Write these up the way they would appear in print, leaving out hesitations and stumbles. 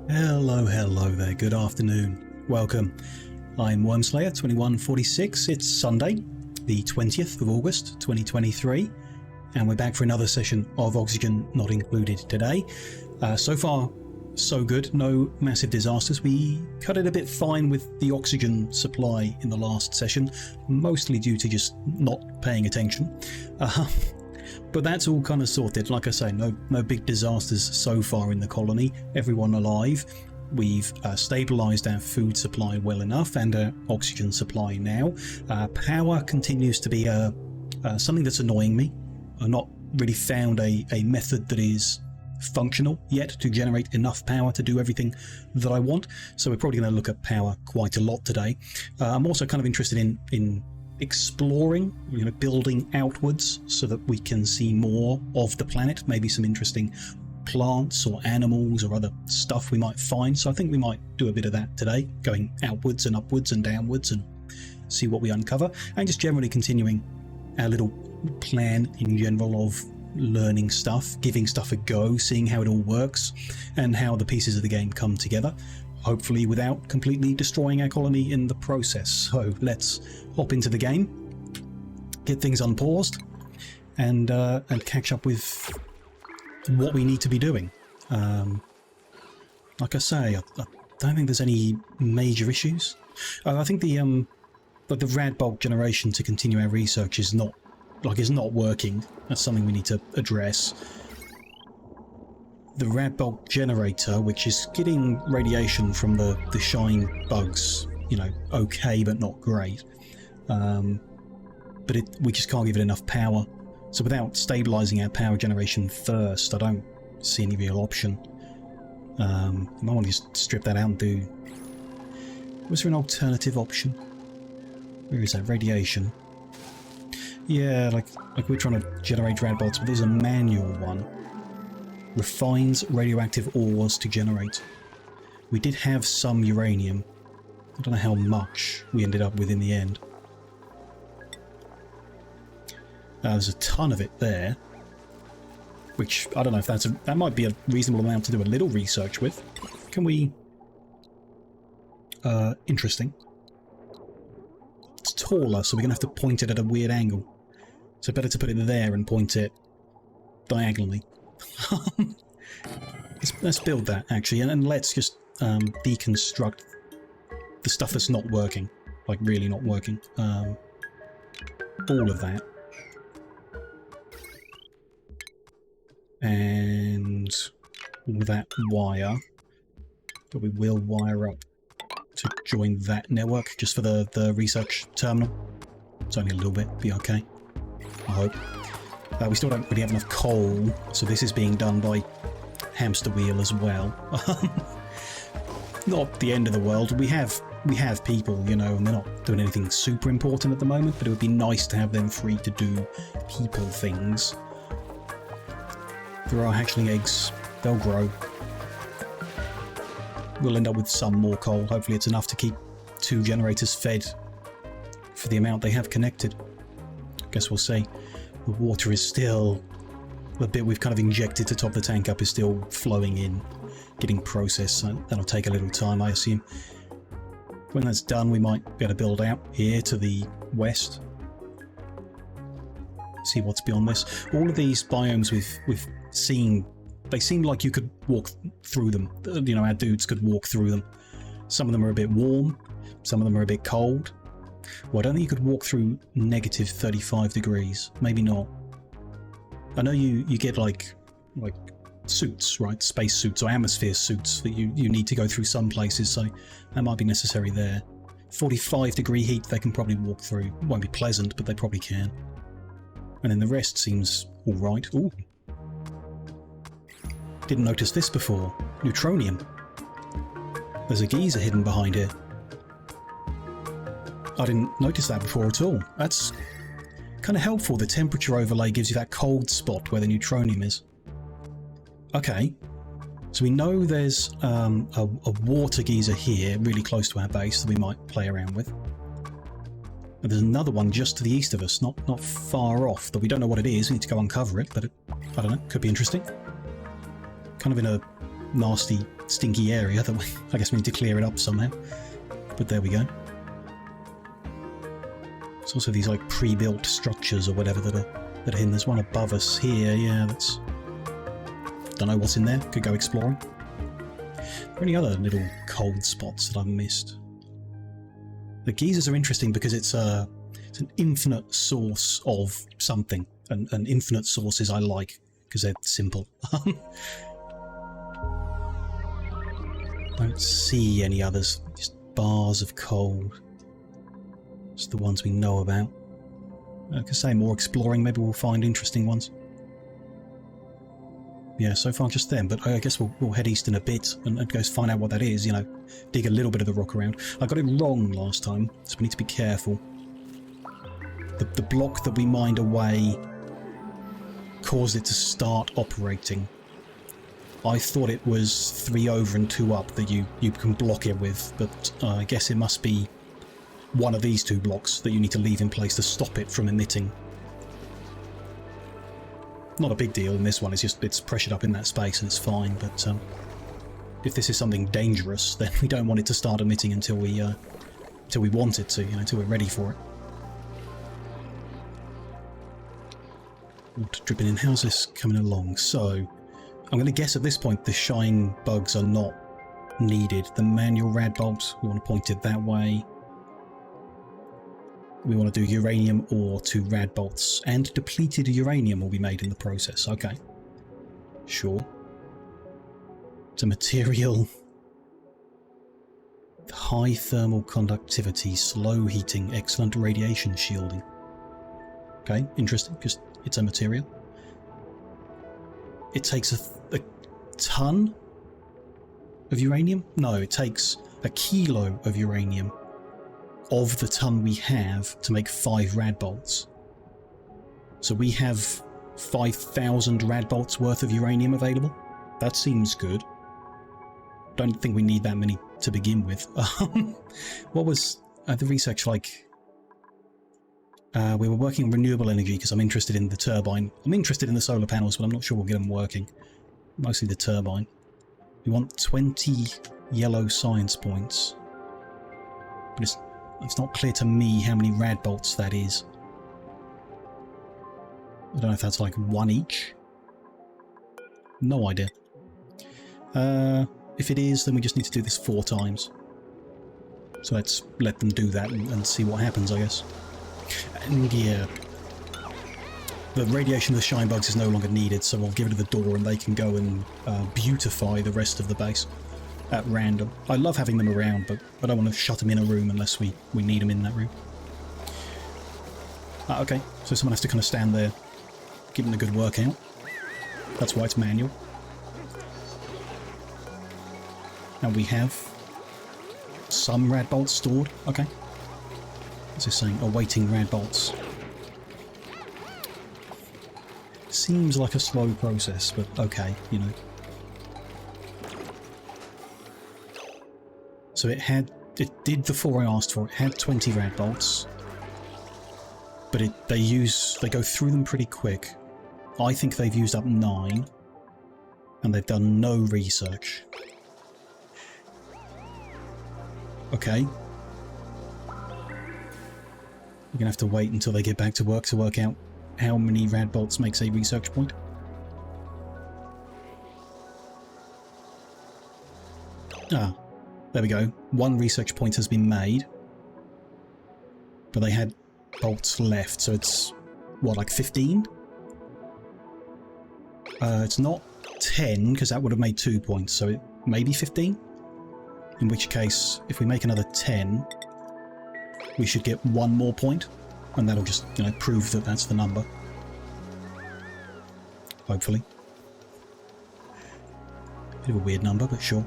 Hello there, good afternoon. Welcome. I'm Wormslayer2146. It's Sunday, the 20th of August 2023, and we're back for another session of Oxygen Not Included today. So far, so good. No massive disasters. We cut it a bit fine with the oxygen supply in the last session, mostly due to just not paying attention. But that's all kind of sorted. Like I say, no big disasters so far in the colony. Everyone alive. We've stabilised our food supply well enough and our oxygen supply now. Power continues to be something that's annoying me. I've not really found a method that is functional yet to generate enough power to do everything that I want. So we're probably going to look at power quite a lot today. I'm also kind of interested in exploring, building outwards so that we can see more of the planet, maybe some interesting plants or animals or other stuff we might find. So I think we might do a bit of that today, going outwards and upwards and downwards and see what we uncover, and just generally continuing our little plan in general of learning stuff, giving stuff a go, seeing how it all works and how the pieces of the game come together, hopefully without completely destroying our colony in the process. So let's hop into the game, get things unpaused, and catch up with what we need to be doing. Like I say, I don't think there's any major issues. I think the rad bulk generation to continue our research is not working. That's something we need to address. The rad bulk generator, which is getting radiation from the shine bugs, okay, but not great. But we just can't give it enough power. So without stabilising our power generation first, I don't see any real option. I might want to just strip that out and do... Was there an alternative option? Where is that? Radiation. Yeah, like we're trying to generate rad bulks, but there's a manual one. Refines radioactive ores to generate. We did have some uranium. I don't know how much we ended up with in the end. There's a ton of it there, which I don't know if that might be a reasonable amount to do a little research with. Can we... interesting. It's taller, so we're going to have to point it at a weird angle. So better to put it there and point it diagonally. Let's build that, actually, and let's just deconstruct the stuff that's not working, like really not working. All of that. And all that wire, but we will wire up to join that network just for the research terminal. It's only a little bit, be okay, I hope. We still don't really have enough coal, so this is being done by hamster wheel as well. Not the end of the world. We have people, and they're not doing anything super important at the moment, but it would be nice to have them free to do people things. There are hatchling eggs. They'll grow. We'll end up with some more coal. Hopefully it's enough to keep 2 generators fed for the amount they have connected. Guess we'll see. The water is still... The bit we've kind of injected to top the tank up is still flowing in, getting processed, so that'll take a little time, I assume. When that's done, we might be able to build out here to the west. See what's beyond this. All of these biomes we've seen, they seem like you could walk through them. Our dudes could walk through them. Some of them are a bit warm, some of them are a bit cold. Well, I don't think you could walk through negative 35 degrees. Maybe not. I know you get like suits, right? Space suits or atmosphere suits that you need to go through some places, so that might be necessary there. 45 degree heat they can probably walk through. It won't be pleasant, but they probably can. And then the rest seems alright. Ooh. Didn't notice this before. Neutronium. There's a geyser hidden behind here. I didn't notice that before at all. That's kind of helpful. The temperature overlay gives you that cold spot where the neutronium is. Okay. So we know there's a water geyser here, really close to our base, that we might play around with. And there's another one just to the east of us, not far off, but we don't know what it is. We need to go uncover it, but I don't know, could be interesting. Kind of in a nasty stinky area that I guess we need to clear it up somehow. But there we go. There's also these like pre-built structures or whatever that are hidden. There's one above us here. Yeah, that's... Don't know what's in there. Could go exploring. Are there any other little cold spots that I've missed? The geysers are interesting because it's an infinite source of something, and infinite sources I like because they're simple. Don't see any others. Just bars of cold. Just the ones we know about. I could say more exploring. Maybe we'll find interesting ones. Yeah, so far just them, but I guess we'll head east in a bit and go find out what that is, you know, dig a little bit of the rock around. I got it wrong last time, so we need to be careful. The block that we mined away caused it to start operating. I thought it was 3 over and 2 up that you can block it with, but I guess it must be one of these 2 blocks that you need to leave in place to stop it from emitting. Not a big deal in this one, it's pressured up in that space and it's fine, but if this is something dangerous, then we don't want it to start emitting until we want it to, you know, until we're ready for it. Water dripping in. How's this coming along? So, I'm going to guess at this point the shine bugs are not needed. The manual rad bolt, we want to point it that way. We want to do uranium ore to rad bolts, and depleted uranium will be made in the process. Okay. Sure. It's a material. High thermal conductivity, slow heating, excellent radiation shielding. Okay, interesting. Just it's a material. It takes a ton of uranium? No, it takes a kilo of uranium of the ton we have to make 5 rad bolts. So we have 5,000 rad bolts worth of uranium available. That seems good. Don't think we need that many to begin with. What was the research like? We were working on renewable energy because I'm interested in the turbine. I'm interested in the solar panels, but I'm not sure we'll get them working. Mostly the turbine. We want 20 yellow science points. But it's not clear to me how many rad bolts that is. I don't know if that's like 1 each. No idea. If it is, then we just need to do this 4 times. So let's let them do that and see what happens, I guess. And yeah, the radiation of the shine bugs is no longer needed, so we'll give it to the door and they can go and beautify the rest of the base at random. I love having them around, but I don't want to shut them in a room unless we need them in that room. Okay, so someone has to kind of stand there, give them a good workout. That's why it's manual. And we have some rad bolts stored. Okay. What's this saying? Awaiting rad bolts. Seems like a slow process, but okay, you know. So it did the 4 I asked for. It had 20 rad bolts, but they go through them pretty quick. I think they've used up 9, and they've done no research. Okay. We're gonna have to wait until they get back to work out how many rad bolts makes a research point. Ah, there we go. 1 research point has been made, but they had bolts left, so it's what, like 15? It's not 10 because that would have made 2 points, so it maybe 15. In which case, if we make another 10, we should get 1 more point, and that'll just, you know, prove that that's the number. Hopefully. Bit of a weird number, but sure.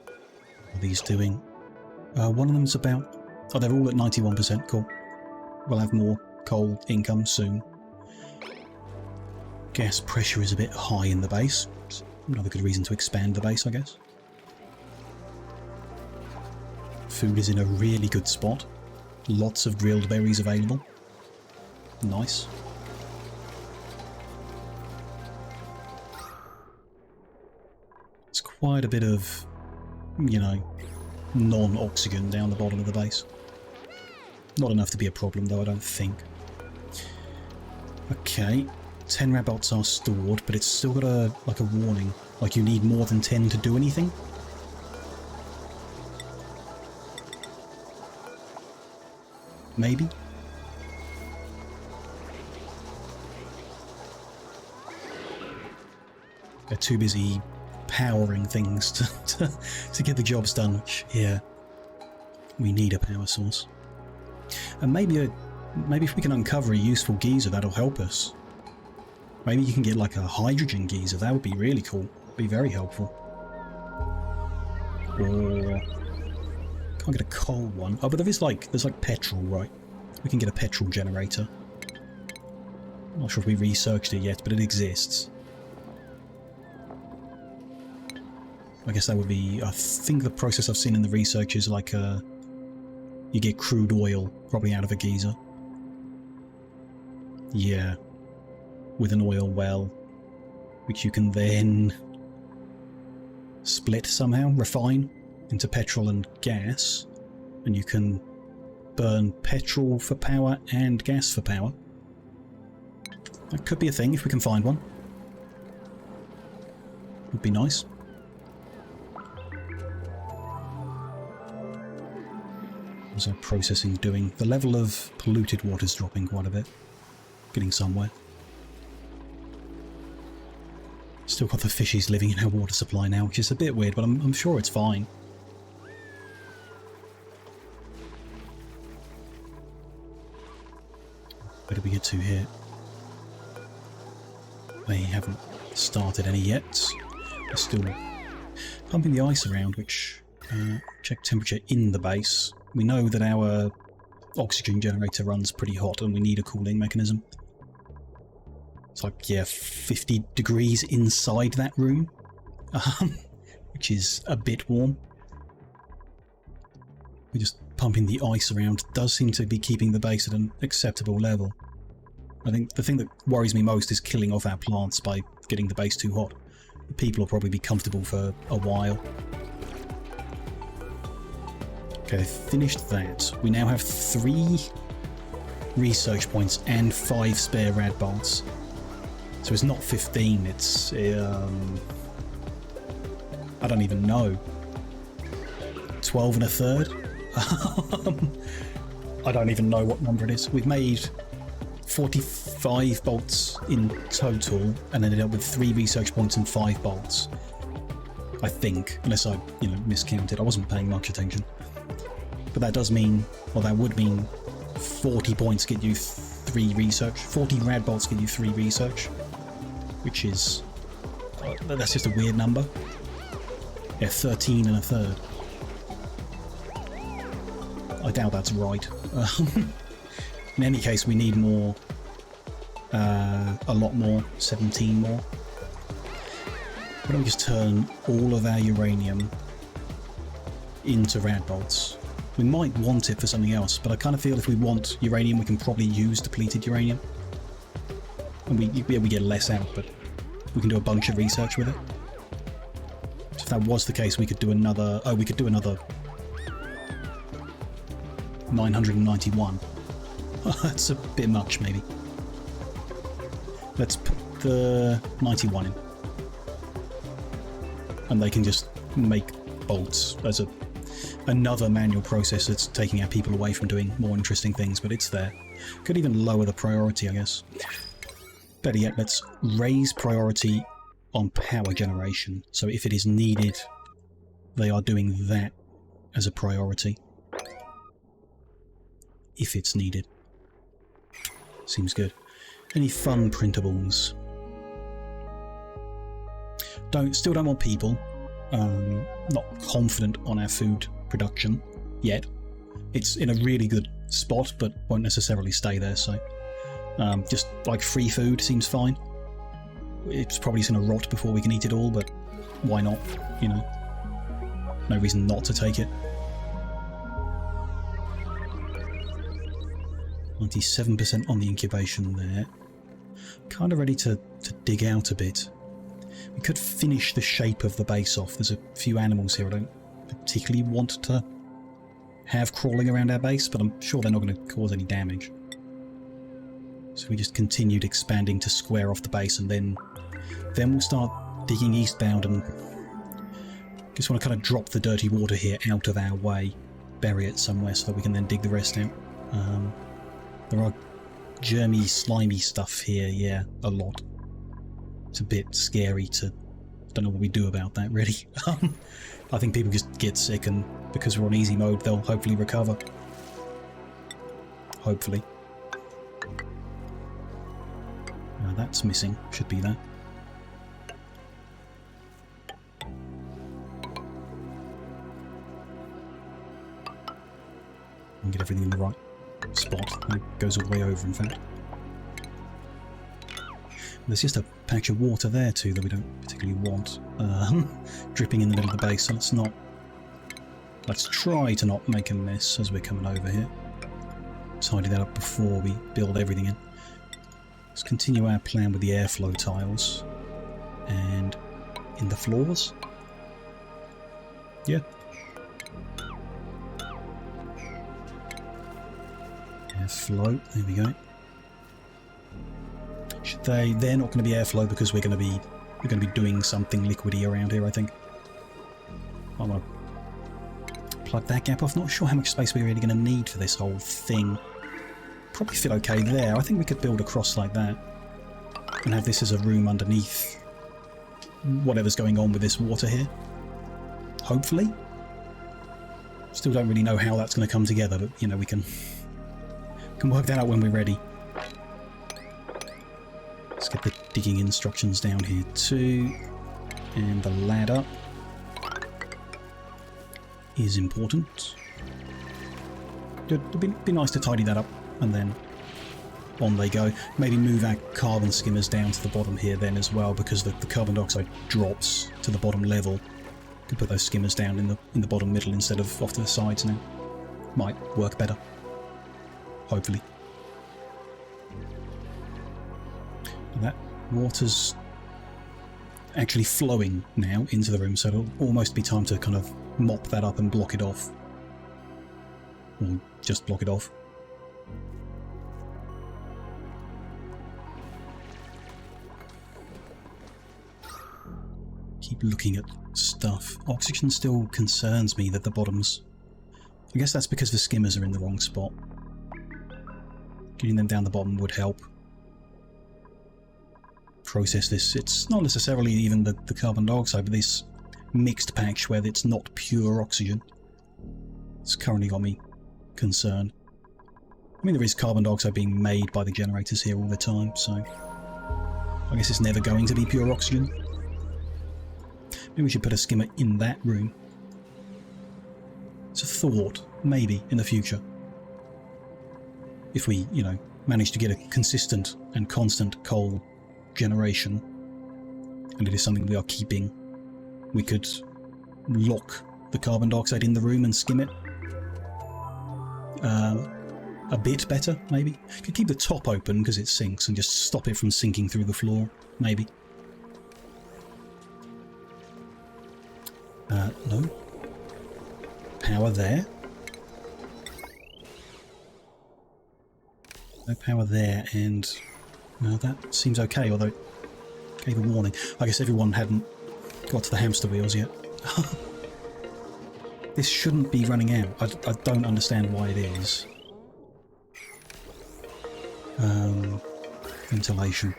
What are these doing? One of them's about... Oh, they're all at 91%, cool. We'll have more coal income soon. Gas pressure is a bit high in the base. It's another good reason to expand the base, I guess. Food is in a really good spot. Lots of drilled berries available. Nice. It's quite a bit of, you know, non-oxygen down the bottom of the base. Not enough to be a problem, though, I don't think. Okay, 10 rad bolts are stored, but it's still got a warning. Like, you need more than 10 to do anything. Maybe? They're too busy powering things to get the jobs done, which, yeah, we need a power source. And maybe if we can uncover a useful geyser, that'll help us. Maybe you can get like a hydrogen geyser, that would be really cool. Be very helpful. Or can't get a coal one. Oh, but there's like petrol, right? We can get a petrol generator. I'm not sure if we researched it yet, but it exists. I guess that would be, I think the process I've seen in the research is like you get crude oil, probably out of a geyser. Yeah. With an oil well, which you can then split somehow, refine into petrol and gas, and you can burn petrol for power and gas for power. That could be a thing if we can find one. Would be nice. How's our processing doing? The level of polluted water is dropping quite a bit. Getting somewhere. Still got the fishies living in our water supply now, which is a bit weird, but I'm sure it's fine. Where did we get to here? They haven't started any yet. They're still pumping the ice around, which check temperature in the base. We know that our oxygen generator runs pretty hot and we need a cooling mechanism. It's like, yeah, 50 degrees inside that room, which is a bit warm. We're just pumping the ice around. It does seem to be keeping the base at an acceptable level. I think the thing that worries me most is killing off our plants by getting the base too hot. The people will probably be comfortable for a while. Okay, finished that. We now have 3 research points and 5 spare rad bolts. So it's not 15, it's... I don't even know. 12 and a third? I don't even know what number it is. We've made 45 bolts in total and ended up with 3 research points and 5 bolts. I think, unless I, miscounted. I wasn't paying much attention. But that does mean, well, that would mean 40 points get you 3 research. 40 rad bolts get you 3 research. Which is... that's just a weird number. Yeah, 13 and a third. I doubt that's right. In any case, we need more. A lot more. 17 more. Why don't we just turn all of our uranium into rad bolts? We might want it for something else, but I kind of feel if we want uranium, we can probably use depleted uranium. And we get less out, but we can do a bunch of research with it. So if that was the case, we could do another... oh, we could do another 991. That's a bit much, maybe. Let's put the 91 in. And they can just make bolts as another manual process that's taking our people away from doing more interesting things, but it's there. Could even lower the priority, I guess. Better yet, let's raise priority on power generation. So if it is needed, they are doing that as a priority. If it's needed. Seems good. Any fun printables? Still don't want people. Not confident on our food production yet. It's in a really good spot, but won't necessarily stay there, so... just like free food seems fine. It's probably just going to rot before we can eat it all, but why not, No reason not to take it. 97% on the incubation there. Kind of ready to dig out a bit. We could finish the shape of the base off. There's a few animals here I don't particularly want to have crawling around our base, but I'm sure they're not going to cause any damage. So we just continued expanding to square off the base, and then we'll start digging eastbound, and just want to kind of drop the dirty water here out of our way, bury it somewhere so that we can then dig the rest out. There are germy, slimy stuff here, yeah, a lot. It's a bit scary to... don't know what we do about that, really. I think people just get sick, and because we're on easy mode, they'll hopefully recover. Hopefully. That's missing. Should be there. And get everything in the right spot. It goes all the way over, in fact. There's just a patch of water there too that we don't particularly want, dripping in the middle of the base, so let's try to not make a mess as we're coming over here. Tidy that up before we build everything in. Let's continue our plan with the airflow tiles, and in the floors. Yeah. Airflow, there we go. They're not going to be airflow because we're going to be doing something liquidy around here, I think. I want to plug that gap off. Not sure how much space we're really going to need for this whole thing. Probably fit okay there. I think we could build across like that and have this as a room underneath whatever's going on with this water here. Hopefully. Still don't really know how that's going to come together, but you know, we can work that out when we're ready. Let's get the digging instructions down here too, and the ladder is important. It'd be nice to tidy that up, and then on they go. Maybe move our carbon skimmers down to the bottom here then as well, because the carbon dioxide drops to the bottom level. Could put those skimmers down in the bottom middle instead of off to the sides now. Might work better. Hopefully. That water's actually flowing now into the room, so it'll almost be time to kind of mop that up and block it off. Or just block it off. Keep looking at stuff. Oxygen still concerns me that the bottoms... I guess that's because the skimmers are in the wrong spot. Getting them down the bottom would help. Process this. It's not necessarily even the carbon dioxide, but this mixed patch where it's not pure oxygen. It's currently got me concerned. I mean, there is carbon dioxide being made by the generators here all the time, so I guess it's never going to be pure oxygen. Maybe we should put a skimmer in that room. It's a thought, maybe, in the future. If we, you know, manage to get a consistent and constant coal generation, and it is something we are keeping, we could lock the carbon dioxide in the room and skim it a bit better, maybe. Could keep the top open because it sinks and just stop it from sinking through the floor, maybe. No. Power there. No power there, and well, that seems okay, although it gave a warning. I guess everyone hadn't got to the hamster wheels yet. This shouldn't be running out. I don't understand why it is. Ventilation.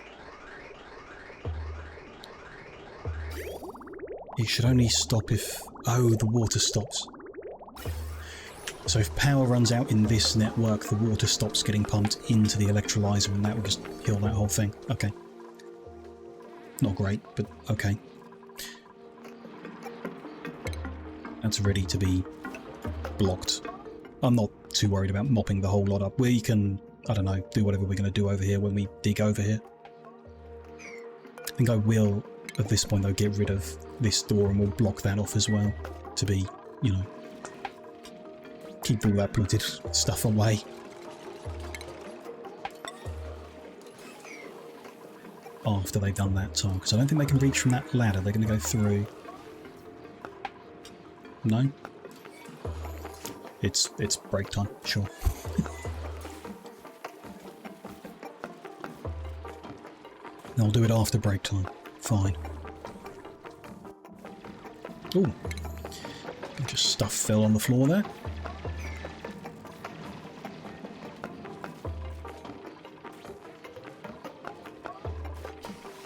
It should only stop if... oh, the water stops. So if power runs out in this network, the water stops getting pumped into the electrolyzer, and that will just kill that whole thing. Okay. Not great, but okay. That's ready to be blocked. I'm not too worried about mopping the whole lot up. We can, I don't know, do whatever we're going to do over here when we dig over here. I think I will, at this point though, get rid of this door, and we'll block that off as well to be, you know, keep all that polluted stuff away. after they've done that tile, because I don't think they can reach from that ladder. They're going to go through. No? It's break time, sure. They'll do it after break time. Fine. Ooh. Just stuff fell on the floor there.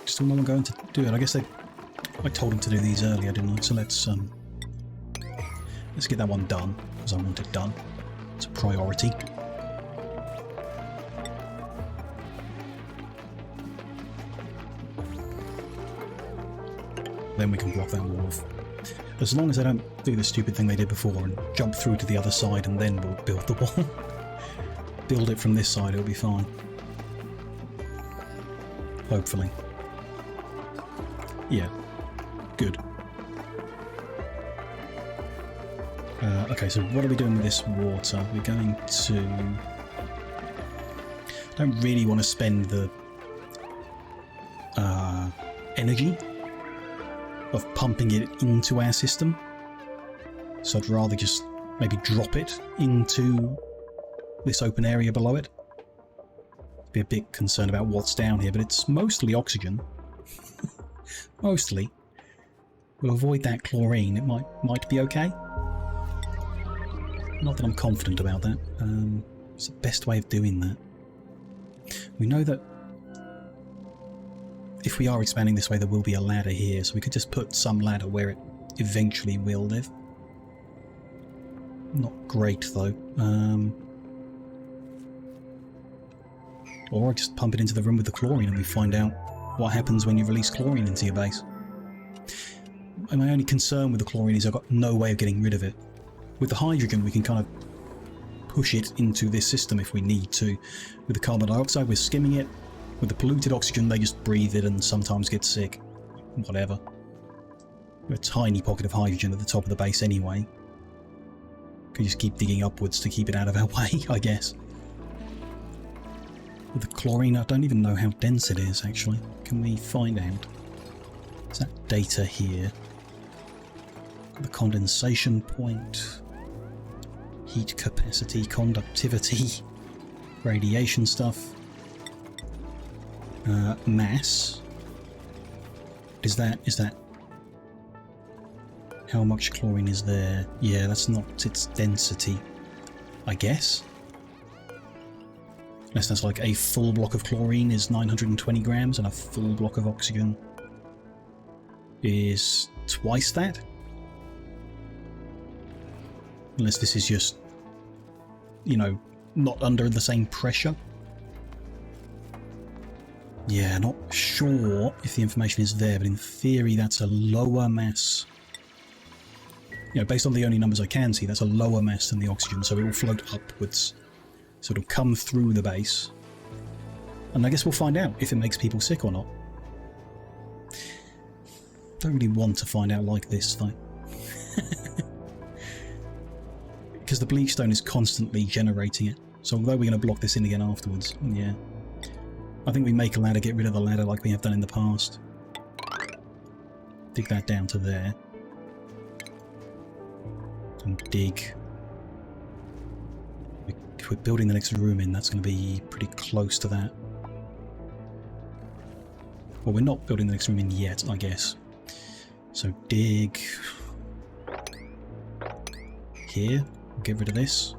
Still no one going to do it. I guess I told them to do these earlier, didn't I? So let's get that one done, because I want it done. It's a priority. Then we can block that wall off. As long as they don't do the stupid thing they did before and jump through to the other side and then we'll build the wall. Build it from this side, it'll be fine. Hopefully. Yeah. Good. Okay, so what are we doing with this water? We're going to... I don't really want to spend the energy of pumping it into our system. So I'd rather just maybe drop it into this open area below it. Be a bit concerned about what's down here, but it's mostly oxygen. Mostly. We'll avoid that chlorine. It might be okay. Not that I'm confident about that. It's the best way of doing that. We know that if we are expanding this way, there will be a ladder here, so we could just put some ladder where it eventually will live. Not great, though. Or just pump it into the room with the chlorine and we find out what happens when you release chlorine into your base. And my only concern with the chlorine is I've got no way of getting rid of it. With the hydrogen, we can kind of push it into this system if we need to. With the carbon dioxide, we're skimming it. With the polluted oxygen, they just breathe it and sometimes get sick. Whatever. A tiny pocket of hydrogen at the top of the base anyway. Could just keep digging upwards to keep it out of our way, I guess. With the chlorine, I don't even know how dense it is, actually. Can we find out? Is that data here? The condensation point, heat capacity, conductivity, radiation stuff, mass. Is that how much chlorine is there? Yeah, that's not its density, I guess. Unless that's like a full block of chlorine is 920 grams and a full block of oxygen is twice that. Unless this is just, you know, not under the same pressure. Yeah, not sure if the information is there, but in theory that's a lower mass. You know, based on the only numbers I can see, that's a lower mass than the oxygen, so it will float upwards. So it'll come through the base. And I guess we'll find out if it makes people sick or not. Don't really want to find out like this, though. Because the bleach stone is constantly generating it. So although we're going to block this in again afterwards, yeah. I think we make a ladder, get rid of the ladder like we have done in the past. Dig that down to there. And dig. If we're building the next room in, that's going to be pretty close to that. Well, we're not building the next room in yet, I guess. So dig here. Get rid of this.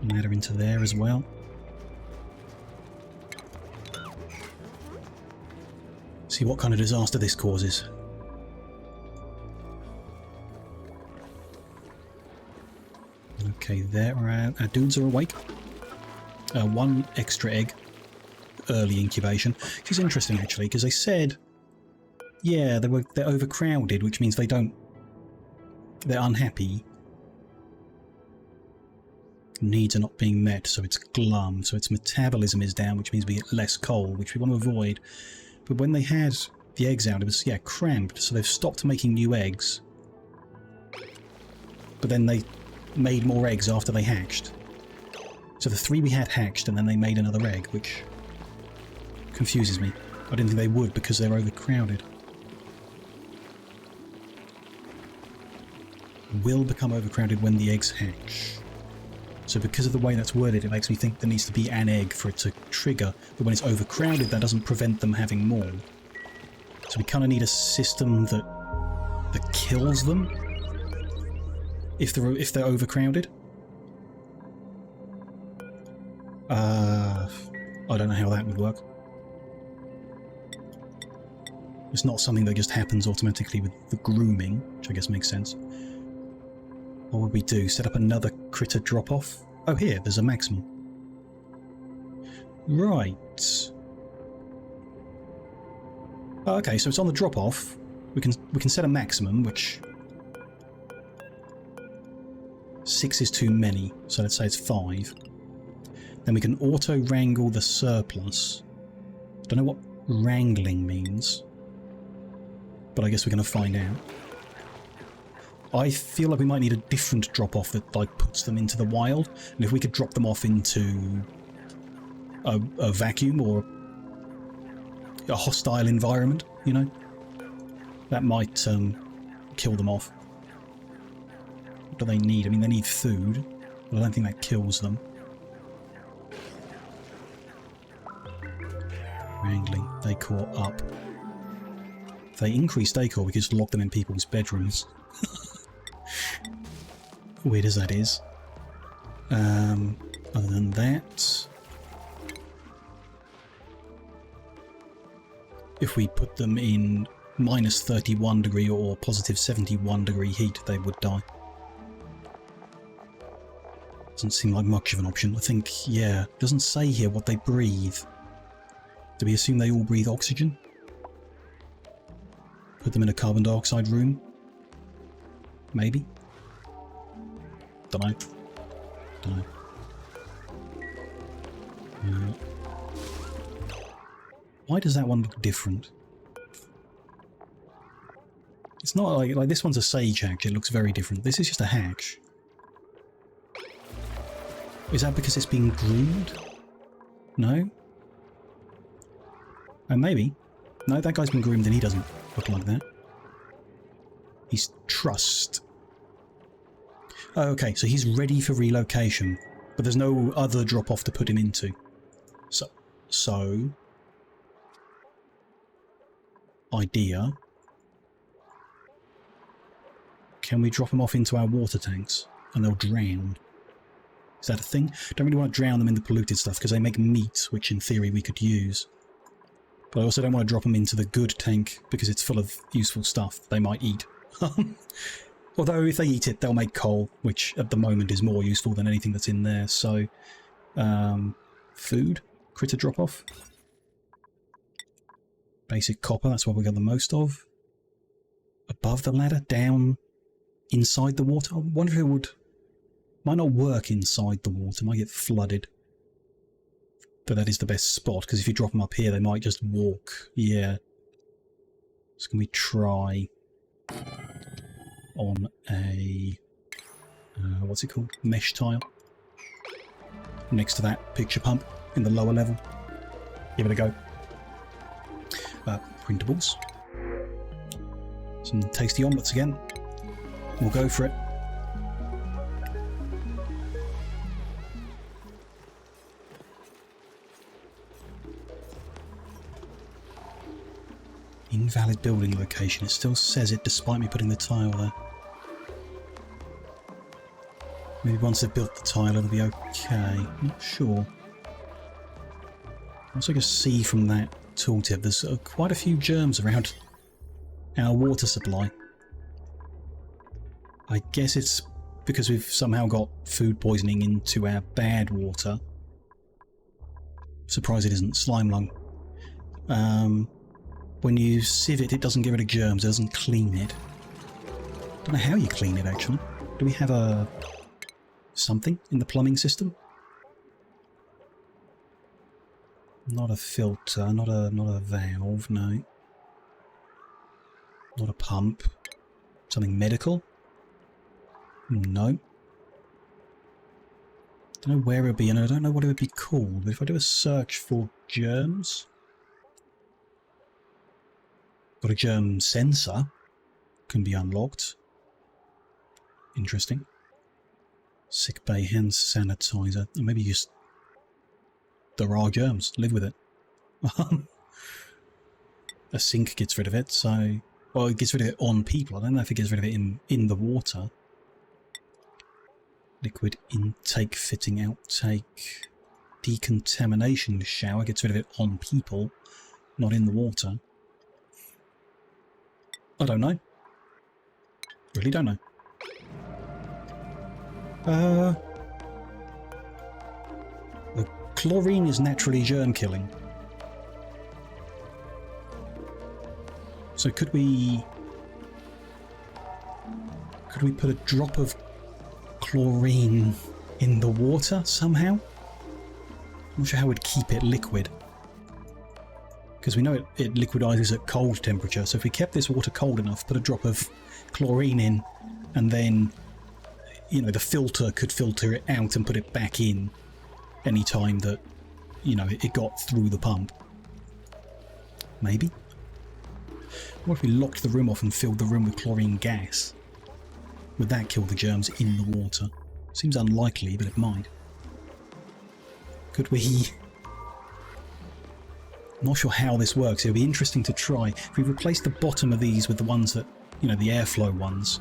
Ladder into there as well. See what kind of disaster this causes. Okay, there our dudes are awake. One extra egg. Early incubation. Which is interesting actually, because they said, yeah, they're overcrowded, which means they're unhappy. Needs are not being met, so it's glum, so its metabolism is down, which means we get less coal, which we want to avoid. But when they had the eggs out, it was, yeah, cramped, so they've stopped making new eggs. But then they made more eggs after they hatched. So the 3 we had hatched, and then they made another egg, which Confuses me. I didn't think they would because they're overcrowded. Will become overcrowded when the eggs hatch. So because of the way that's worded, it makes me think there needs to be an egg for it to trigger, but when it's overcrowded, that doesn't prevent them having more. So we kind of need a system that kills them if they're overcrowded. I don't know how that would work. It's not something that just happens automatically with the grooming, which I guess makes sense. What would we do? Set up another critter drop-off? Oh, here, there's a maximum. Right. Oh, okay, so it's on the drop-off. We can set a maximum, which 6 is too many, so let's say it's 5. Then we can auto-wrangle the surplus. Don't know what wrangling means, but I guess we're going to find out. I feel like we might need a different drop-off that like puts them into the wild, and if we could drop them off into a vacuum or a hostile environment, you know, that might kill them off. What do they need? I mean, they need food, but I don't think that kills them. Wrangling, decor up. If they increase decor, we could just lock them in people's bedrooms. Weird as that is. Other than that, if we put them in minus 31 degree or positive 71 degree heat, they would die. Doesn't seem like much of an option. I think, yeah, doesn't say here what they breathe. Do we assume they all breathe oxygen? Put them in a carbon dioxide room? Maybe? Dunno. Dunno. Why does that one look different? It's not like this one's a sage hatch, it looks very different. This is just a hatch. Is that because it's being groomed? No? Oh, maybe. No, that guy's been groomed and he doesn't look like that. He's trussed. Oh, okay, so he's ready for relocation, but there's no other drop-off to put him into. So... idea. Can we drop them off into our water tanks and they'll drown? Is that a thing? Don't really want to drown them in the polluted stuff because they make meat, which in theory we could use. But I also don't want to drop them into the good tank because it's full of useful stuff they might eat. Although if they eat it, they'll make coal, which at the moment is more useful than anything that's in there. So, food, critter drop-off. Basic copper, that's what we got the most of. Above the ladder, down, inside the water. I wonder if it would... might not work inside the water, might get flooded. But that is the best spot, because if you drop them up here, they might just walk. Yeah. So can we try on a... what's it called? Mesh tile. Next to that picture pump in the lower level. Give it a go. Printables. Some tasty omelettes again. We'll go for it. Invalid building location. It still says it despite me putting the tile there. Maybe once they've built the tile it'll be okay. Not sure. Also I can see from that tooltip there's quite a few germs around our water supply. I guess it's because we've somehow got food poisoning into our bad water. Surprised it isn't slime lung. When you sieve it, it doesn't get rid of germs, it doesn't clean it. Don't know how you clean it actually. Do we have a... something in the plumbing system? Not a filter, not a valve, no. Not a pump. Something medical? No. Don't know where it would be, and I don't know what it would be called, but if I do a search for germs... Got a germ sensor. Can be unlocked. Interesting. Sick bay hand sanitizer. Or maybe just... There are germs. Live with it. A sink gets rid of it, so... Well, it gets rid of it on people. I don't know if it gets rid of it in the water. Liquid intake, fitting, outtake. Decontamination shower gets rid of it on people, not in the water. I don't know. Really don't know. The chlorine is naturally germ killing. So could we put a drop of chlorine in the water somehow? I'm not sure how we'd keep it liquid. Because we know it liquidizes at cold temperature, so if we kept this water cold enough, put a drop of chlorine in, and then, you know, the filter could filter it out and put it back in any time that, you know, it got through the pump. Maybe? What if we locked the room off and filled the room with chlorine gas? Would that kill the germs in the water? Seems unlikely, but it might. Could we... I'm not sure how this works. It would be interesting to try. If we replace the bottom of these with the ones that, you know, the airflow ones,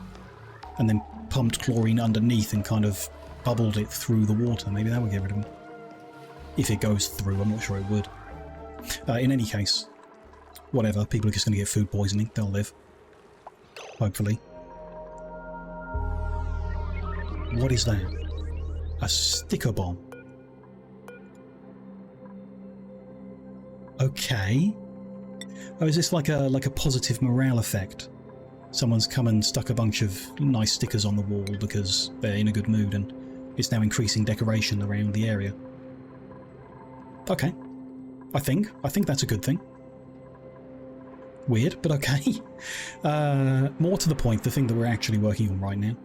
and then pumped chlorine underneath and kind of bubbled it through the water, maybe that would get rid of them. If it goes through, I'm not sure it would. In any case, whatever. People are just going to get food poisoning. They'll live. Hopefully. What is that? A sticker bomb. Okay. Oh, is this like a positive morale effect? Someone's come and stuck a bunch of nice stickers on the wall because they're in a good mood and it's now increasing decoration around the area. Okay. I think that's a good thing. Weird, but okay. More to the point, the thing that we're actually working on right now.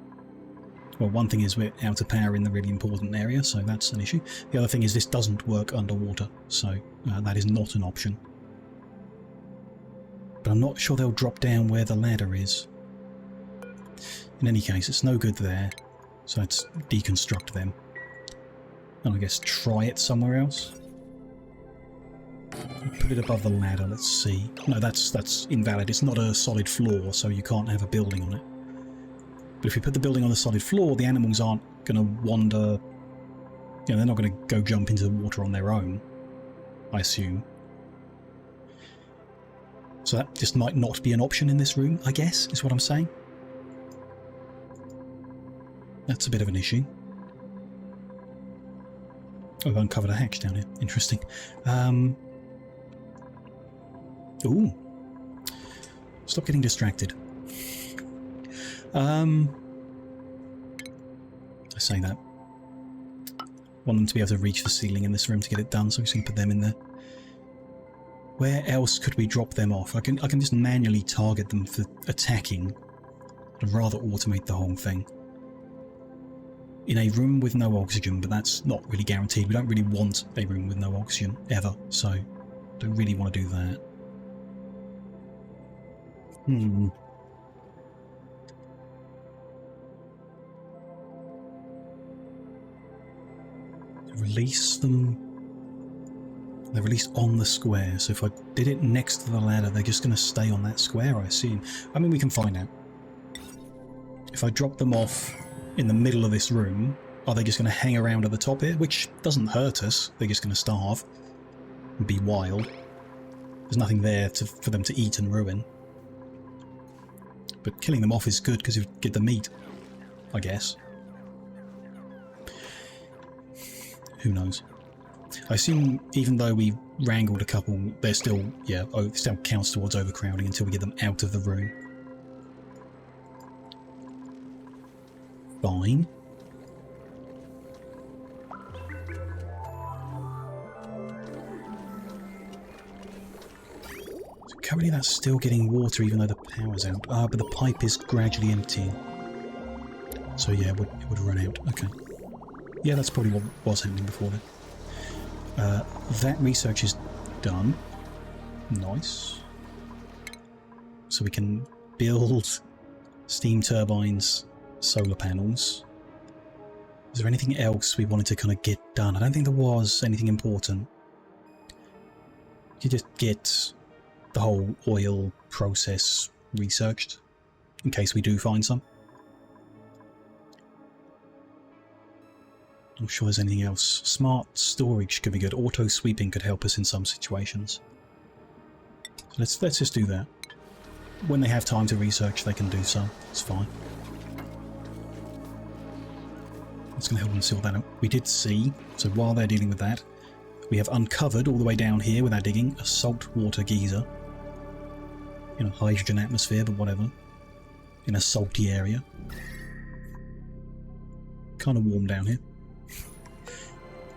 Well, one thing is we're out of power in the really important area, so that's an issue. The other thing is this doesn't work underwater, so that is not an option. But I'm not sure they'll drop down where the ladder is. In any case, it's no good there, so let's deconstruct them. And I guess try it somewhere else. Put it above the ladder, let's see. No, that's invalid. It's not a solid floor, so you can't have a building on it. But if we put the building on the solid floor, the animals aren't going to wander... You know, they're not going to go jump into the water on their own, I assume. So that just might not be an option in this room, I guess, is what I'm saying. That's a bit of an issue. Oh, I've uncovered a hatch down here. Interesting. Ooh. Stop getting distracted. I say that. Want them to be able to reach the ceiling in this room to get it done, so I'm just going to put them in there. Where else could we drop them off? I can just manually target them for attacking. I'd rather automate the whole thing. In a room with no oxygen, but that's not really guaranteed. We don't really want a room with no oxygen, ever, so don't really want to do that. Release them. They're released on the square, so if I did it next to the ladder, they're just going to stay on that square, I assume. I mean, we can find out. If I drop them off in the middle of this room, are they just going to hang around at the top here? Which doesn't hurt us. They're just going to starve and be wild. There's nothing there for them to eat and ruin. But killing them off is good because you get the meat, I guess. Who knows? I assume even though we wrangled a couple, they're still, yeah, it still counts towards overcrowding until we get them out of the room. Fine. So currently that's still getting water even though the power's out. But the pipe is gradually emptying. So yeah, it would run out. Okay. Yeah, that's probably what was happening before then. That research is done. Nice. So we can build steam turbines, solar panels. Is there anything else we wanted to kind of get done? I don't think there was anything important. You just get the whole oil process researched, in case we do find some. Not sure there's anything else. Smart storage could be good. Auto sweeping could help us in some situations. So let's just do that. When they have time to research, they can do so. It's fine. It's going to help them sort that out. We did see, so while they're dealing with that, we have uncovered all the way down here with our digging a saltwater geyser. In a hydrogen atmosphere, but whatever. In a salty area. Kind of warm down here.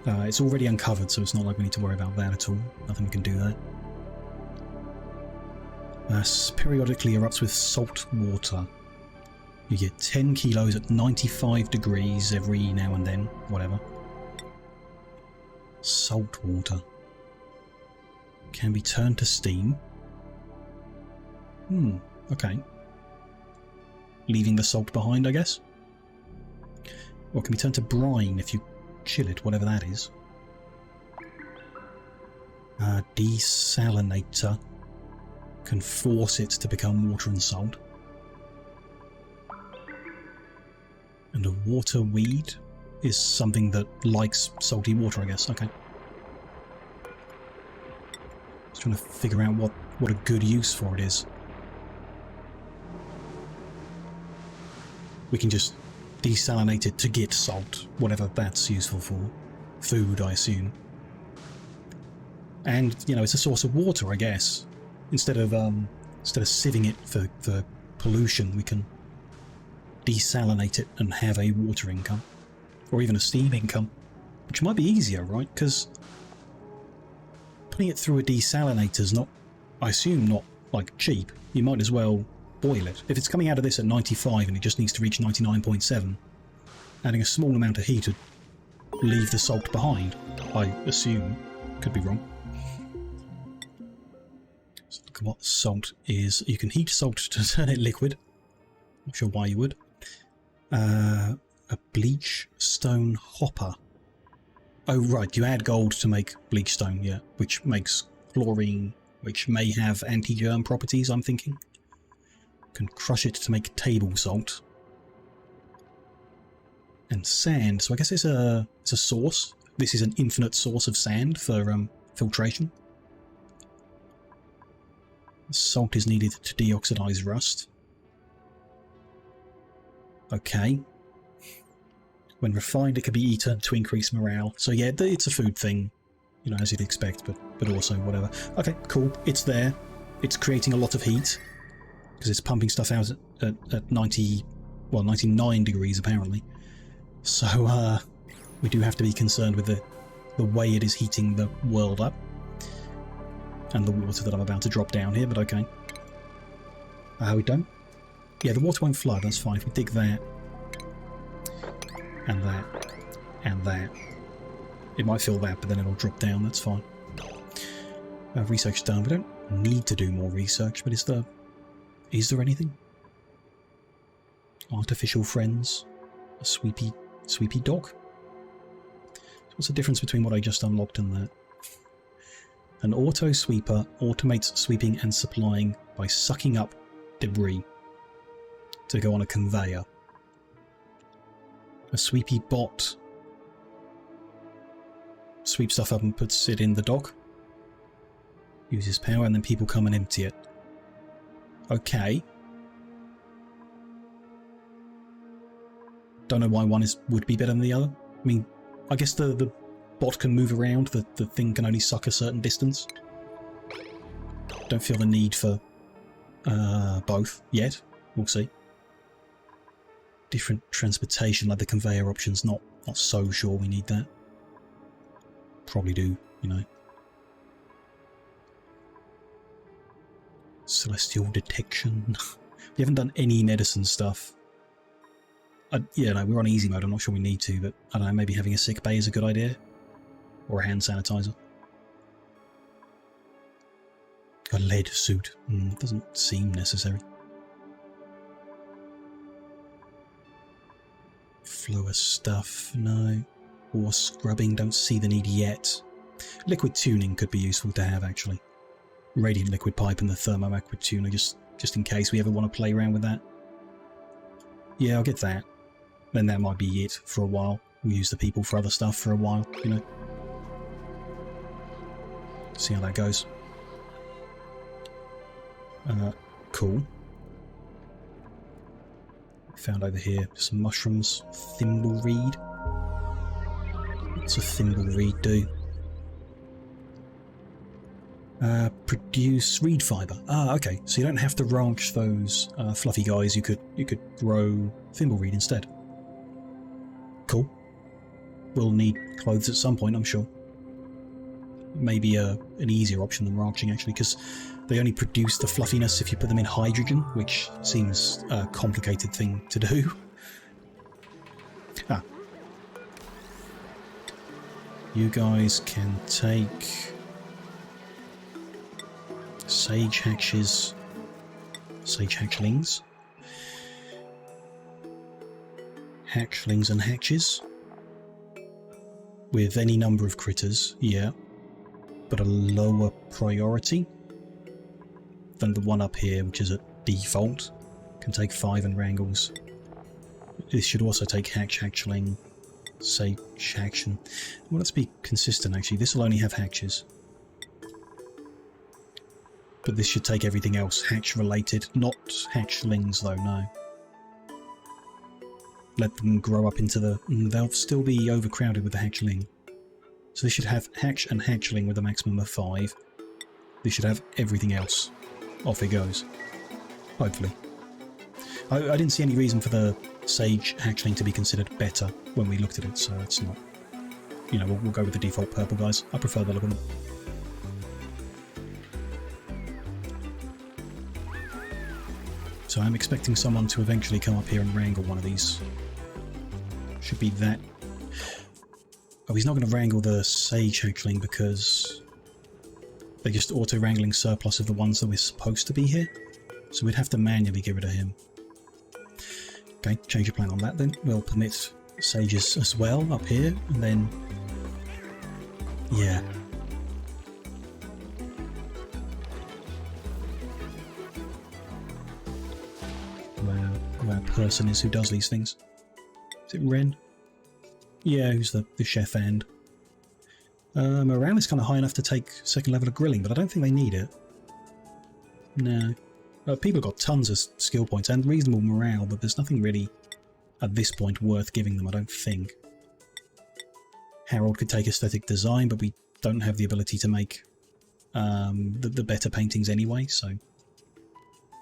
It's already uncovered, so it's not like we need to worry about that at all. Nothing we can do there. Periodically erupts with salt water. You get 10 kilos at 95 degrees every now and then, whatever. Salt water. Can be turned to steam. Okay. Leaving the salt behind, I guess? Or can be turned to brine if you chill it, whatever that is. Desalinator can force it to become water and salt. And a water weed is something that likes salty water, I guess. Okay. Just trying to figure out what a good use for it is. We can just desalinate it to get salt, whatever that's useful for. Food, I assume. And, you know, it's a source of water, I guess. Instead of sieving it for pollution, we can desalinate it and have a water income. Or even a steam income. Which might be easier, right? Because putting it through a desalinator is not, I assume, not, like, cheap. You might as well boil it. If it's coming out of this at 95 and it just needs to reach 99.7, adding a small amount of heat would leave the salt behind, I assume. Could be wrong. So look at what salt is. You can heat salt to turn it liquid. Not sure why you would. A bleach stone hopper. Oh right, you add gold to make bleach stone, yeah, which makes chlorine, which may have anti-germ properties, I'm thinking. Can crush it to make table salt. And sand, so I guess it's a source. This is an infinite source of sand for filtration. Salt is needed to deoxidize rust. Okay. When refined, it can be eaten to increase morale. So yeah, it's a food thing, you know, as you'd expect, but also whatever. Okay, cool. It's there. It's creating a lot of heat because it's pumping stuff out at 99 degrees apparently. So we do have to be concerned with the way it is heating the world up. And the water that I'm about to drop down here, but okay. We don't? Yeah, the water won't flood, that's fine. If we dig that, and that, and that, it might fill that, but then it'll drop down, that's fine. Research done. We don't need to do more research, but is there anything? Artificial friends? A sweepy dog? What's the difference between what I just unlocked and that? An auto sweeper automates sweeping and supplying by sucking up debris to go on a conveyor. A sweepy bot sweeps stuff up and puts it in the dock. Uses power and then people come and empty it. Okay. Don't know why one would be better than the other. I mean, I guess the bot can move around, the thing can only suck a certain distance. Don't feel the need for both yet. We'll see. Different transportation, like the conveyor options, not so sure we need that. Probably do, you know. Celestial detection. We haven't done any medicine stuff. Yeah, no, we're on easy mode. I'm not sure we need to, but I don't know, maybe having a sick bay is a good idea. Or a hand sanitizer. A lead suit. Doesn't seem necessary. Fluor stuff, no. Or scrubbing, don't see the need yet. Liquid tuning could be useful to have, actually. Radiant liquid pipe and the thermo-aqua tuner, just in case we ever want to play around with that. Yeah, I'll get that. Then that might be it for a while. We'll use the people for other stuff for a while, you know. See how that goes. Cool. Found over here some mushrooms. Thimbleweed. What's a thimbleweed do? Produce reed fibre. Ah, okay. So you don't have to ranch those fluffy guys. You could grow thimbleweed instead. Cool. We'll need clothes at some point, I'm sure. Maybe an easier option than ranching, actually, because they only produce the fluffiness if you put them in hydrogen, which seems a complicated thing to do. Ah. You guys can take sage hatches, sage hatchlings, hatchlings and hatches with any number of critters, yeah, but a lower priority than the one up here, which is at default. Can take 5 and wrangles. This should also take hatchling, sage hatchling. Well, let's be consistent actually. This will only have hatches. But this should take everything else hatch related, not hatchlings though, no. Let them grow up into the... they'll still be overcrowded with the hatchling. So this should have hatch and hatchling with a maximum of 5. This should have everything else. Off it goes. Hopefully. I didn't see any reason for the sage hatchling to be considered better when we looked at it, so it's not... You know, we'll go with the default purple guys. I prefer the look of them. So I'm expecting someone to eventually come up here and wrangle one of these. Should be that. Oh, he's not going to wrangle the sage hatchling because they're just auto-wrangling surplus of the ones that were supposed to be here. So we'd have to manually get rid of him. Okay, change your plan on that then. We'll permit sages as well up here, and then... yeah. Where a person is who does these things. Is it Ren? Yeah, who's the chef and... morale is kind of high enough to take second level of grilling, but I don't think they need it. No. People have got tons of skill points and reasonable morale, but there's nothing really at this point worth giving them, I don't think. Harold could take aesthetic design, but we don't have the ability to make the better paintings anyway, so...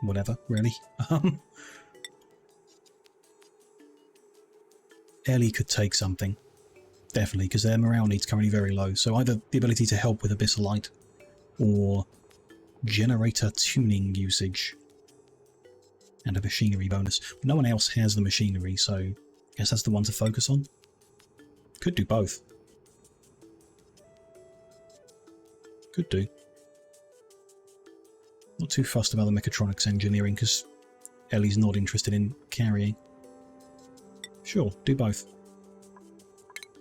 whatever, really. Ellie could take something. Definitely, because their morale needs currently very low. So either the ability to help with Abyssalite or generator tuning usage and a machinery bonus. No one else has the machinery, so I guess that's the one to focus on. Could do both. Could do. Not too fussed about the mechatronics engineering because Ellie's not interested in carrying. Sure, do both.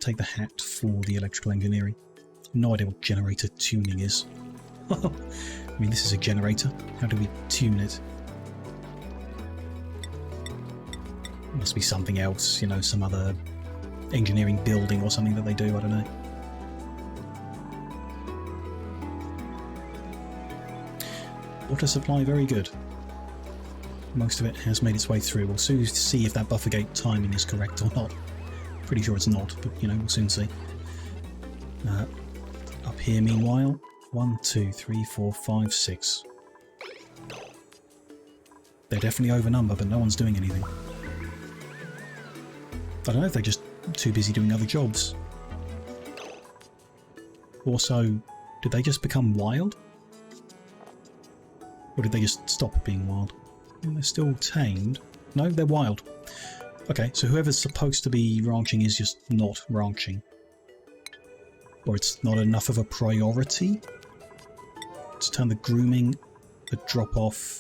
Take the hat for the electrical engineering. No idea what generator tuning is. I mean, this is a generator. How do we tune it? Must be something else, you know, some other engineering building or something that they do, I don't know. Water supply, very good. Most of it has made its way through. We'll soon see if that buffer gate timing is correct or not. Pretty sure it's not, but you know, we'll soon see. Up here, meanwhile, 1, 2, 3, 4, 5, 6. They're definitely over number, but no one's doing anything. I don't know if they're just too busy doing other jobs. Also, did they just become wild? Or did they just stop being wild? They're still tamed. No, they're wild. Okay, so whoever's supposed to be ranching is just not ranching. Or it's not enough of a priority? Let's turn the grooming, the drop-off,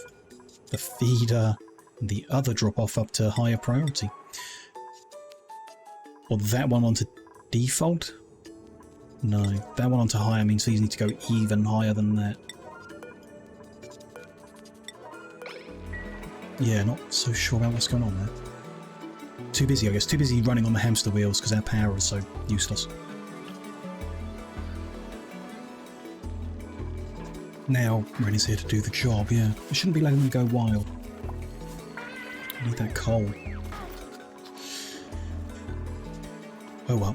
the feeder, and the other drop-off up to higher priority. Or that one onto default? No, that one onto higher means these need to go even higher than that. Yeah, not so sure about what's going on there. Too busy, I guess. Too busy running on the hamster wheels because our power is so useless. Now, Rennie's here to do the job, yeah. I shouldn't be letting them go wild. I need that coal. Oh well.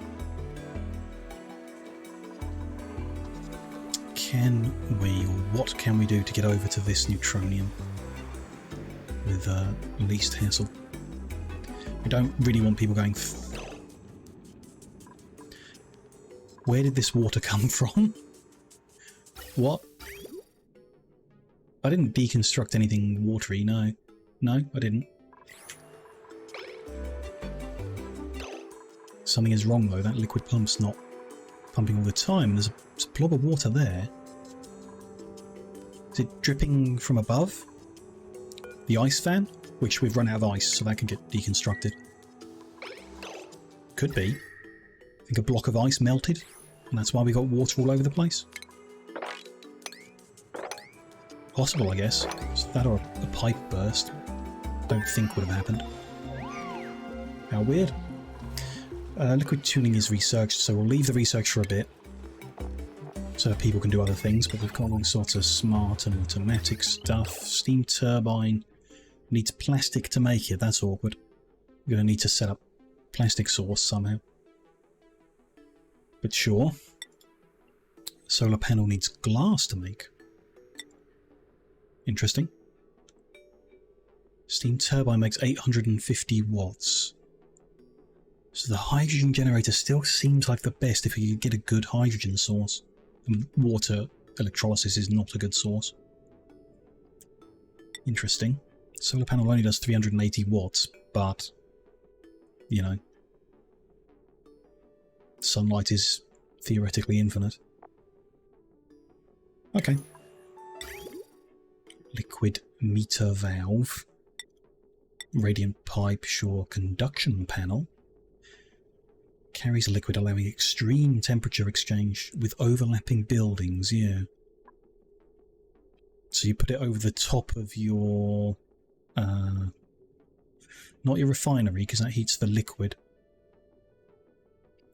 Can we, or what can we do to get over to this neutronium with least hassle? We don't really want people going... Where did this water come from? What? I didn't deconstruct anything watery, no. No, I didn't. Something is wrong though, that liquid pump's not pumping all the time. There's a blob of water there. Is it dripping from above? The ice fan? Which we've run out of ice, so that can get deconstructed. Could be. I think a block of ice melted, and that's why we got water all over the place. Possible, I guess. Is that or a pipe burst? Don't think would have happened. How weird. Liquid tuning is researched, so we'll leave the research for a bit, so that people can do other things, but we've got all sorts of smart and automatic stuff. Steam turbine needs plastic to make it, that's awkward. We're going to need to set up plastic source somehow. But sure. Solar panel needs glass to make. Interesting. Steam turbine makes 850 watts. So the hydrogen generator still seems like the best if you could get a good hydrogen source. And water electrolysis is not a good source. Interesting. Solar panel only does 380 watts, but, you know, sunlight is theoretically infinite. Okay. Liquid meter valve. Radiant pipe, sure. Conduction panel. Carries a liquid allowing extreme temperature exchange with overlapping buildings, yeah. So you put it over the top of your... not your refinery, because that heats the liquid.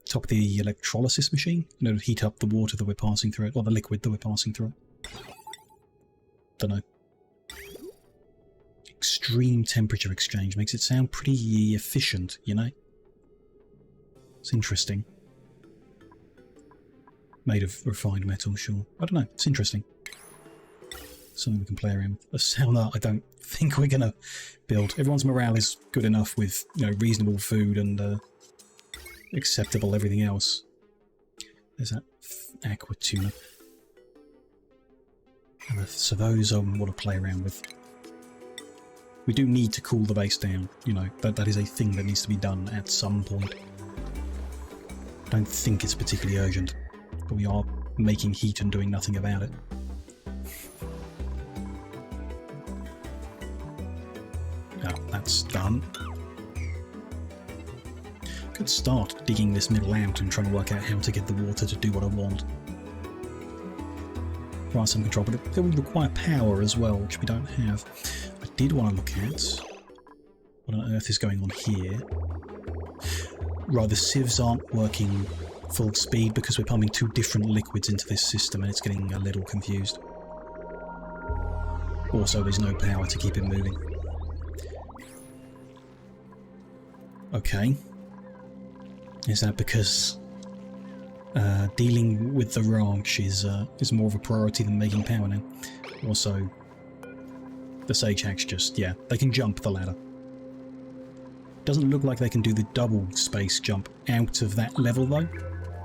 Top of the electrolysis machine, in order to heat up the water that we're passing through it, or the liquid that we're passing through it. Don't know. Extreme temperature exchange makes it sound pretty efficient, you know? It's interesting. Made of refined metal, sure. I don't know, it's interesting. Something we can play around with. A sauna I don't think we're going to build. Everyone's morale is good enough with, you know, reasonable food and acceptable everything else. There's that aqua tuna. So those I want to play around with. We do need to cool the base down, you know, that is a thing that needs to be done at some point. I don't think it's particularly urgent, but we are making heat and doing nothing about it. Oh, that's done. Could start digging this middle out and trying to work out how to get the water to do what I want. Require some control, but it will require power as well, which we don't have. I did want to look at what on earth is going on here. Right, the sieves aren't working full speed because we're pumping two different liquids into this system and it's getting a little confused. Also, there's no power to keep it moving. Okay. Is that because dealing with the ranch is more of a priority than making power now? Also, the Sage Hacks just, yeah, they can jump the ladder. Doesn't look like they can do the double space jump out of that level though,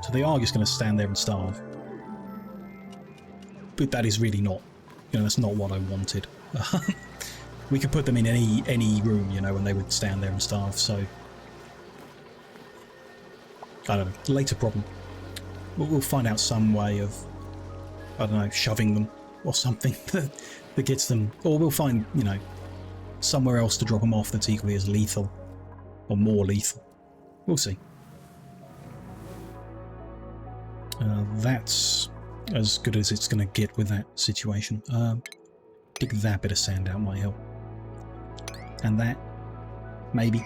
so they are just going to stand there and starve. But that is really not, you know, that's not what I wanted. We could put them in any room, you know, and they would stand there and starve, so... I don't know, later problem. We'll find out some way of, I don't know, shoving them or something that gets them, or we'll find, you know, somewhere else to drop them off that's equally as lethal or more lethal. We'll see. That's as good as it's going to get with that situation. Dig that bit of sand out might help. And that, maybe.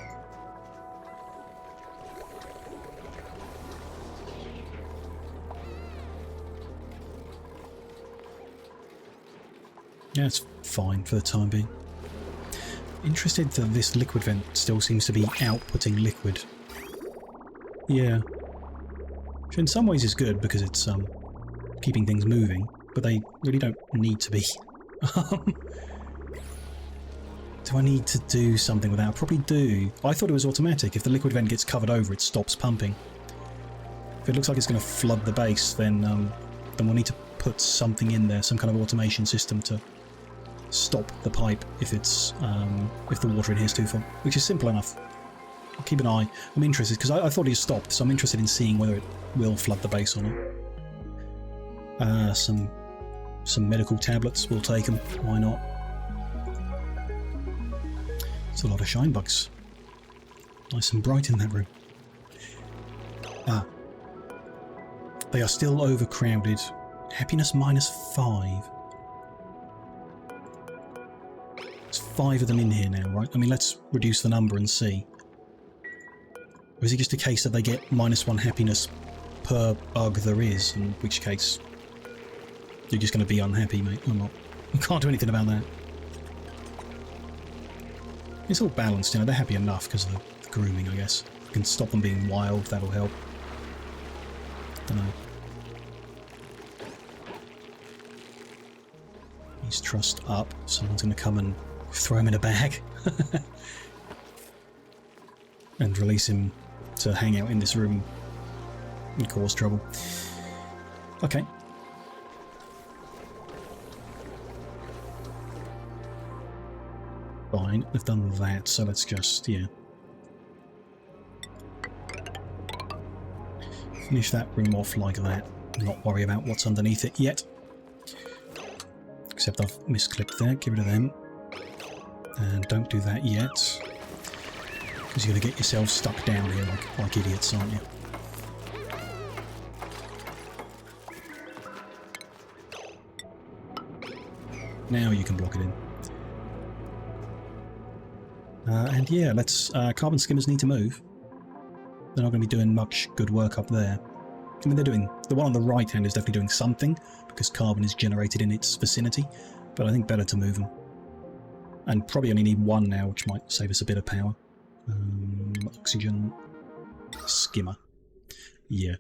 Yeah, it's fine for the time being. Interested that this liquid vent still seems to be outputting liquid. Yeah. Which in some ways is good because it's keeping things moving, but they really don't need to be. Do I need to do something with that? I probably do. I thought it was automatic. If the liquid vent gets covered over, it stops pumping. If it looks like it's going to flood the base, then we'll need to put something in there, some kind of automation system to stop the pipe if it's if the water in here is too full, which is simple enough. I'll keep an eye. I'm interested because I thought he stopped, so I'm interested in seeing whether it will flood the base or not. Some medical tablets, we'll take them. Why not? It's a lot of shine bugs. Nice and bright in that room. They are still overcrowded. Happiness -5. There's 5 of them in here now, right? I mean, let's reduce the number and see. Or is it just a case that they get -1 happiness per bug there is, in which case you're just going to be unhappy, mate, or not? You can't do anything about that. It's all balanced, you know, they're happy enough because of the grooming, I guess. You can stop them being wild, that'll help. Dunno. He's trussed up, someone's going to come and throw him in a bag. And release him to hang out in this room and cause trouble. Okay. Fine, they've done that, so let's just, yeah. Finish that room off like that. Not worry about what's underneath it yet. Except I've misclicked there, get rid of them. And don't do that yet. Because you're going to get yourself stuck down here like idiots, aren't you? Now you can block it in. And yeah, let's... carbon skimmers need to move. They're not going to be doing much good work up there. I mean, they're doing... The one on the right hand is definitely doing something, because carbon is generated in its vicinity, but I think better to move them. And probably only need one now, which might save us a bit of power. Oxygen... skimmer. Yeah.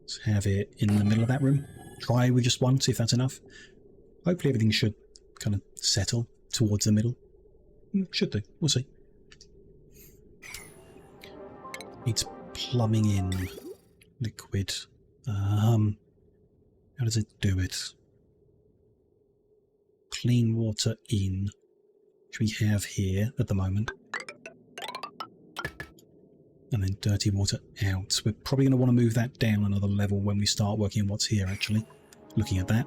Let's have it in the middle of that room. Try with just one, see if that's enough. Hopefully everything should kind of settle towards the middle. Should do. We'll see. Needs plumbing in liquid. How does it do it? Clean water in, which we have here at the moment. And then dirty water out. We're probably going to want to move that down another level when we start working on what's here, actually. Looking at that.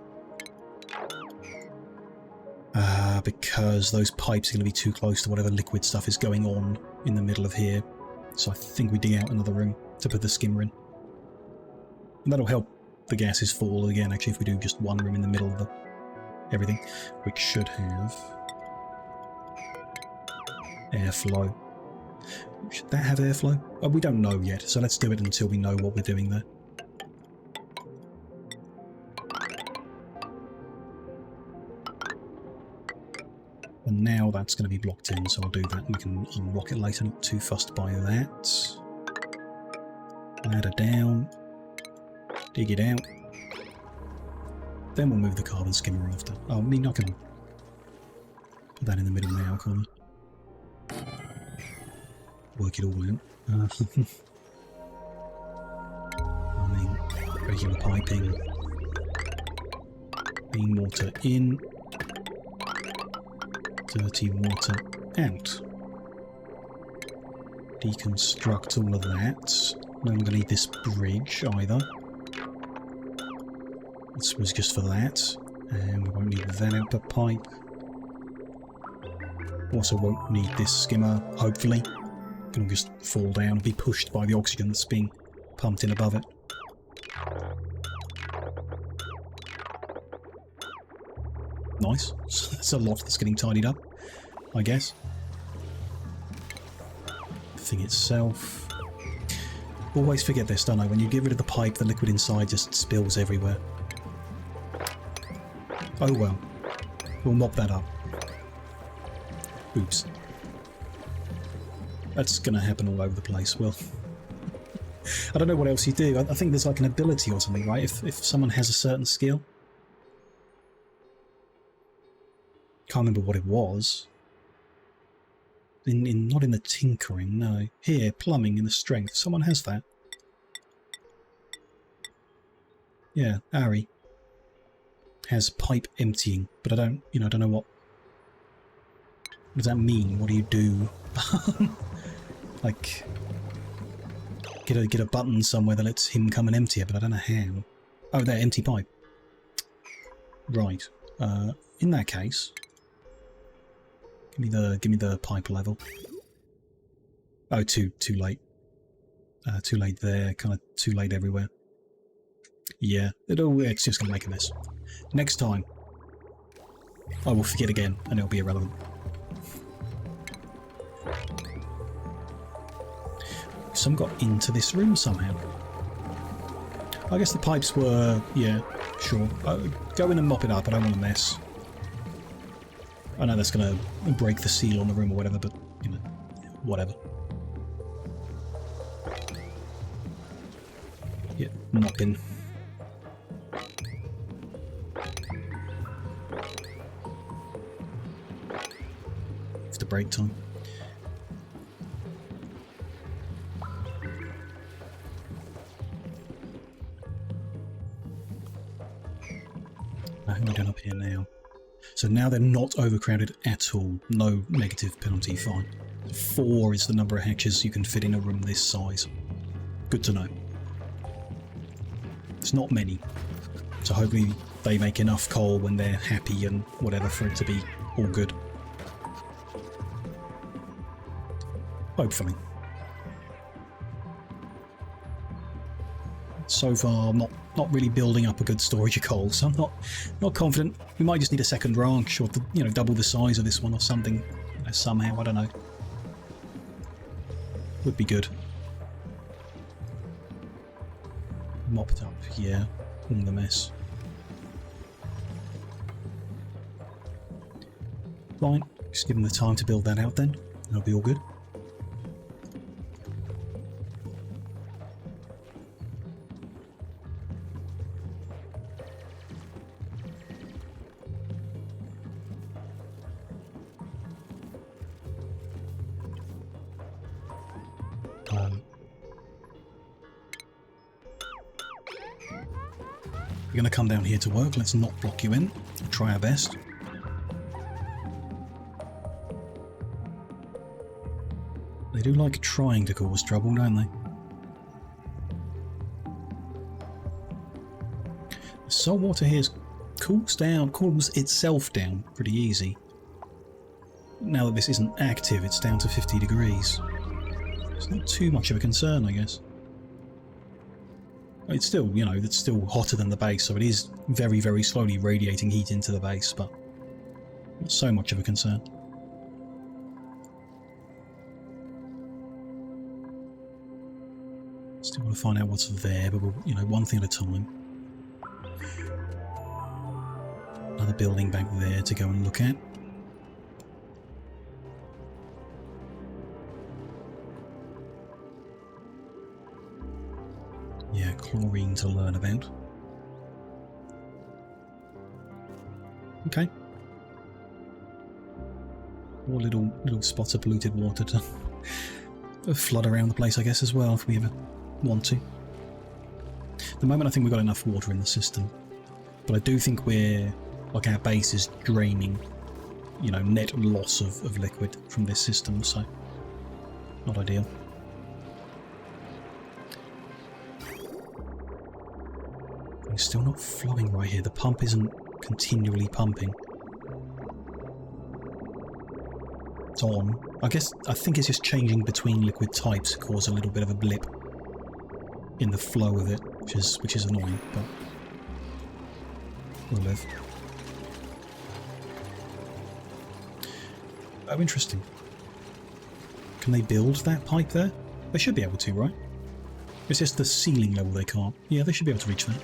Because those pipes are going to be too close to whatever liquid stuff is going on in the middle of here. So I think we dig out another room to put the skimmer in. And that'll help the gases fall again, actually, if we do just one room in the middle of everything, which should have airflow. Should that have airflow? Oh, we don't know yet, so let's do it until we know what we're doing there. And now that's going to be blocked in, so I'll do that and we can unlock it later. Not too fussed by that. Ladder down. Dig it out. Then we'll move the carbon skimmer after. Oh, I mean, I can put that in the middle now, can't I? Work it all out. I mean, regular piping. Clean water in. Dirty water out. Deconstruct all of that. No longer need this bridge either. This was just for that, and we won't need that output pipe. Also won't need this skimmer, hopefully. It can just fall down and be pushed by the oxygen that's being pumped in above it. Nice. That's a lot that's getting tidied up, I guess. The thing itself... Always forget this, don't I? When you get rid of the pipe, the liquid inside just spills everywhere. Oh well. We'll mop that up. Oops. That's gonna happen all over the place. Well, I don't know what else you do. I think there's like an ability or something, right? If someone has a certain skill. Can't remember what it was. Not in the tinkering, no. Here, plumbing in the strength. Someone has that. Yeah, Ari has pipe emptying, but I don't know what does that mean? What do you do? Like, get a button somewhere that lets him come and empty it, but I don't know how. Oh, there, empty pipe. Right. In that case, give me the pipe level. Oh, too late. Too late there. Kind of too late everywhere. Yeah, it's just gonna make a mess. Next time, I will forget again, and it'll be irrelevant. Some got into this room somehow. I guess the pipes were... yeah, sure. Go in and mop it up, I don't want to mess. I know that's going to break the seal on the room or whatever, but, you know, whatever. Yeah, mopping. It's the break time. How are we doing up here now? So now they're not overcrowded at all. No negative penalty, fine. 4 is the number of hatches you can fit in a room this size. Good to know. It's not many. So hopefully they make enough coal when they're happy and whatever for it to be all good. Hopefully. So far, I'm not really building up a good storage of coal, so I'm not confident. We might just need a second ranch, or double the size of this one, or something. Somehow, I don't know. Would be good. Mopped up, yeah, all the mess. Fine, just give them the time to build that out then. That'll be all good. You're going to come down here to work. Let's not block you in. We'll try our best. They do like trying to cause trouble, don't they? The salt water here cools itself down pretty easy. Now that this isn't active, it's down to 50 degrees. It's not too much of a concern, I guess. It's still, it's still hotter than the base, so it is very, very slowly radiating heat into the base, but not so much of a concern. Still want to find out what's there, but we'll, one thing at a time. Another building back there to go and look at. Yeah, chlorine to learn about. Okay. More little spots of polluted water to flood around the place, I guess, as well, if we ever want to. At the moment, I think we've got enough water in the system, but I do think our base is draining, net loss of liquid from this system, so not ideal. It's still not flowing right here. The pump isn't continually pumping. It's on. I think it's just changing between liquid types to cause a little bit of a blip in the flow of it, which is annoying, but we'll live. Oh, interesting. Can they build that pipe there? They should be able to, right? It's just the ceiling level they can't. Yeah, they should be able to reach that.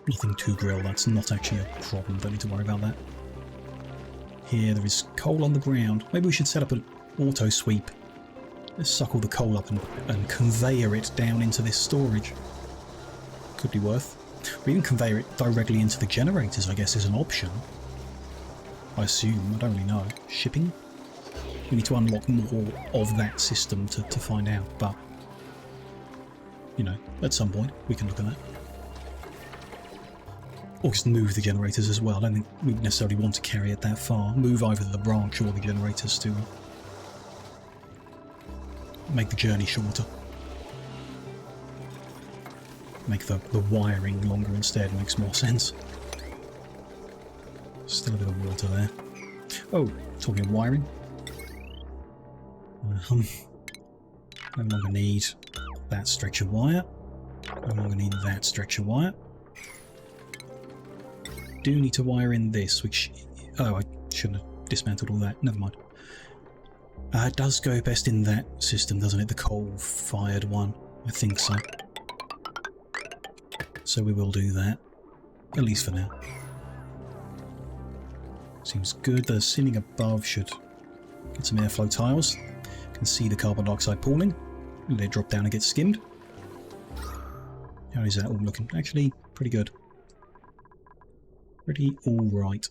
Nothing to grill, that's not actually a problem, don't need to worry about that. Here there is coal on the ground. Maybe we should set up an auto sweep. Let's suck all the coal up and conveyor it down into this storage. Could be worth. Or even conveyor it directly into the generators, I guess, is an option. I assume, I don't really know. Shipping? We need to unlock more of that system to find out, but you know, at some point we can look at that. Or just move the generators as well. I don't think we necessarily want to carry it that far. Move either the branch or the generators to make the journey shorter. Make the wiring longer instead makes more sense. Still a bit of water there. Oh, talking of wiring. No longer need that stretch of wire. No longer need that stretch of wire. Do need to wire in this, which... Oh, I shouldn't have dismantled all that. Never mind. It does go best in that system, doesn't it? The coal-fired one. I think so. So we will do that. At least for now. Seems good. The ceiling above should get some airflow tiles. Can see the carbon dioxide pooling. Let it drop down and get skimmed. How is that all looking? Actually, pretty good. Pretty alright.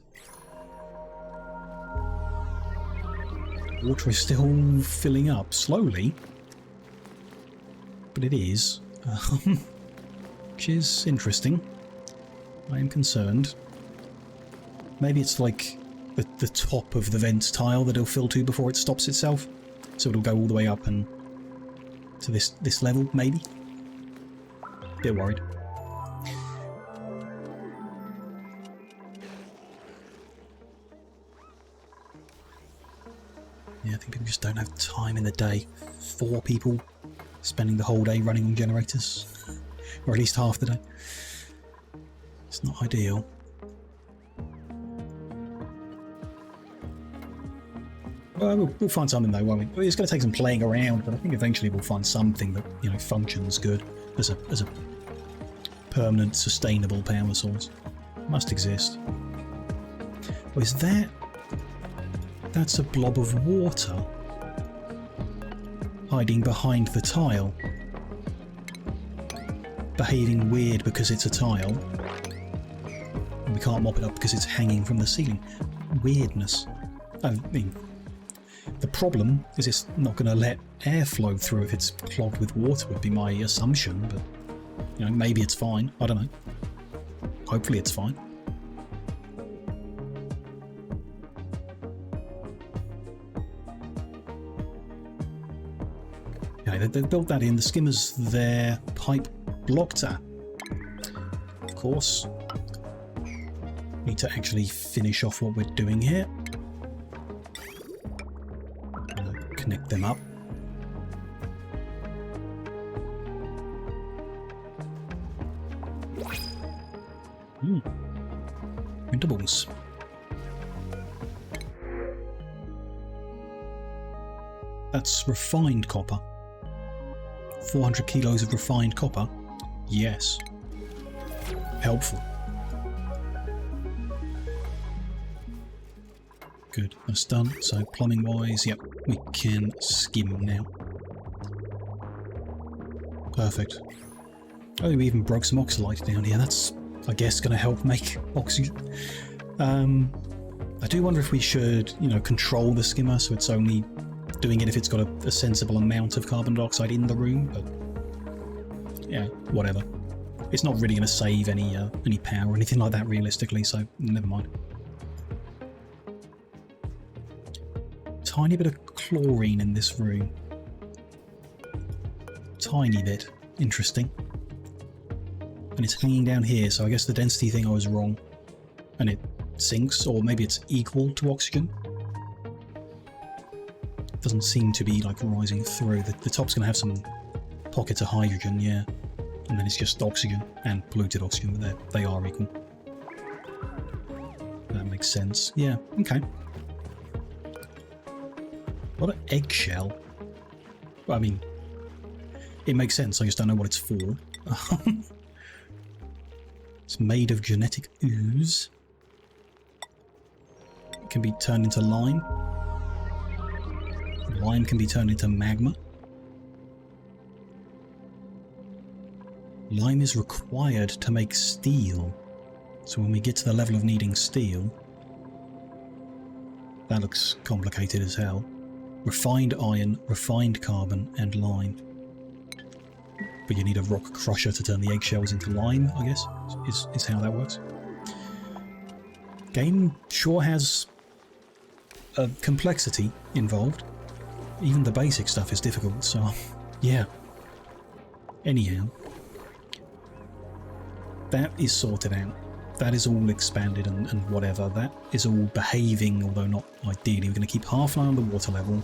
Water is still filling up slowly, but it is, which is interesting. I am concerned. Maybe it's like the top of the vents tile that it'll fill to before it stops itself, so it'll go all the way up and to this level, maybe. Bit worried. Yeah, I think people just don't have time in the day. 4 people spending the whole day running on generators. Or at least half the day. It's not ideal. Well, we'll find something though, won't we? It's going to take some playing around, but I think eventually we'll find something that, you know, functions good as a permanent, sustainable power source. It must exist. Oh, is that... That's a blob of water hiding behind the tile. Behaving weird because it's a tile. And we can't mop it up because it's hanging from the ceiling. Weirdness. I mean, the problem is it's not going to let air flow through if it's clogged with water, would be my assumption, but you know, maybe it's fine. I don't know. Hopefully it's fine. They've built that in. The skimmer's there. Pipe blocked that. Of course. Need to actually finish off what we're doing here. Connect them up. Printables. That's refined copper. 400 kilos of refined copper? Yes. Helpful. Good, that's done. So plumbing wise, yep, we can skim now. Perfect. Oh, we even broke some oxalite down here. That's, I guess, going to help make oxygen. I do wonder if we should, you know, control the skimmer so it's only doing it if it's got a sensible amount of carbon dioxide in the room, but yeah, whatever. It's not really going to save any power or anything like that realistically, so never mind. tiny bit of chlorine in this room. Tiny bit. Interesting. And it's hanging down here, so I guess the density thing I was wrong. And it sinks, or maybe it's equal to oxygen. It doesn't seem to be like rising through. The top's going to have some pockets of hydrogen, yeah. And then it's just oxygen and polluted oxygen, but they are equal. That makes sense. Yeah, okay. What an eggshell. Well, I mean, it makes sense, I just don't know what it's for. It's made of genetic ooze. It can be turned into lime. Lime can be turned into magma. Lime is required to make steel. So when we get to the level of needing steel, that looks complicated as hell. Refined iron, refined carbon, and lime. But you need a rock crusher to turn the eggshells into lime, I guess, is how that works. Game sure has a complexity involved. Even the basic stuff is difficult, so yeah. Anyhow, that is sorted out. That is all expanded and whatever. That is all behaving, although not ideally. We're going to keep half an eye on the water level.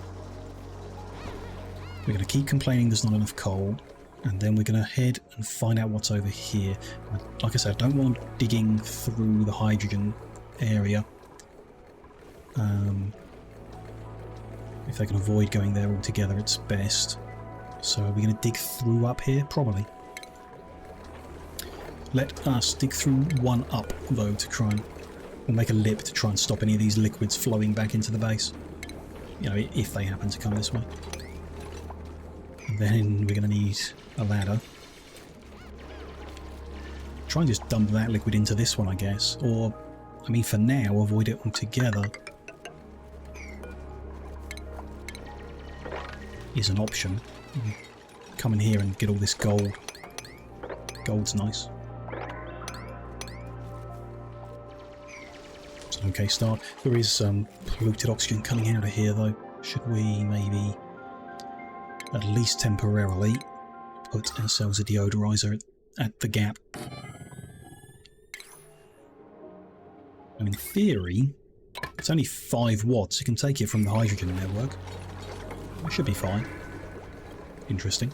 We're going to keep complaining there's not enough coal. And then we're going to head and find out what's over here. Like I said, I don't want digging through the hydrogen area. If they can avoid going there altogether, it's best. So are we going to dig through up here? Probably. Let us dig through one up, though, to try and... We'll make a lip to try and stop any of these liquids flowing back into the base. You know, if they happen to come this way. And then we're going to need a ladder. Try and just dump that liquid into this one, I guess. Or, I mean, for now, avoid it altogether. Is an option. Come in here and get all this gold. Gold's nice. It's an okay start. There is some polluted oxygen coming out of here, though. Should we maybe, at least temporarily, put ourselves a deodorizer at the gap? And in theory, it's only 5 watts. You can take it from the hydrogen network. It should be fine. Interesting.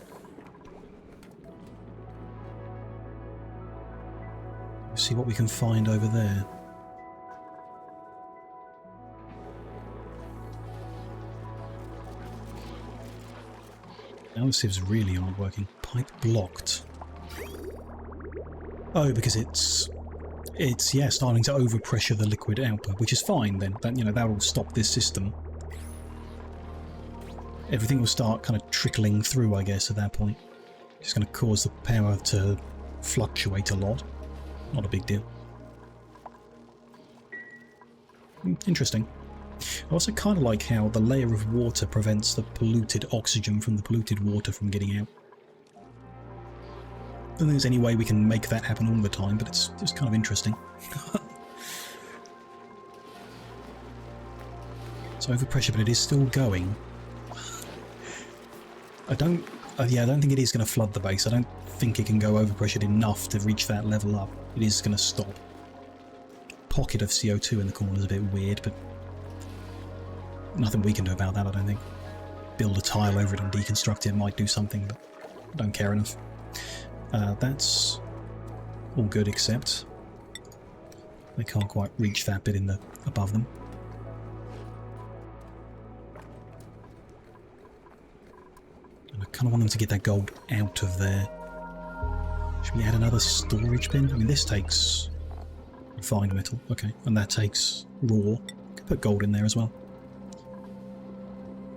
Let's see what we can find over there. Now the sieves really aren't working. Pipe blocked. Oh, because it's yeah, starting to overpressure the liquid output, which is fine then. That, you know, that will stop this system. Everything will start kind of trickling through, I guess, at that point. It's going to cause the power to fluctuate a lot. Not a big deal. Interesting. I also kind of like how the layer of water prevents the polluted oxygen from the polluted water from getting out. I don't think there's any way we can make that happen all the time, but it's just kind of interesting. It's overpressure, but it is still going. I don't think it is going to flood the base. I don't think it can go overpressured enough to reach that level up. It is going to stop. Pocket of CO2 in the corner is a bit weird, but nothing we can do about that, I don't think. Build a tile over it and deconstruct it might do something, but I don't care enough. That's all good, except they can't quite reach that bit in the above them. And I kind of want them to get that gold out of there. Should we add another storage bin? I mean, this takes refined metal, okay, and that takes raw. Could put gold in there as well.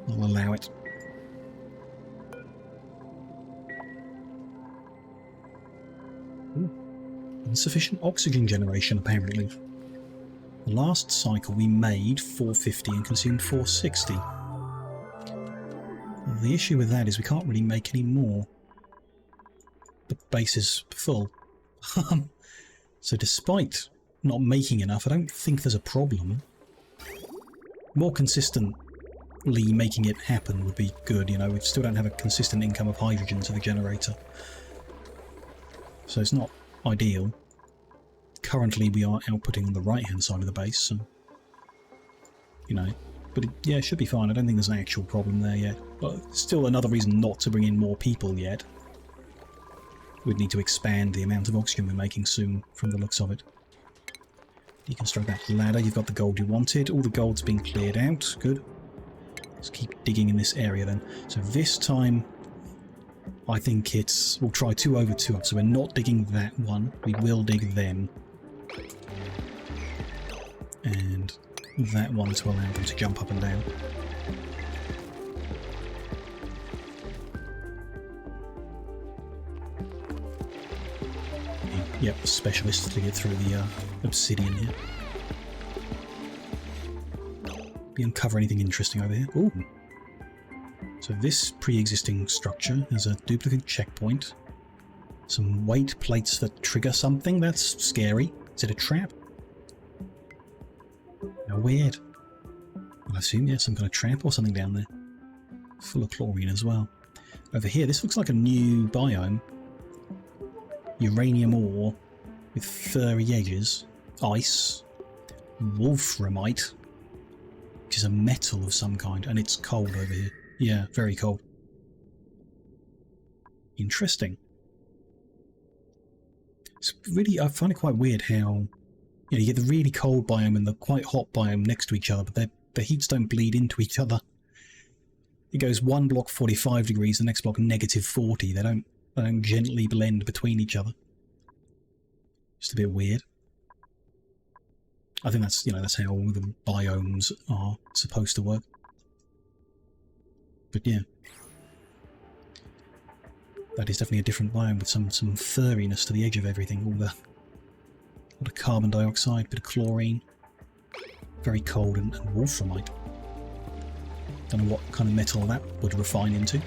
I'll allow it. Ooh. Insufficient oxygen generation, apparently. The last cycle we made 450 and consumed 460. Well, the issue with that is we can't really make any more. The base is full. So despite not making enough, I don't think there's a problem. More consistent making it happen would be good. You know, we still don't have a consistent income of hydrogen to the generator, so it's not ideal. Currently we are outputting on the right hand side of the base, so, you know, but yeah, it should be fine. I don't think there's an actual problem there yet, but still another reason not to bring in more people yet. We'd need to expand the amount of oxygen we're making soon from the looks of it. Deconstruct that ladder. You've got the gold you wanted. All the gold's been cleared out. Good. Let's keep digging in this area then. So this time I think we'll try 2 over 2 up. So we're not digging that one. We will dig them. And that one to allow them to jump up and down. Yep, specialists to get through the obsidian here. We uncover anything interesting over here. Ooh. So this pre-existing structure has a duplicate checkpoint. Some weight plates that trigger something. That's scary. Is it a trap? How weird. I assume, yeah, some kind of trap or something down there. Full of chlorine as well. Over here, this looks like a new biome. Uranium ore with furry edges, ice, wolframite, which is a metal of some kind, and it's cold over here. Yeah, very cold. Interesting. It's really, I find it quite weird how, you know, you get the really cold biome and the quite hot biome next to each other, but the heats don't bleed into each other. It goes one block 45 degrees, the next block negative 40. They don't gently blend between each other. Just a bit weird. I think that's, you know, that's how all the biomes are supposed to work. But yeah. That is definitely a different biome with some furriness to the edge of everything. All the carbon dioxide, bit of chlorine. Very cold and wolframite. Don't know what kind of metal that would refine into.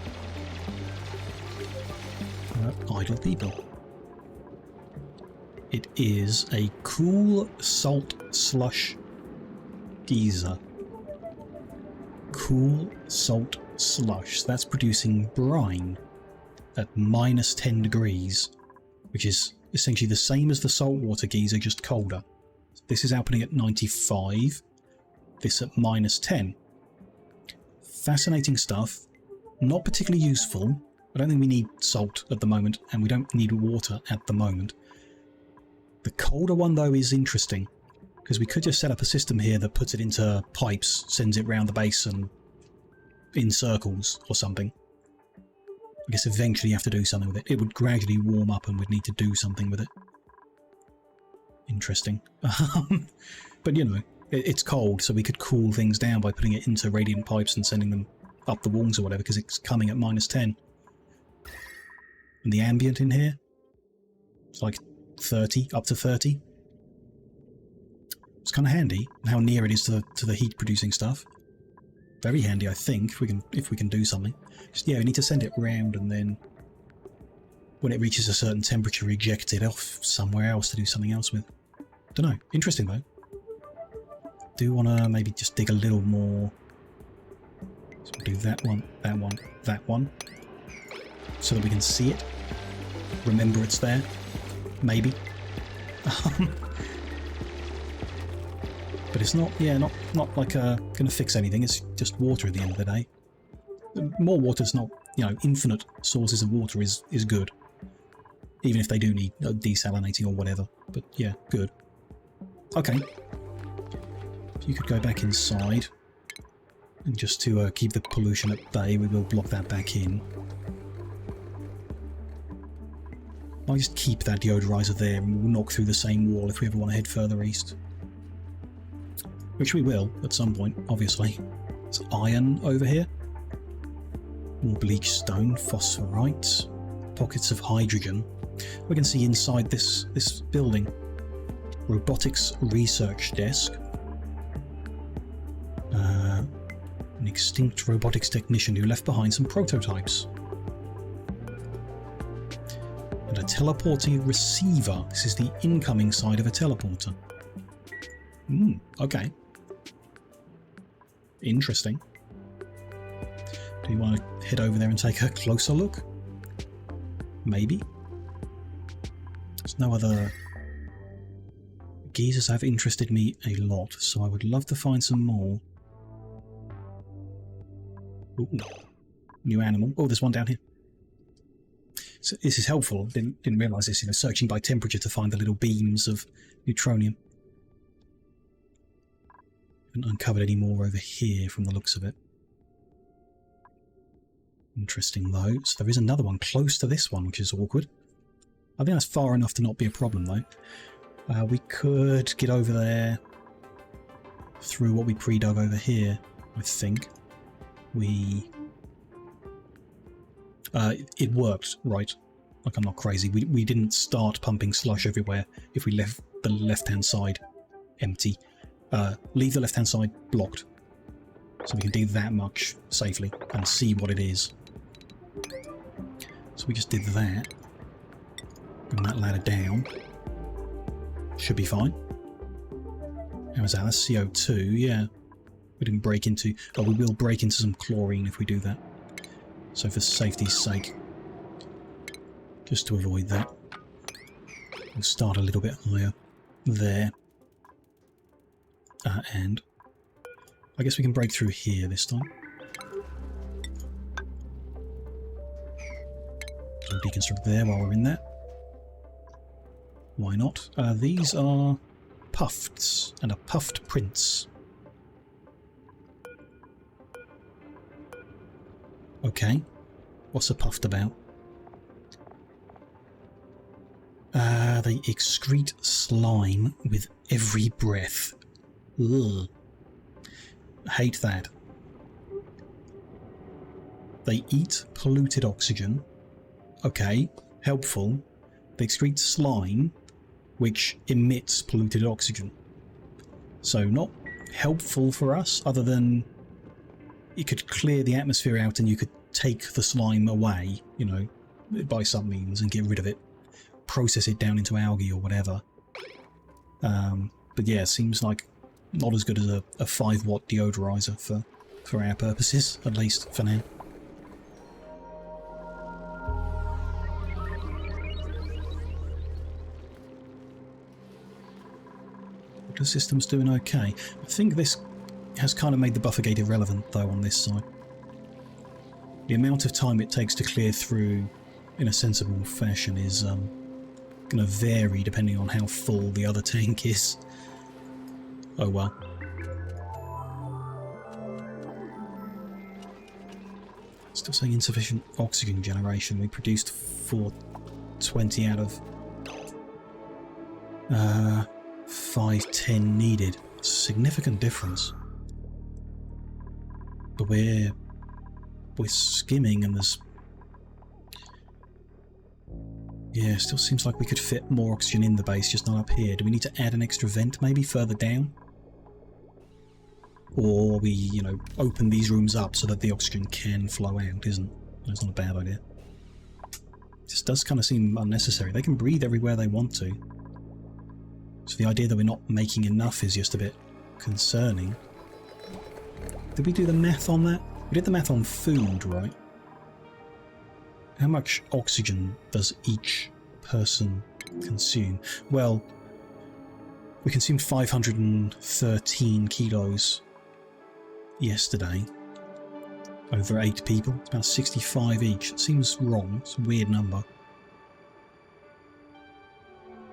Idle people. It is a cool salt slush geyser. Cool salt slush. That's producing brine at minus 10 degrees, which is essentially the same as the saltwater geyser, just colder. This is outputting at 95. This at minus 10. Fascinating stuff. Not particularly useful. I don't think we need salt at the moment, and we don't need water at the moment. The colder one, though, is interesting, because we could just set up a system here that puts it into pipes, sends it round the base and in circles or something. I guess eventually you have to do something with it. It would gradually warm up and we'd need to do something with it. Interesting. But, you know, it's cold, so we could cool things down by putting it into radiant pipes and sending them up the walls or whatever, because it's coming at minus 10. And the ambient in here, it's like 30, up to 30. It's kind of handy how near it is to the heat producing stuff. Very handy, I think, if we can do something. Just, yeah, we need to send it round, and then when it reaches a certain temperature, eject it off somewhere else to do something else with. Don't know. Interesting though. Do want to maybe just dig a little more. So we'll do that one, that one, that one, so that we can see it. Remember it's there. Maybe. But it's not, yeah, not like going to fix anything. It's just water at the end of the day. More water's not, you know, infinite sources of water is good. Even if they do need desalinating or whatever. But yeah, good. Okay. If you could go back inside. And just to keep the pollution at bay, we will block that back in. I'll just keep that deodorizer there and we'll knock through the same wall if we ever want to head further east. Which we will, at some point, obviously. There's iron over here. More bleached stone, phosphorite, pockets of hydrogen. We can see inside this building. Robotics research desk. An extinct robotics technician who left behind some prototypes. And a teleporting receiver. This is the incoming side of a teleporter. Okay. Interesting. Do you want to head over there and take a closer look? Maybe. There's no other geezers have interested me a lot, so I would love to find some more. Ooh, new animal. Oh, there's one down here. So this is helpful. Didn't realise this. Searching by temperature to find the little beams of neutronium. Haven't uncovered any more over here from the looks of it. Interesting though. So there is another one close to this one, which is awkward. I think that's far enough to not be a problem though. We could get over there through what we pre-dug over here, I think. It worked, right? Like, I'm not crazy. We didn't start pumping slush everywhere if we left the left-hand side empty. Leave the left-hand side blocked. So we can do that much safely and see what it is. So we just did that. Bring that ladder down. Should be fine. How was that? That's CO2, yeah. We didn't break into... Oh, we will break into some chlorine if we do that. So for safety's sake, just to avoid that, we'll start a little bit higher there. And I guess we can break through here this time. So deconstruct there while we're in there. Why not? These are puffs and a puffed prince. Okay, what's a puffed about? They excrete slime with every breath. Ugh. Hate that. They eat polluted oxygen. Okay, helpful. They excrete slime, which emits polluted oxygen. So not helpful for us, other than you could clear the atmosphere out and you could take the slime away, you know, by some means and get rid of it. Process it down into algae or whatever. But yeah, seems like not as good as a 5-watt deodorizer for our purposes, at least for now. Water system's doing okay. I think this has kind of made the buffer gate irrelevant though on this side. The amount of time it takes to clear through in a sensible fashion is going to vary depending on how full the other tank is. Oh well. Still saying insufficient oxygen generation. We produced 420 out of 510 needed. Significant difference. But we're skimming and there's... Yeah, still seems like we could fit more oxygen in the base, just not up here. Do we need to add an extra vent maybe further down? Or we, you know, open these rooms up so that the oxygen can flow out, isn't? That's not a bad idea. Just does kind of seem unnecessary. They can breathe everywhere they want to. So the idea that we're not making enough is just a bit concerning. Did we do the math on that? We did the math on food, right? How much oxygen does each person consume? Well, we consumed 513 kilos yesterday. Over 8 people. It's about 65 each. It seems wrong. It's a weird number.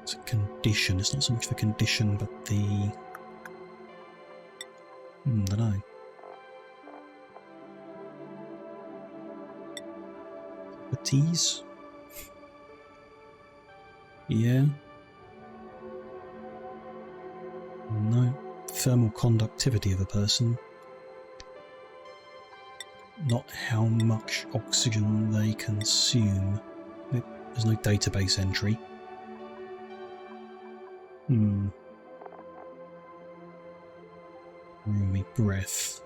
It's a condition. It's not so much the condition, but the... I don't know. Tease? Yeah. No. Thermal conductivity of a person. Not how much oxygen they consume. There's no database entry. Roomy breath.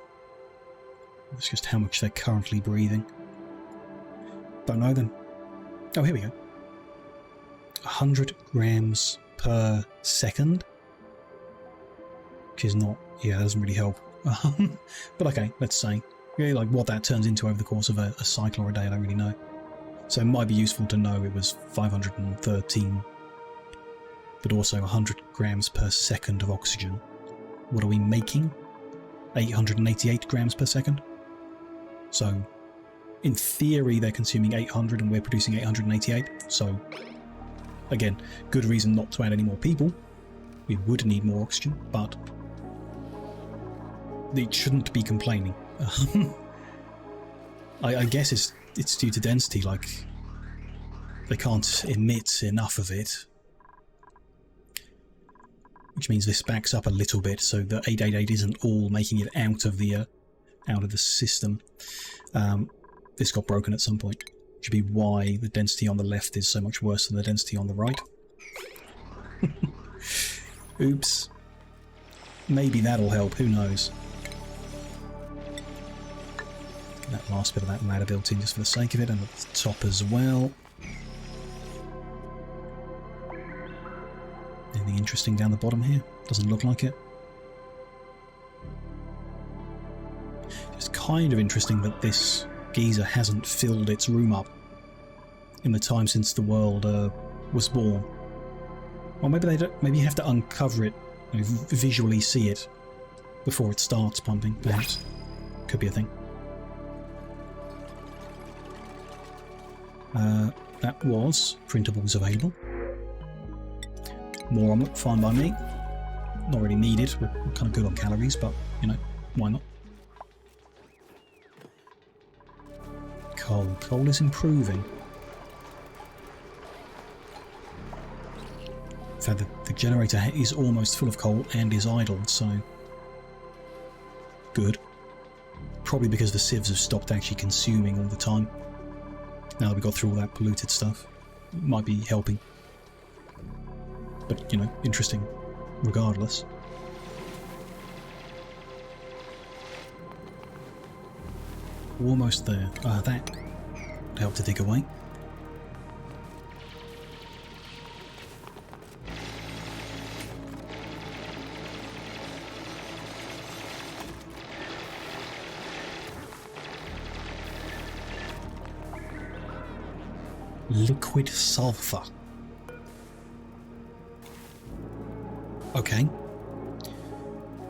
That's just how much they're currently breathing. Don't know then. Oh, here we go. 100 grams per second. Which is not... Yeah, that doesn't really help. But okay, let's say. Really, like what that turns into over the course of a cycle or a day, I don't really know. So it might be useful to know it was 513, but also 100 grams per second of oxygen. What are we making? 888 grams per second. So, in theory, they're consuming 800 and we're producing 888. So, again, good reason not to add any more people. We would need more oxygen, but it shouldn't be complaining. I guess it's due to density, like they can't emit enough of it, which means this backs up a little bit, so the 888 isn't all making it out of the system. This got broken at some point, which would be why the density on the left is so much worse than the density on the right. Oops. Maybe that'll help, who knows. That last bit of that ladder built in just for the sake of it, and at the top as well. Anything interesting down the bottom here? Doesn't look like it. It's kind of interesting that this geyser hasn't filled its room up in the time since the world was born. Or maybe they don't. Maybe you have to uncover it, you know, visually see it before it starts pumping. Perhaps could be a thing. That was printables available. More omelette, fine by me. Not really needed, we're kind of good on calories, but, you know, why not? Coal. Coal is improving. In fact, the generator is almost full of coal and is idle, so good. Probably because the sieves have stopped actually consuming all the time. Now that we got through all that polluted stuff, it might be helping. But, you know, interesting regardless. Almost there. That would help to dig away. Liquid sulfur. Okay.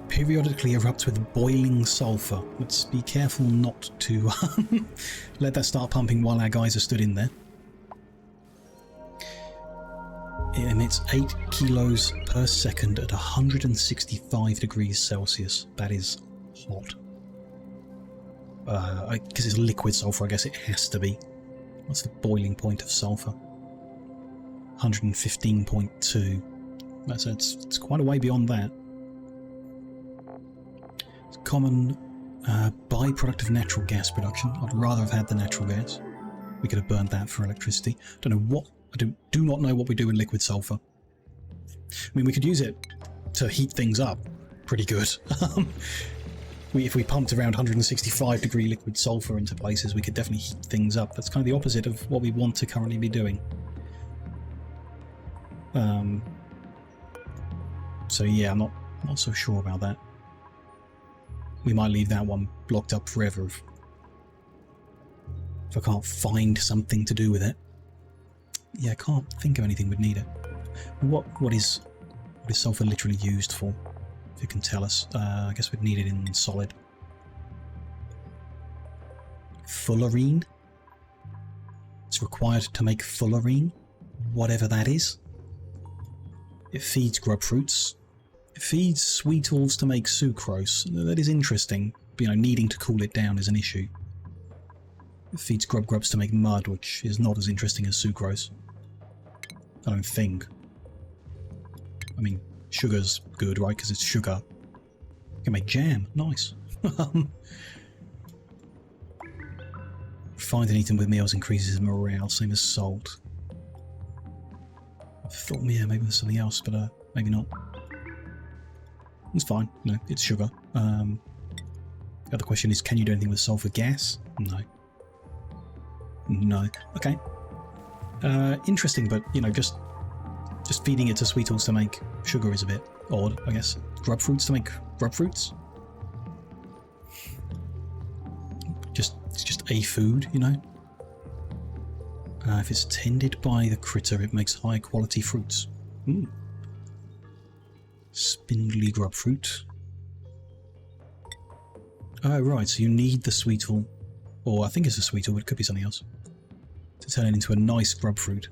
Periodically erupts with boiling sulfur. Let's be careful not to let that start pumping while our guys are stood in there. It emits 8 kilos per second at 165 degrees Celsius. That is hot. Because it's liquid sulfur, I guess it has to be. What's the boiling point of sulfur? 115.2. It's quite a way beyond that. It's a common byproduct of natural gas production. I'd rather have had the natural gas. We could have burned that for electricity. Don't know what. I do not know what we do with liquid sulfur. I mean, we could use it to heat things up. Pretty good. If we pumped around 165 degree liquid sulfur into places, we could definitely heat things up. That's kind of the opposite of what we want to currently be doing. So yeah, I'm not so sure about that. We might leave that one blocked up forever if I can't find something to do with it. Yeah, I can't think of anything we'd need it. What is sulfur literally used for? If you can tell us. I guess we'd need it in solid. Fullerene? It's required to make fullerene, whatever that is. It feeds grub fruits. It feeds sweet oils to make sucrose. That is interesting. You know, needing to cool it down is an issue. It feeds grubs to make mud, which is not as interesting as sucrose. I don't think. I mean, sugar's good, right? Because it's sugar. You can make jam. Nice. Find and eating with meals increases morale, same as salt. I thought, yeah, maybe there's something else, but maybe not. It's fine. No, it's sugar. The other question is, can you do anything with sulfur gas? No. No. Okay. Interesting, but, you know, just feeding it to sweet oils to make sugar is a bit odd, I guess. Grub fruits to make grub fruits? a food, you know. If it's tended by the critter, it makes high quality fruits. Spindly grub fruit. Oh, right, so you need the sweetle, or I think it's a sweetle, but it could be something else, to turn it into a nice grub fruit.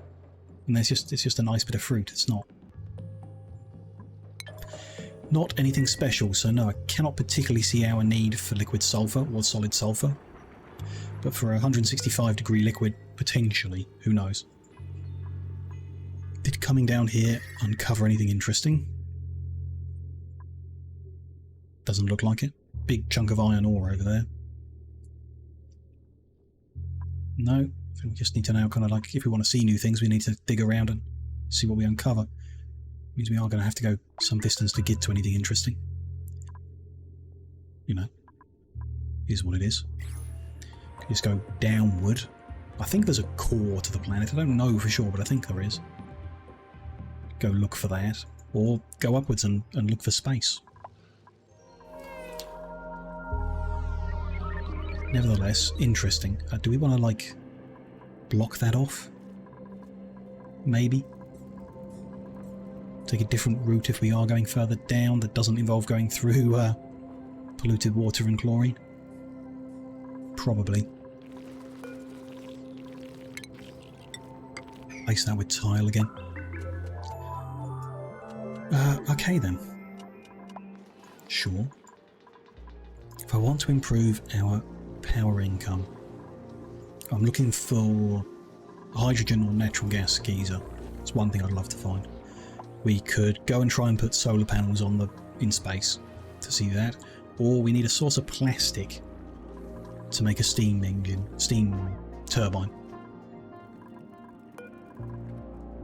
And it's just a nice bit of fruit, it's not anything special, so no, I cannot particularly see our need for liquid sulfur or solid sulfur. But for a 165-degree liquid, potentially, who knows. Did coming down here uncover anything interesting? Doesn't look like it. Big chunk of iron ore over there. No, we just need to now kind of like, if we want to see new things, we need to dig around and see what we uncover. Means we are going to have to go some distance to get to anything interesting. You know, here's what it is. Just go downward. I think there's a core to the planet. I don't know for sure, but I think there is. Go look for that. Or go upwards and look for space. Nevertheless, interesting. Do we want to, like, block that off? Maybe? Take a different route if we are going further down that doesn't involve going through polluted water and chlorine? Probably. Place that with tile again. Okay then. Sure. If I want to improve our power income, I'm looking for hydrogen or natural gas geyser. It's one thing I'd love to find. We could go and try and put solar panels on in space to see that, or we need a source of plastic to make a steam turbine.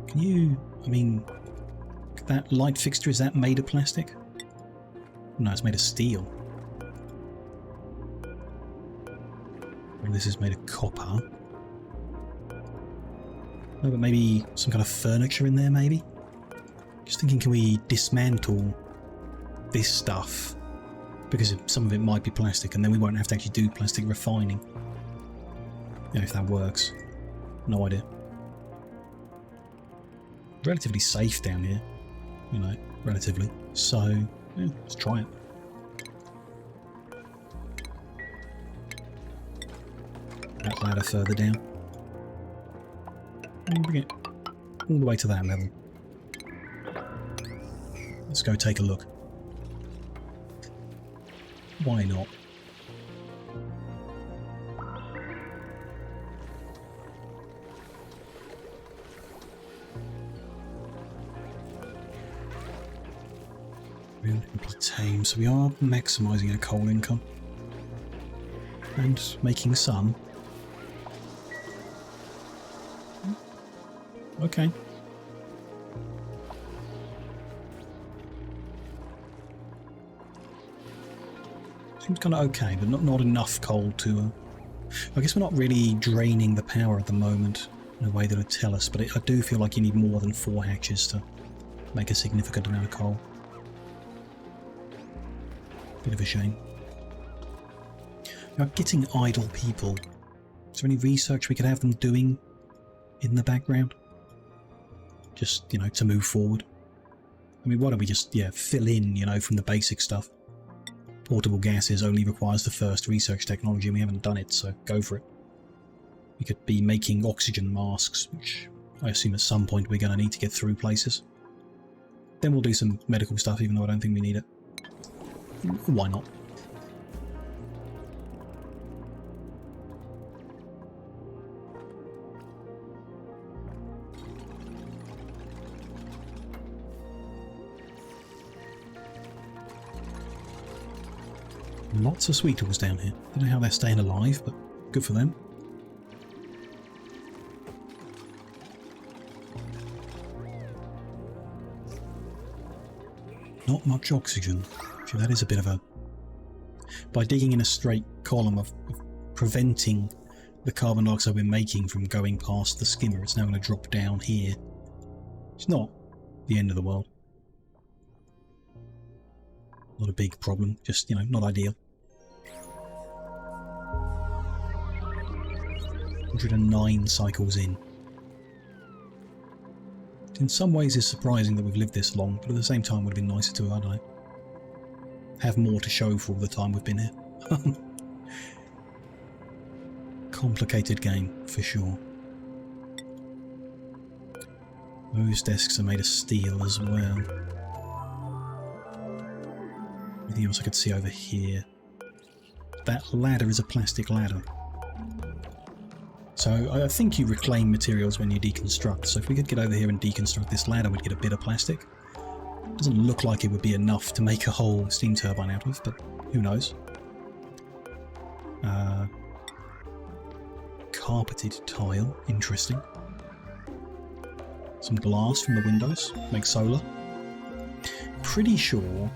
Can you, I mean, that light fixture, is that made of plastic? No, it's made of steel. Well, this is made of copper. No, but maybe some kind of furniture in there, maybe? Just thinking, can we dismantle this stuff? Because some of it might be plastic, and then we won't have to actually do plastic refining. You know, if that works. No idea. Relatively safe down here. You know, relatively. So, yeah, let's try it. That ladder further down. And bring it all the way to that level. Let's go take a look. Why not? Relatively tame, so we are maximising our coal income. And making some. Okay. Seems kind of okay, but not enough coal to... I guess we're not really draining the power at the moment in a way that would tell us, but I do feel like you need more than 4 hatches to make a significant amount of coal. Bit of a shame. About getting idle people. Is there any research we could have them doing in the background? Just, you know, to move forward. I mean, why don't we just, yeah, fill in, you know, from the basic stuff. Portable gases only requires the first research technology and we haven't done it, so go for it. We could be making oxygen masks, which I assume at some point we're going to need to get through places. Then we'll do some medical stuff, even though I don't think we need it. Why not? Lots of sweetles down here. Don't know how they're staying alive, but good for them. Not much oxygen. Actually, that is a bit of a... By digging in a straight column of preventing the carbon dioxide we're making from going past the skimmer, it's now going to drop down here. It's not the end of the world. Not a big problem, just, you know, not ideal. 109 cycles in. In some ways it's surprising that we've lived this long, but at the same time it would have been nicer to, I don't know, have more to show for all the time we've been here. Complicated game, for sure. Those desks are made of steel as well. Anything else I could see over here? That ladder is a plastic ladder. So I think you reclaim materials when you deconstruct, so if we could get over here and deconstruct this ladder, we'd get a bit of plastic. Doesn't look like it would be enough to make a whole steam turbine out of, but who knows. Carpeted tile, interesting. Some glass from the windows, make solar. Pretty sure,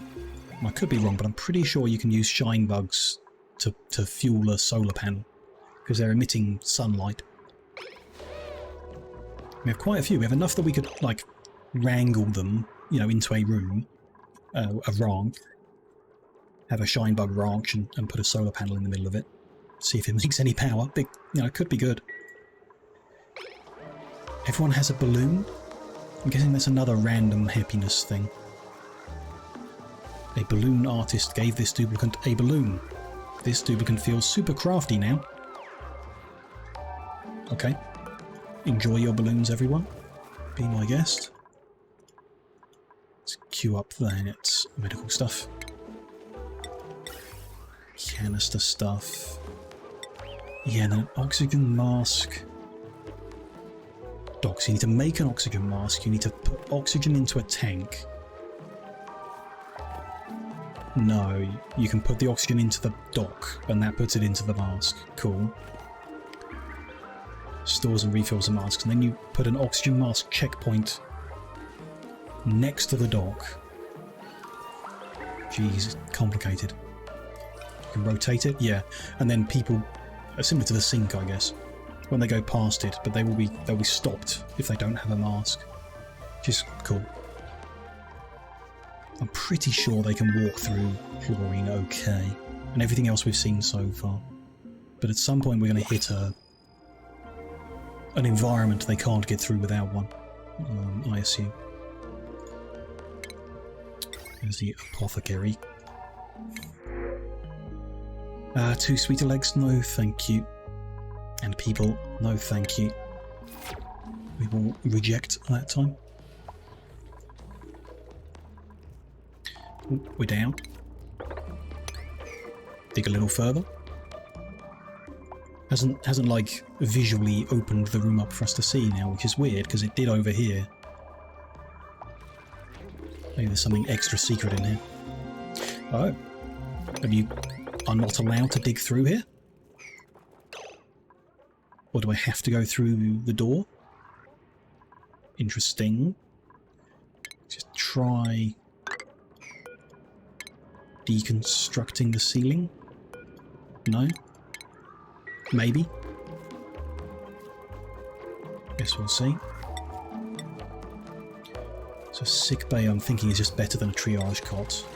I could be wrong, but I'm pretty sure you can use shine bugs to fuel a solar panel, because they're emitting sunlight. We have quite a few. We have enough that we could, like, wrangle them, you know, into a room, a ranch, have a shine bug ranch and put a solar panel in the middle of it. See if it makes any power. Big, you know, it could be good. Everyone has a balloon. I'm guessing that's another random happiness thing. A balloon artist gave this duplicant a balloon. This duplicant feels super crafty now. Okay. Enjoy your balloons, everyone. Be my guest. Let's queue up that medical stuff. Canister stuff. Yeah, and an oxygen mask. Docs, you need to make an oxygen mask. You need to put oxygen into a tank. No, you can put the oxygen into the dock, and that puts it into the mask. Cool. Stores and refills the masks, and then you put an oxygen mask checkpoint next to the dock. Jeez, complicated. You can rotate it, yeah, and then people, similar to the sink, I guess, when they go past it, but they'll be stopped if they don't have a mask, which is cool. I'm pretty sure they can walk through chlorine okay, and everything else we've seen so far. But at some point we're going to hit an environment they can't get through without one, I assume. There's the apothecary. 2 sweeter legs, no thank you. And people, no thank you. We will reject that time. Ooh, we're down. Dig a little further. Hasn't like visually opened the room up for us to see now, which is weird because it did over here. Maybe there's something extra secret in here. Oh, you are not allowed to dig through here? Or do I have to go through the door? Interesting. Just try deconstructing the ceiling. No? Maybe? Guess we'll see. So sick bay, I'm thinking, is just better than a triage cot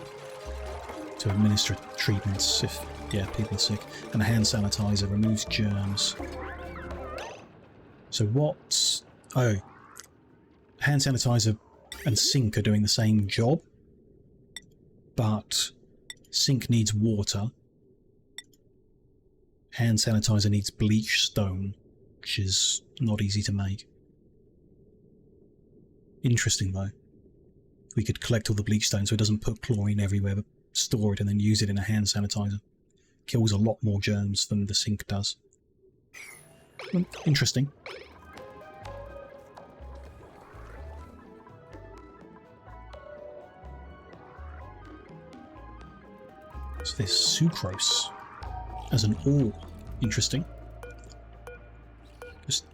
to administer treatments if, yeah, people are sick. And a hand sanitizer removes germs. So what? Oh, hand sanitizer and sink are doing the same job, but sink needs water. Hand sanitizer needs bleach stone, which is not easy to make. Interesting though. We could collect all the bleach stone so it doesn't put chlorine everywhere, but store it and then use it in a hand sanitizer. Kills a lot more germs than the sink does. Interesting. So there's sucrose as an ore. Interesting. Just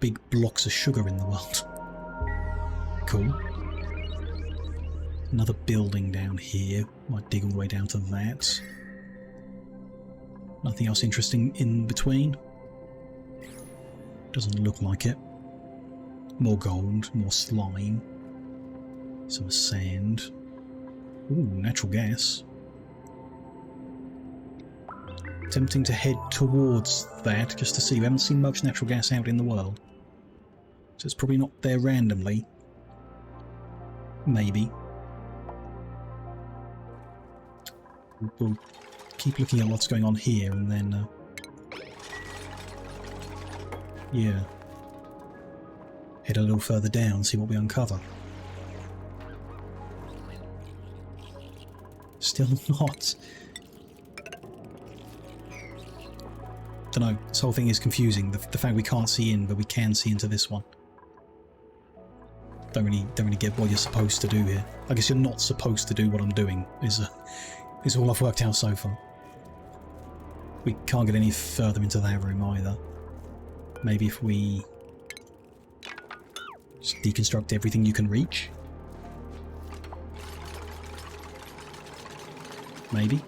big blocks of sugar in the world. Cool. Another building down here. Might dig all the way down to that. Nothing else interesting in between. Doesn't look like it. More gold, more slime. Some sand. Ooh, natural gas. Tempting to head towards that just to see. We haven't seen much natural gas out in the world, so it's probably not there randomly. Maybe. We'll keep looking at what's going on here and then yeah, head a little further down, see what we uncover. Still not. Don't know, this whole thing is confusing. The fact we can't see in, but we can see into this one. Don't really get what you're supposed to do here. I guess you're not supposed to do what I'm doing, is all I've worked out so far. We can't get any further into that room either. Maybe if we just deconstruct everything you can reach? Maybe.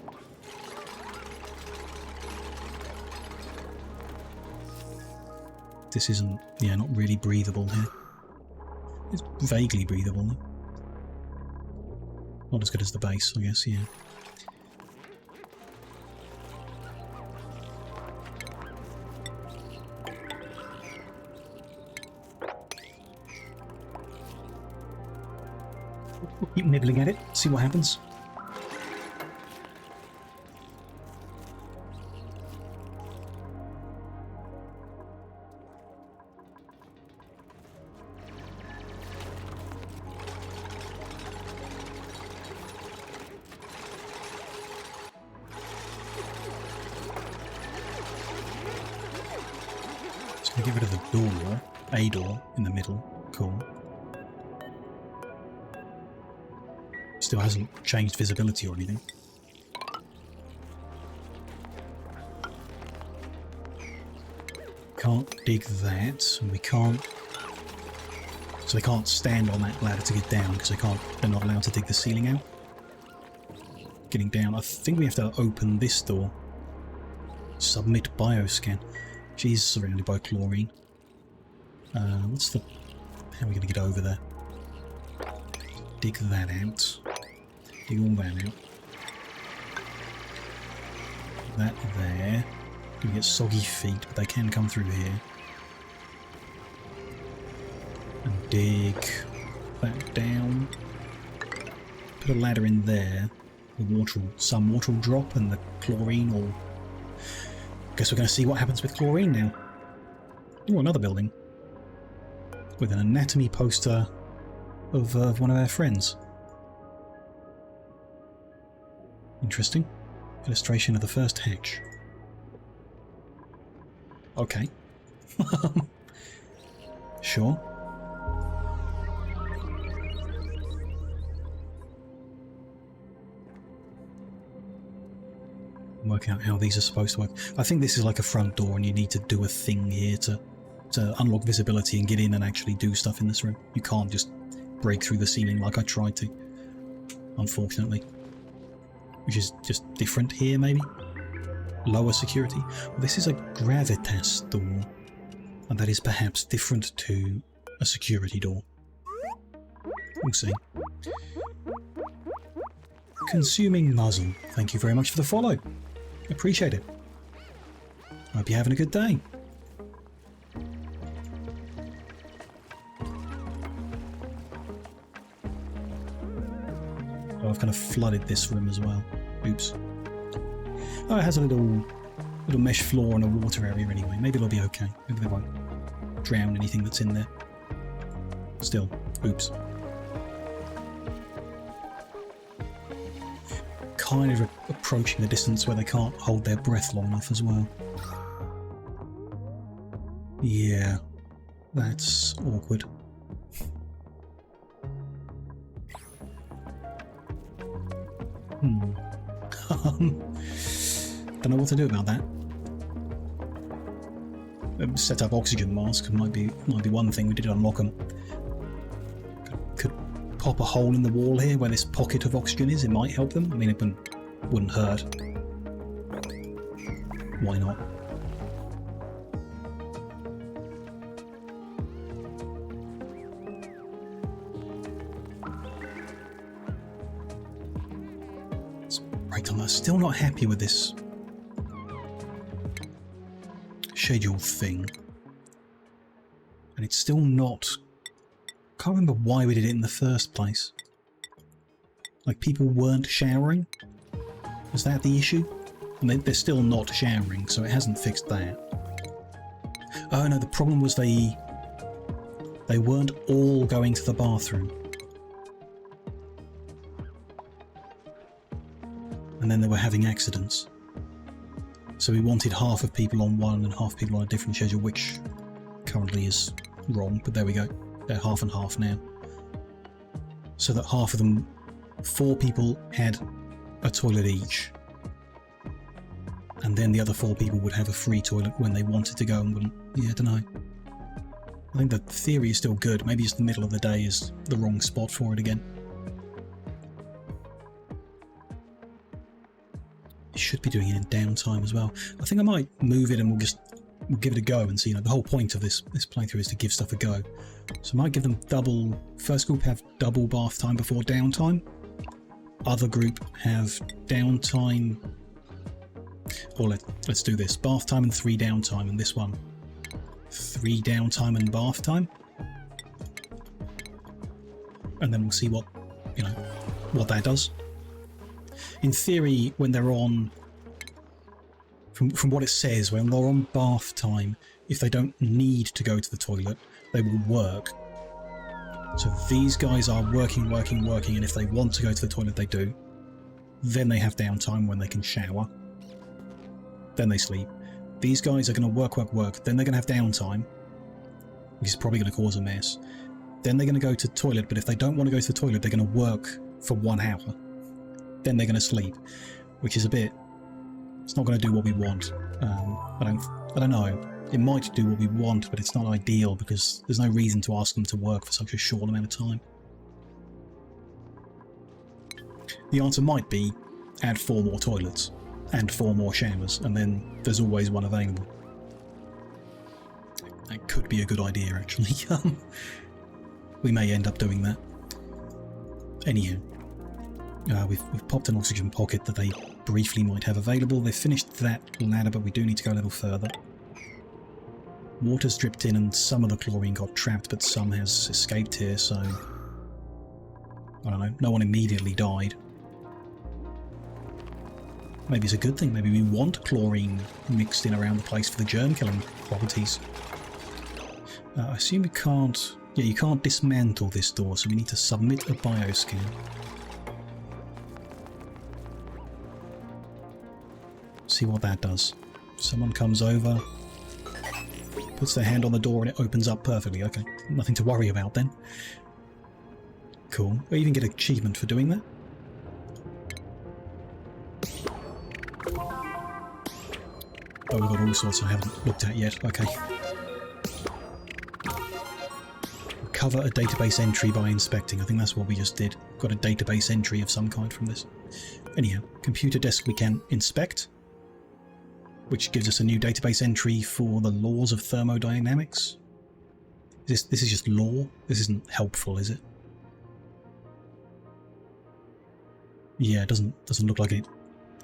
This isn't, yeah, not really breathable here. It's vaguely breathable though. Not as good as the base, I guess, yeah. We'll keep nibbling at it, see what happens. Get rid of the door, a door in the middle, cool. Still hasn't changed visibility or anything. Can't dig that, and we can't... So they can't stand on that ladder to get down, because they're not allowed to dig the ceiling out. Getting down, I think we have to open this door. Submit bioscan. She's surrounded by chlorine. What's the... How are we going to get over there? Dig that out. Dig all that out. That there. We get soggy feet, but they can come through here. And dig that down. Put a ladder in there. Some water will drop and the chlorine will... Guess we're going to see what happens with chlorine now. Oh, another building. With an anatomy poster of one of our friends. Interesting. Illustration of the first hatch. Okay. Sure. Working out how these are supposed to work. I think this is like a front door and you need to do a thing here to unlock visibility and get in and actually do stuff in this room. You can't just break through the ceiling like I tried to, unfortunately. Which is just different here, maybe? Lower security. Well, this is a gravitas door, and that is perhaps different to a security door. We'll see. Consuming muzzle. Thank you very much for the follow. Appreciate it. Hope you're having a good day. Oh, I've kind of flooded this room as well. Oops. Oh, it has a little mesh floor and a water area anyway. Maybe it'll be okay. Maybe they won't drown anything that's in there. Still, oops. Kind of approaching the distance where they can't hold their breath long enough as well. Yeah, that's awkward. Don't know what to do about that. Set up oxygen masks might be one thing. We did unlock them. Could pop a hole in the wall here where this pocket of oxygen is. It might help them. I mean, it wouldn't hurt. Why not? Right, I'm still not happy with this schedule thing. And it's still not... Can't remember why we did it in the first place. Like, people weren't showering? Is that the issue? And they're still not showering, so it hasn't fixed that. Oh no, the problem was they weren't all going to the bathroom. And then they were having accidents. So we wanted half of people on one and half people on a different schedule, which currently is wrong, but there we go. They're half and half now. So that half of them, 4 people had a toilet each. And then the other 4 people would have a free toilet when they wanted to go and wouldn't... Yeah, I don't know. I think the theory is still good. Maybe it's the middle of the day is the wrong spot for it again. It should be doing it in downtime as well. I think I might move it and we'll give it a go and see. You know, the whole point of this playthrough is to give stuff a go. So I might give them double... First group have double bath time before downtime. Other group have downtime... Or let's do this. Bath time and 3 downtime, and this one 3 downtime and bath time. And then we'll see what, you know, what that does. In theory, when they're on, from what it says, when they're on bath time, if they don't need to go to the toilet, they will work. So these guys are working, and if they want to go to the toilet, they do. Then they have downtime when they can shower. Then they sleep. These guys are going to work. Then they're going to have downtime, which is probably going to cause a mess. Then they're going to go to the toilet, but if they don't want to go to the toilet, they're going to work for 1 hour. Then they're going to sleep, which is a bit... It's not going to do what we want. I don't know. It might do what we want, but it's not ideal because there's no reason to ask them to work for such a short amount of time. The answer might be add 4 more toilets and 4 more showers, and then there's always one available. That could be a good idea, actually. We may end up doing that. Anyhow, we've popped an oxygen pocket that they briefly might have available. They've finished that ladder, but we do need to go a little further. Water's dripped in and some of the chlorine got trapped, but some has escaped here, so... I don't know, no one immediately died. Maybe it's a good thing, maybe we want chlorine mixed in around the place for the germ-killing properties. I assume we can't... Yeah, you can't dismantle this door, so we need to submit a bioscan. See what that does. Someone comes over, puts their hand on the door and it opens up perfectly. Okay, nothing to worry about then. Cool. We even get an achievement for doing that. Oh, we've got all sorts I haven't looked at yet. Okay. Recover a database entry by inspecting. I think that's what we just did. Got a database entry of some kind from this. Anyhow, computer desk we can inspect, which gives us a new database entry for the laws of thermodynamics. This is just law? This isn't helpful, is it? Yeah, it doesn't look like it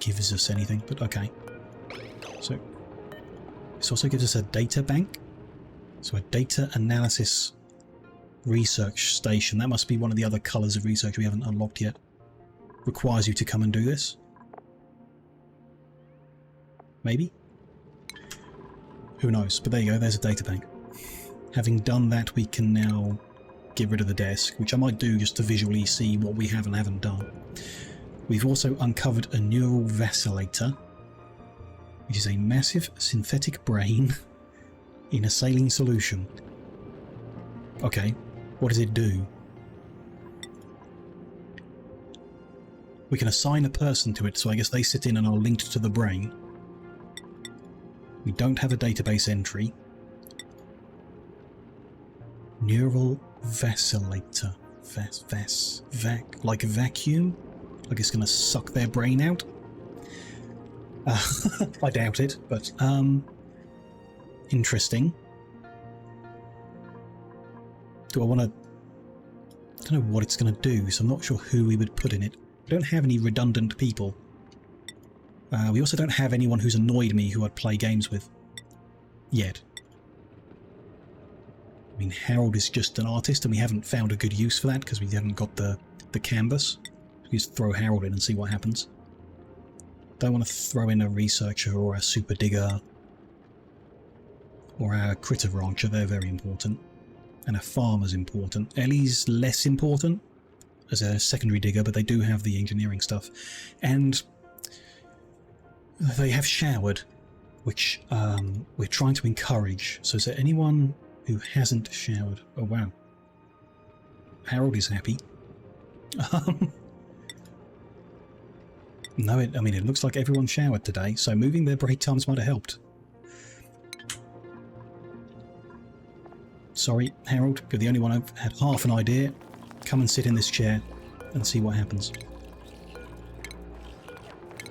gives us anything, but okay. So, this also gives us a data bank. So a data analysis research station. That must be one of the other colours of research we haven't unlocked yet. Requires you to come and do this. Maybe? Who knows? But there you go, there's a data bank. Having done that, we can now get rid of the desk, which I might do just to visually see what we have and haven't done. We've also uncovered a neural vacillator, which is a massive synthetic brain in a saline solution. Okay, what does it do? We can assign a person to it, so I guess they sit in and are linked to the brain. We don't have a database entry. Neural vacillator. Like a vacuum? Like it's gonna suck their brain out? I doubt it, but, interesting. Do I want to... I don't know what it's going to do, so I'm not sure who we would put in it. We don't have any redundant people. We also don't have anyone who's annoyed me who I'd play games with. yet. I mean, Harold is just an artist, and we haven't found a good use for that because we haven't got the canvas. We just throw Harold in and see what happens. Don't want to throw in a researcher or a super digger or our critter rancher. They're very important. And a farmer's important. Ellie's less important as a secondary digger, but they do have the engineering stuff. And they have showered, which we're trying to encourage. So is there anyone who hasn't showered? Oh wow. Harold is happy. No, I mean, it looks like everyone showered today, so moving their break times might have helped. Sorry, Harold, you're the only one who had half an idea. Come and sit in this chair and see what happens.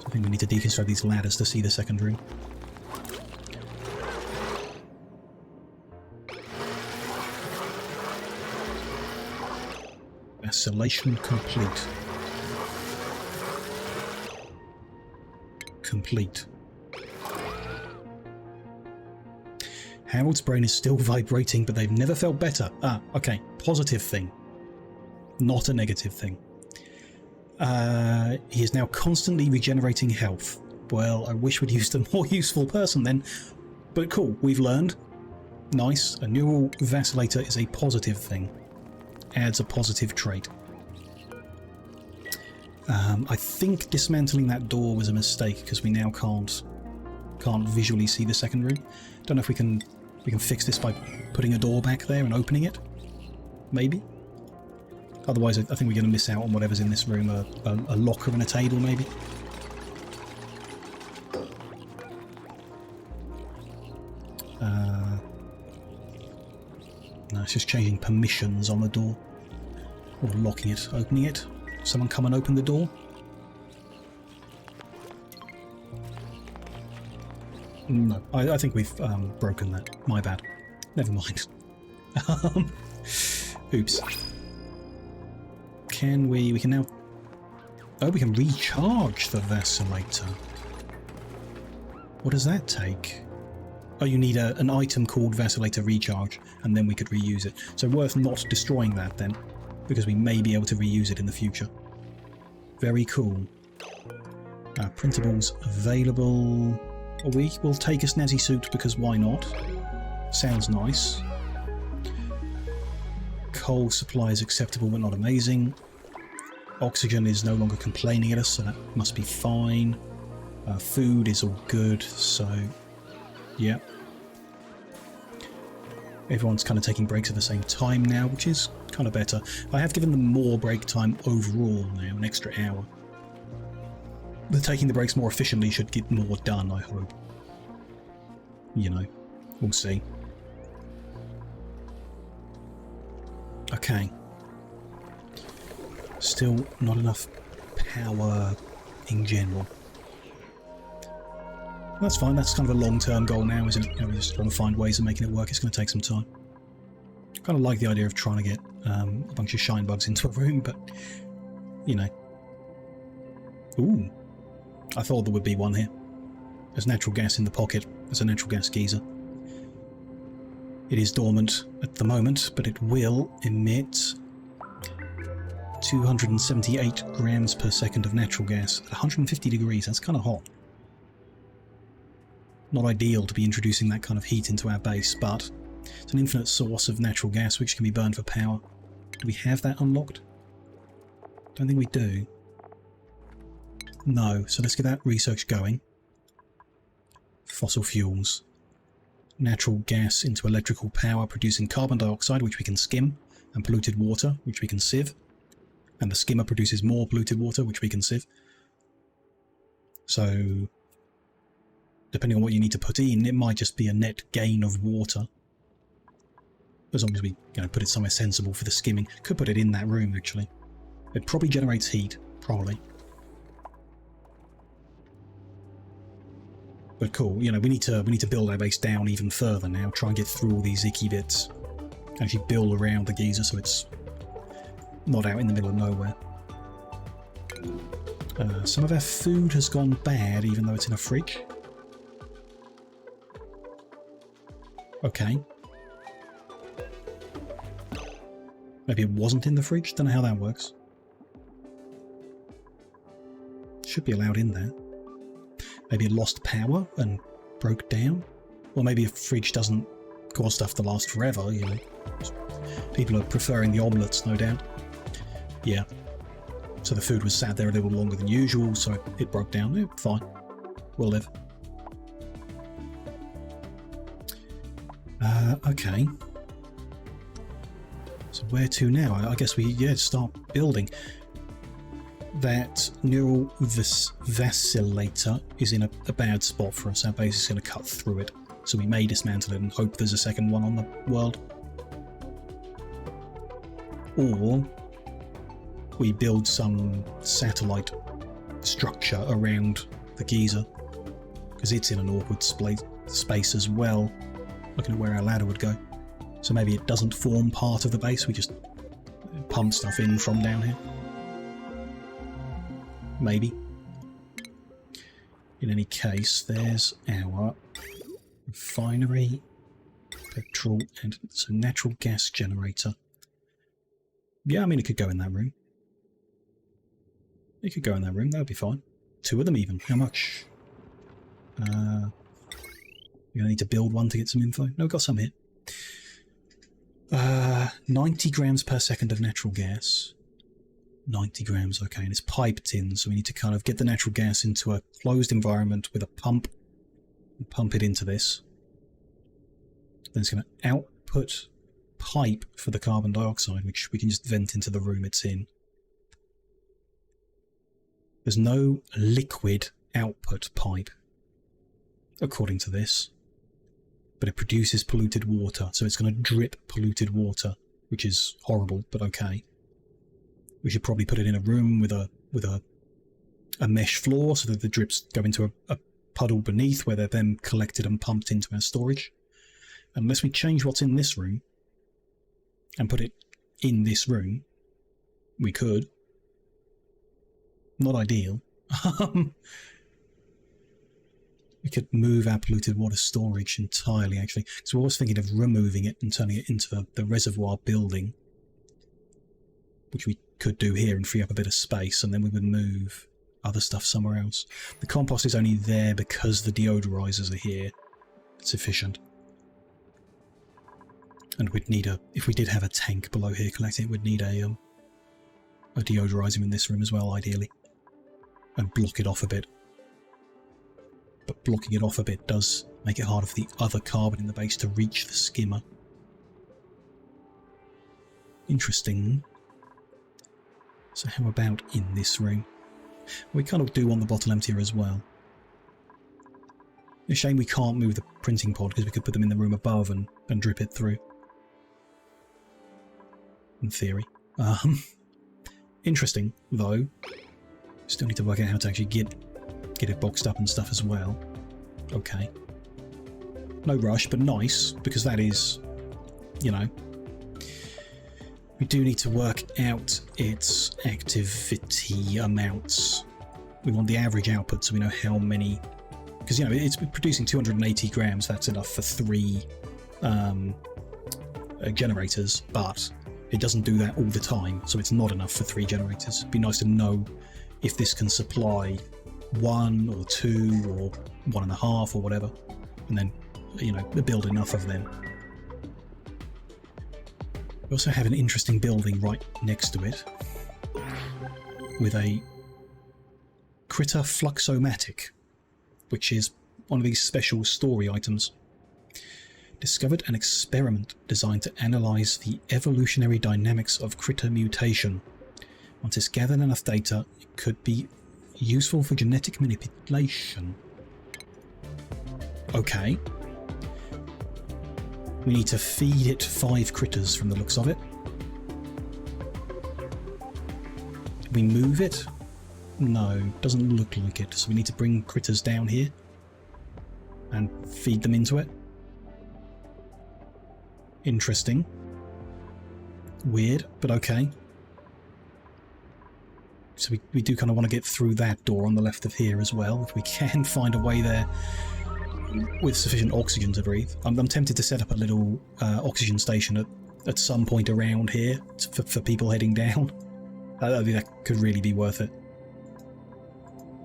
I think we need to deconstruct these ladders to see the second room. Isolation complete. Complete. Harold's brain is still vibrating, but they've never felt better. Ah, okay. Positive thing. Not a negative thing. He is now constantly regenerating health. Well, I wish we'd used a more useful person then. But cool, we've learned. Nice. A neural vacillator is a positive thing. Adds a positive trait. I think dismantling that door was a mistake because we now can't visually see the second room. Don't know if we can fix this by putting a door back there and opening it. Maybe. Otherwise, I think we're going to miss out on whatever's in this room. A locker and a table, maybe. No, it's just changing permissions on the door. Or locking it, opening it. Someone come and open the door. No, I think we've broken that. My bad. Never mind. Oops. Can we can now... Oh, we can recharge the vacillator. What does that take? Oh, you need an item called vacillator recharge, and then we could reuse it. So worth not destroying that then, because we may be able to reuse it in the future. Very cool. Printables available. We will take a snazzy suit because why not? Sounds nice. Coal supply is acceptable but not amazing. Oxygen is no longer complaining at us, so that must be fine. Food is all good, so yeah. Everyone's kind of taking breaks at the same time now, which is kind of better. I have given them more break time overall now, an extra hour. But taking the breaks more efficiently should get more done, I hope. You know, we'll see. Okay. Still not enough power in general. That's fine, that's kind of a long-term goal now, isn't it? You know, we're just trying to find ways of making it work. It's going to take some time. I kind of like the idea of trying to get a bunch of shine bugs into a room, but, you know. Ooh. I thought there would be one here. There's natural gas in the pocket. There's a natural gas geyser. It is dormant at the moment, but it will emit 278 grams per second of natural gas at 150 degrees. That's kind of hot. Not ideal to be introducing that kind of heat into our base, but it's an infinite source of natural gas which can be burned for power. Do we have that unlocked? Don't think we do. No, so let's get that research going. Fossil fuels. Natural gas into electrical power producing carbon dioxide, which we can skim, and polluted water, which we can sieve. And the skimmer produces more polluted water, which we can sieve. So, depending on what you need to put in, it might just be a net gain of water. As long as we put it somewhere sensible for the skimming. Could put it in that room, actually. It probably generates heat, probably. But cool, we need to build our base down even further now, try and get through all these icky bits. Actually build around the geyser so it's not out in the middle of nowhere. Some of our food has gone bad even though it's in a fridge. Okay. Maybe it wasn't in the fridge? Don't know how that works. Should be allowed in there. Maybe it lost power and broke down? Or maybe a fridge doesn't cause stuff to last forever, you know. People are preferring the omelettes, no doubt. Yeah. So the food was sat there a little longer than usual, so it broke down. Yeah, fine. We'll live. Okay. So where to now? I guess we, start building. That neural vacillator is in a bad spot for us. Our base is going to cut through it. So we may dismantle it and hope there's a second one on the world. Or we build some satellite structure around the geyser, because it's in an awkward space as well, looking at where our ladder would go. So maybe it doesn't form part of the base, we just pump stuff in from down here. Maybe. In any case, there's our refinery, petrol, and so natural gas generator. Yeah, I mean, it could go in that room. It could go in that room, that would be fine. 2 of them even. How much? We're going to need to build one to get some info. No, we've got some here. 90 grams per second of natural gas. 90 grams, okay, and it's piped in, so we need to kind of get the natural gas into a closed environment with a pump and pump it into this. Then it's going to output pipe for the carbon dioxide, which we can just vent into the room it's in. There's no liquid output pipe, according to this, but it produces polluted water, so it's going to drip polluted water, which is horrible, but okay. We should probably put it in a room with a mesh floor so that the drips go into a puddle beneath where they're then collected and pumped into our storage. Unless we change what's in this room and put it in this room, we could. Not ideal. We could move our polluted water storage entirely, actually. So I was thinking of removing it and turning it into the reservoir building, which we could do here and free up a bit of space, and then we would move other stuff somewhere else. The compost is only there because the deodorizers are here. It's efficient. And we'd need if we did have a tank below here collecting it, we'd need a deodorizer in this room as well, ideally. And block it off a bit. But blocking it off a bit does make it harder for the other carbon in the base to reach the skimmer. Interesting. So how about in this room? We kind of do want the bottle emptier as well. It's a shame we can't move the printing pod, because we could put them in the room above and drip it through. In theory. Interesting, though. Still need to work out how to actually get it boxed up and stuff as well. Okay. No rush, but nice, because that is, you know... We do need to work out its activity amounts. We want the average output so we know how many... Because, you know, it's producing 280 grams. That's enough for 3 generators, but it doesn't do that all the time, so it's not enough for 3 generators. It'd be nice to know if this can supply 1 or 2 or 1.5 or whatever, and then, you know, build enough of them. We also have an interesting building right next to it with a critter fluxomatic, which is one of these special story items. Discovered an experiment designed to analyze the evolutionary dynamics of critter mutation. Once it's gathered enough data, it could be useful for genetic manipulation. Okay. We need to feed it 5 critters from the looks of it. Did we move it? No, doesn't look like it. So we need to bring critters down here and feed them into it. Interesting. Weird, but okay. So we do kind of want to get through that door on the left of here as well. If we can find a way there. with sufficient oxygen to breathe. I'm tempted to set up a little oxygen station at some point around here for people heading down. I think that could really be worth it.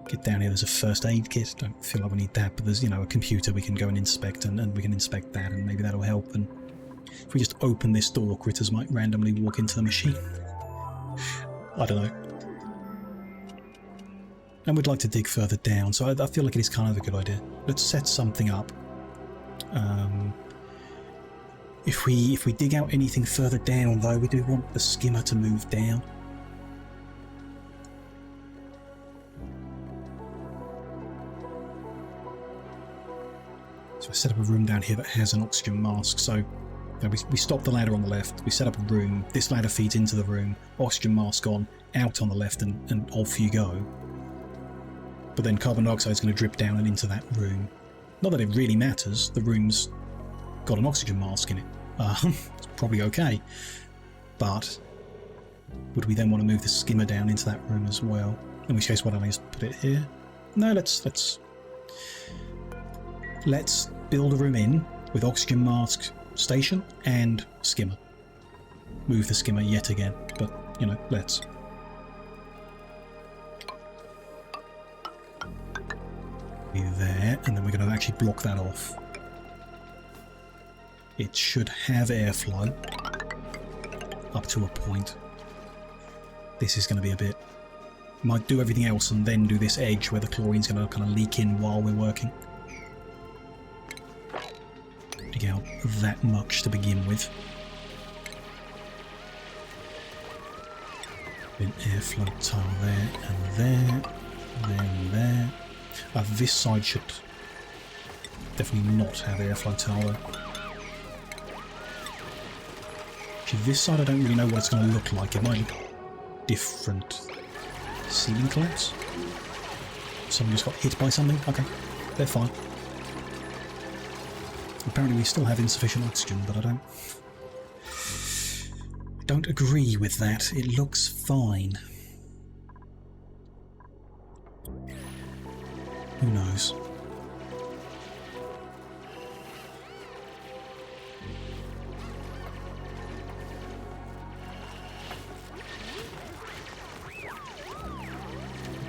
Get down here, there's a first aid kit. Don't feel like we need that, but there's, you know, a computer we can go and inspect, and we can inspect that, and maybe that'll help. And if we just open this door, critters might randomly walk into the machine. I don't know. And we'd like to dig further down, so I feel like it is kind of a good idea. Let's set something up. If we dig out anything further down, though, we do want the skimmer to move down. So I set up a room down here that has an oxygen mask. So we stop the ladder on the left, we set up a room, this ladder feeds into the room, oxygen mask on, out on the left, and off you go. But then carbon dioxide is going to drip down and into that room. Not that it really matters, the room's got an oxygen mask in it. It's probably okay. But would we then want to move the skimmer down into that room as well? In which case, why don't I just put it here? No, let's build a room in with oxygen mask station and skimmer. Move the skimmer yet again, but, you know, let's. Be there, and then we're going to actually block that off. It should have airflow up to a point. This is going to be a bit... Might do everything else and then do this edge where the chlorine's going to kind of leak in while we're working. Dig out that much to begin with. Then airflow tile there and there, there and there. This side should definitely not have airflow tile though. Actually, this side I don't really know what it's going to look like. It might look different. Ceiling collapse? Someone just got hit by something? Okay, they're fine. Apparently we still have insufficient oxygen, but I don't agree with that. It looks fine. Who knows?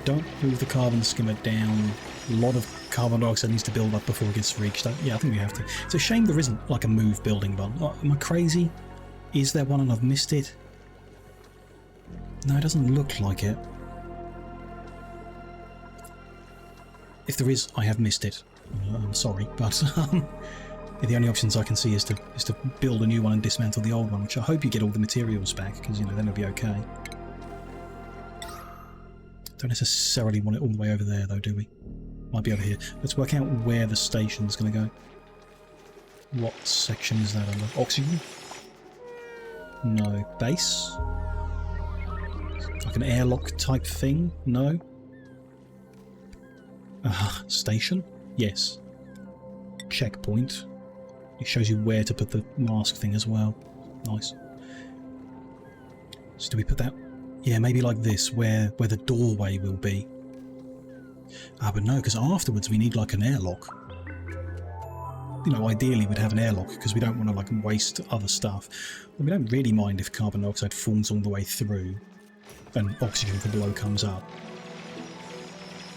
Don't move the carbon skimmer down. A lot of carbon dioxide needs to build up before it gets reached. Yeah, I think we have to. It's a shame there isn't like a move building button. Oh, am I crazy? Is there one and I've missed it? No, it doesn't look like it. If there is, I have missed it. I'm sorry, but the only options I can see is to build a new one and dismantle the old one, which I hope you get all the materials back, because, you know, then it'll be okay. Don't necessarily want it all the way over there, though, do we? Might be over here. Let's work out where the station's going to go. What section is that under? Oxygen? No. Base? Like an airlock type thing? No. Station? Yes. Checkpoint. It shows you where to put the mask thing as well. Nice. So do we put that... Yeah, maybe like this, where the doorway will be. But no, because afterwards we need like an airlock. You know, ideally we'd have an airlock, because we don't want to like waste other stuff. But we don't really mind if carbon dioxide forms all the way through and oxygen from below comes up.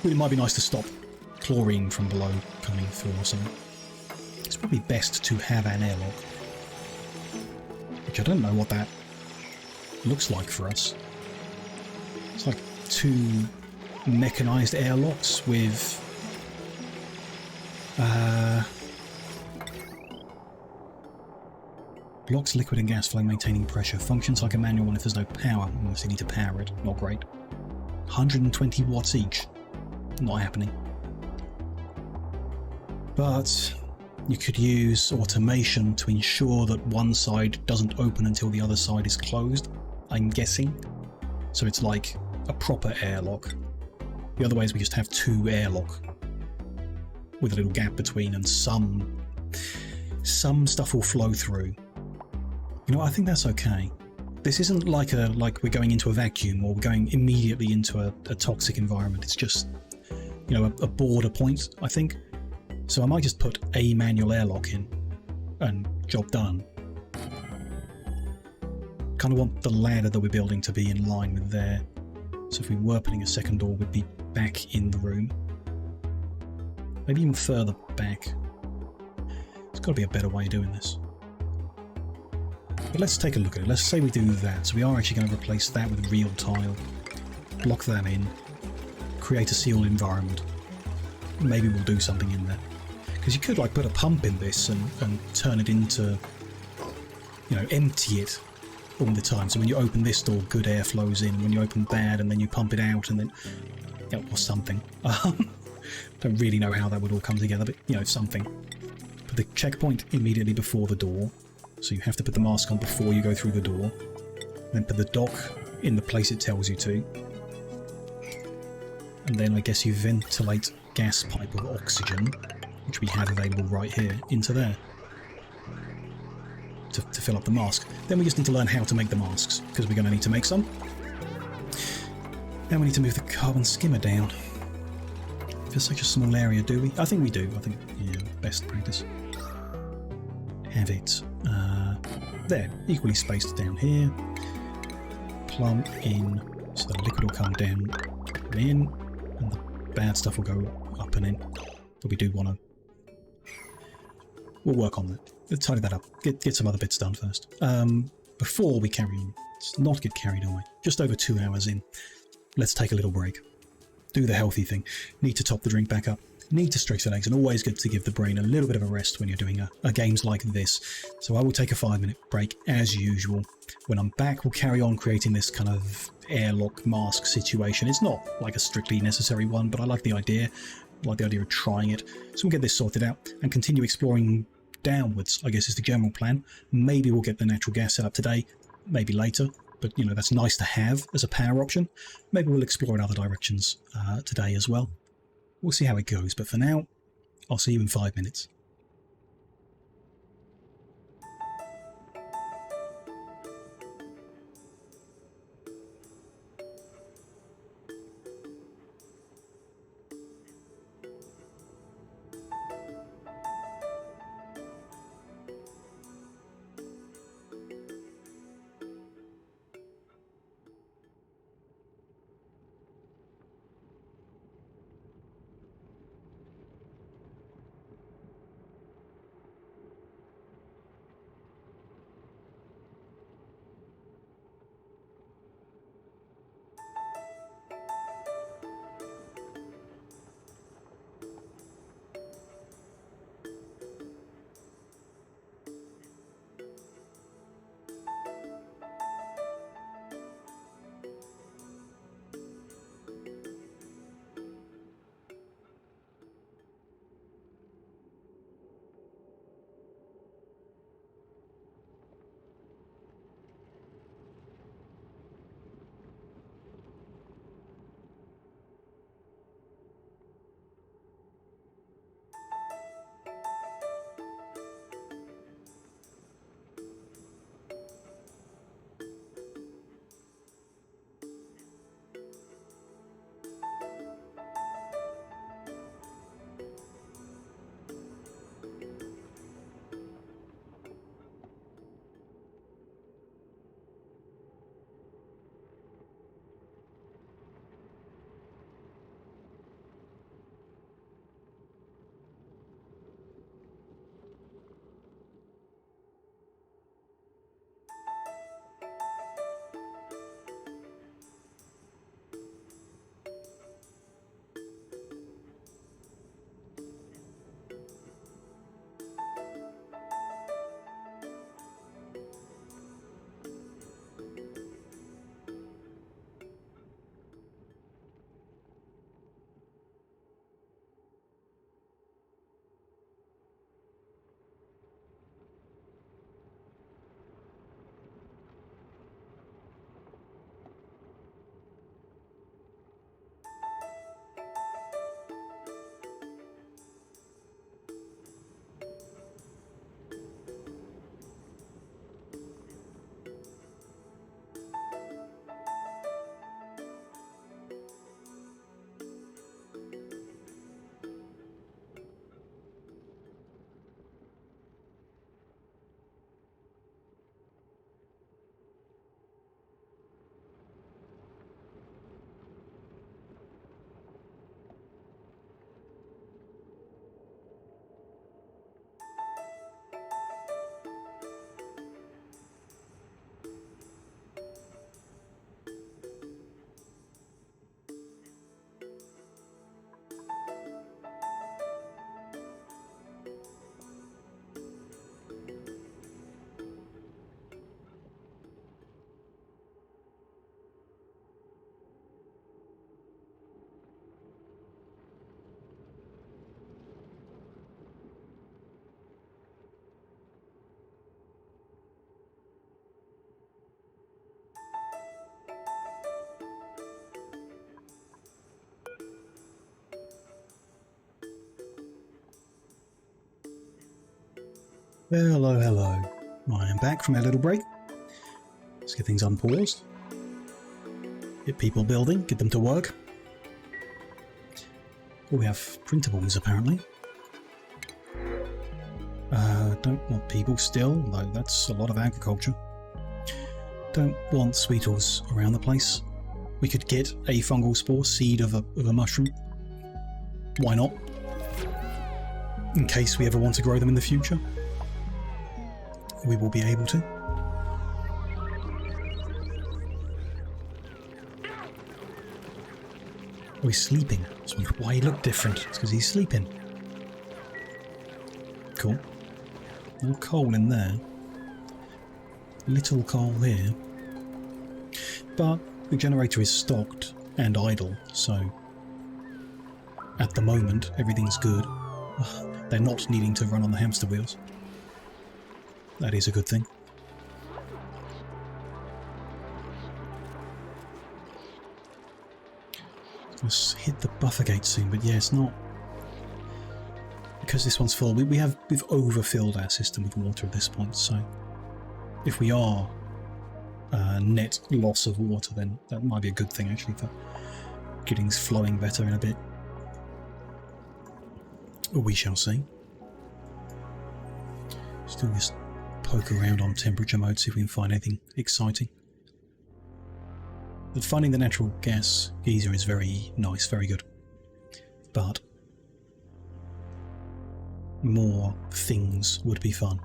But it might be nice to stop chlorine from below coming through or something. It's probably best to have an airlock. Which I don't know what that looks like for us. It's like two mechanized airlocks with blocks liquid and gas flow maintaining pressure. Functions like a manual one if there's no power, unless you need to power it. Not great. 120 watts each. Not happening. But you could use automation to ensure that one side doesn't open until the other side is closed, I'm guessing. So it's like a proper airlock. The other way is we just have two airlock with a little gap between, and some stuff will flow through. You know, I think that's okay. This isn't like we're going into a vacuum or we're going immediately into a toxic environment. It's just, you know, a border point, I think. So I might just put a manual airlock in and job done. Kind of want the ladder that we're building to be in line with there. So if we were putting a second door, we'd be back in the room. Maybe even further back. There's got to be a better way of doing this. But let's take a look at it. Let's say we do that. So we are actually going to replace that with real tile. Block that in. Create a sealed environment. Maybe we'll do something in there. Because you could like put a pump in this and turn it into, you know, empty it all the time. So when you open this door, good air flows in. When you open that, and then you pump it out, and then, yeah, or something. Don't really know how that would all come together, but you know, something. Put the checkpoint immediately before the door. So you have to put the mask on before you go through the door. Then put the dock in the place it tells you to. And then I guess you ventilate gas pipe of oxygen, which we have available right here, into there to fill up the mask. Then we just need to learn how to make the masks, because we're going to need to make some. Now we need to move the carbon skimmer down. For such a small area, do we? I think we do. I think, yeah, best practice. Have it there, equally spaced down here. Plumb in, so the liquid will come down and in, and the bad stuff will go up and in. But we do want to... We'll work on that. Let's tidy that up. Get some other bits done first. Before we carry on, let's not get carried away. Just over 2 hours in. Let's take a little break. Do the healthy thing. Need to top the drink back up. Need to stretch the legs, and always good to give the brain a little bit of a rest when you're doing a games like this. So I will take a 5-minute break as usual. When I'm back, we'll carry on creating this kind of airlock mask situation. It's not like a strictly necessary one, but I like the idea. I like the idea of trying it. So we'll get this sorted out and continue exploring downwards, I guess is the general plan. Maybe we'll get the natural gas set up today, maybe later. But, you know, that's nice to have as a power option. Maybe we'll explore in other directions today as well. We'll see how it goes, but for now, I'll see you in 5 minutes. Hello, hello. I am back from our little break. Let's get things unpaused. Get people building, get them to work. Oh, we have printables apparently. Don't want people still, though that's a lot of agriculture. Don't want sweetles around the place. We could get a fungal spore, seed of a mushroom. Why not? In case we ever want to grow them in the future. We will be able to. Oh, he's sleeping. That's why he looked different. It's because he's sleeping. Cool. No coal in there. Little coal here. But the generator is stocked and idle, so at the moment everything's good. They're not needing to run on the hamster wheels. That is a good thing. Let's hit the buffer gate soon, but yeah, it's not. Because this one's full, we've overfilled our system with water at this point, so if we are net loss of water, then that might be a good thing actually for getting things flowing better in a bit. We shall see. Still just poke around on temperature mode, see if we can find anything exciting. But finding the natural gas geyser is very nice, very good. But more things would be fun.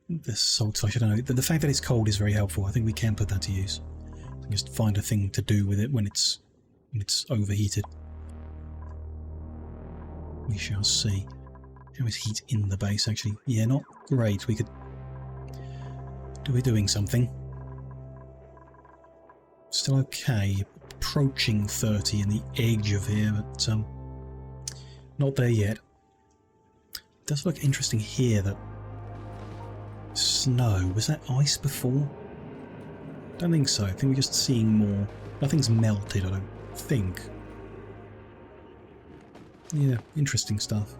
The salt flash, I don't know. The fact that it's cold is very helpful. I think we can put that to use. Just find a thing to do with it when it's overheated. We shall see. How is heat in the base actually? Yeah, not great. We could do. We're doing something. Still okay. Approaching 30 in the edge of here, but not there yet. It does look interesting here that snow, was that ice before? Don't think so. I think we're just seeing more. Nothing's melted, I don't think. Yeah, interesting stuff.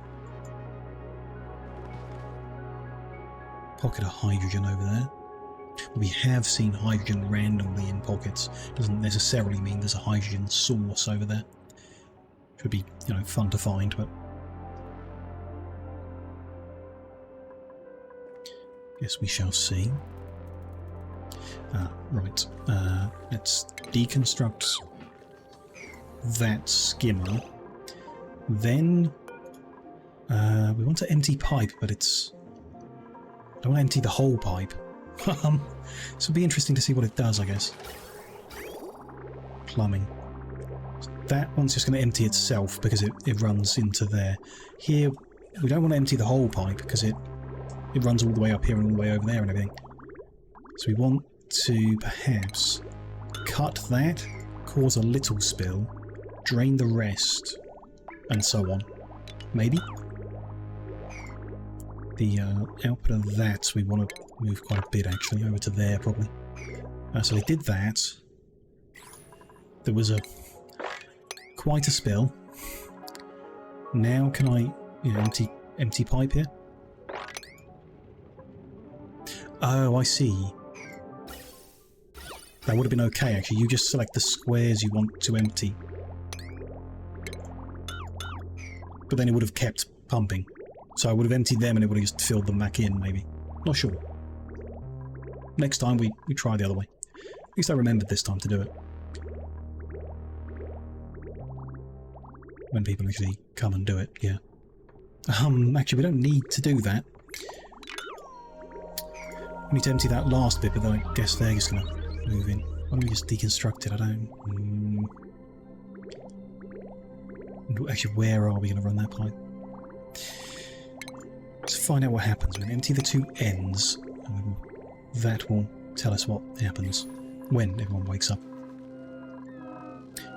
Pocket of hydrogen over there. We have seen hydrogen randomly in pockets. Doesn't necessarily mean there's a hydrogen source over there. Which would be, you know, fun to find, but guess we shall see. Right. Let's deconstruct that skimmer. Then we want to empty pipe, but it's... I don't want to empty the whole pipe. So it'll be interesting to see what it does, I guess. Plumbing. That one's just going to empty itself because it runs into there. Here, we don't want to empty the whole pipe because it runs all the way up here and all the way over there and everything. So we want to perhaps cut that, cause a little spill, drain the rest, and so on. Maybe? The output of that we want to move quite a bit actually, over to there probably. So they did that. There was quite a spill. Now can I empty pipe here? Oh, I see. That would have been okay actually. You just select the squares you want to empty. But then it would have kept pumping. So I would have emptied them and it would have just filled them back in, maybe. Not sure. Next time we try the other way. At least I remembered this time to do it. When people actually come and do it, yeah. Actually we don't need to do that. We need to empty that last bit, but then I guess they're just gonna move in. Why don't we just deconstruct it? I don't... Actually, where are we gonna run that pipe? Let's find out what happens. We're gonna empty the two ends. And that will tell us what happens when everyone wakes up.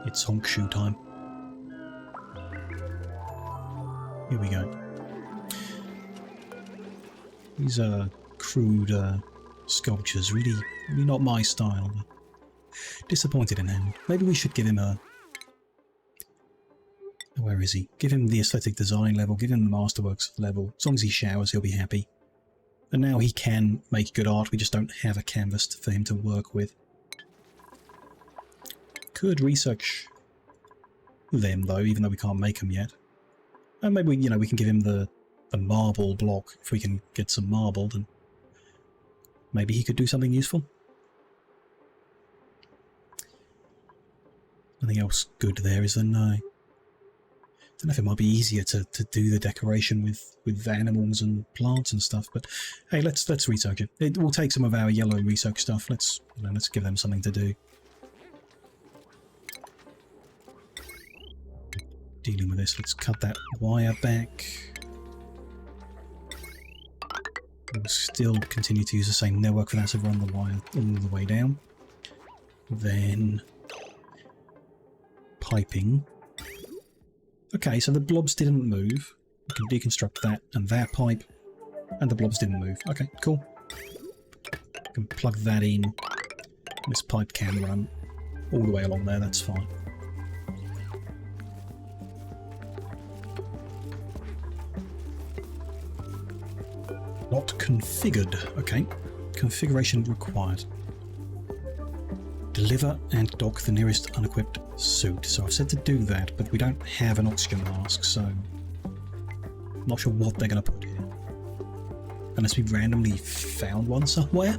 It's honk shoe time. Here we go. These are crude sculptures, really not my style. Disappointed in him. Maybe we should give him a Where is he? Give him the aesthetic design level, give him the masterworks level. As long as he showers, he'll be happy. And now he can make good art, we just don't have a canvas for him to work with. Could research them though, even though we can't make them yet. And maybe, you know, we can give him the marble block. If we can get some marble, then maybe he could do something useful. Nothing else good there, is there? No. Don't know if it might be easier to do the decoration with animals and plants and stuff, but hey, let's research it. It will take some of our yellow research stuff. Let's give them something to do. Dealing with this, let's cut that wire back. We'll still continue to use the same network for that to run the wire all the way down. Then piping. Okay, so the blobs didn't move. We can deconstruct that and that pipe, and the blobs didn't move. Okay, cool. We can plug that in. This pipe can run all the way along there, that's fine. Not configured. Okay. Configuration required. Deliver and dock the nearest unequipped suit. So I've said to do that, but we don't have an oxygen mask, so I'm not sure what they're going to put here. Unless we randomly found one somewhere.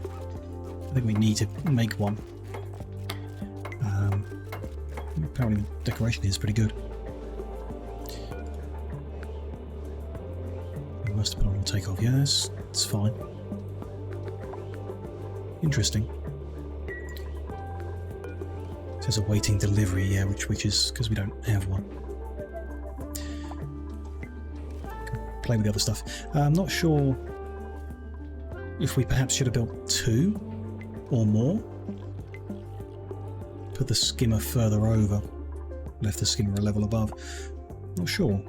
I think we need to make one. Apparently the decoration is pretty good. We must put on a takeoff. Yes, it's fine. Interesting. It says awaiting delivery, yeah, which is because we don't have one. Play with the other stuff. I'm not sure if we perhaps should have built 2 or more. Put the skimmer further over. Left the skimmer a level above. Not sure.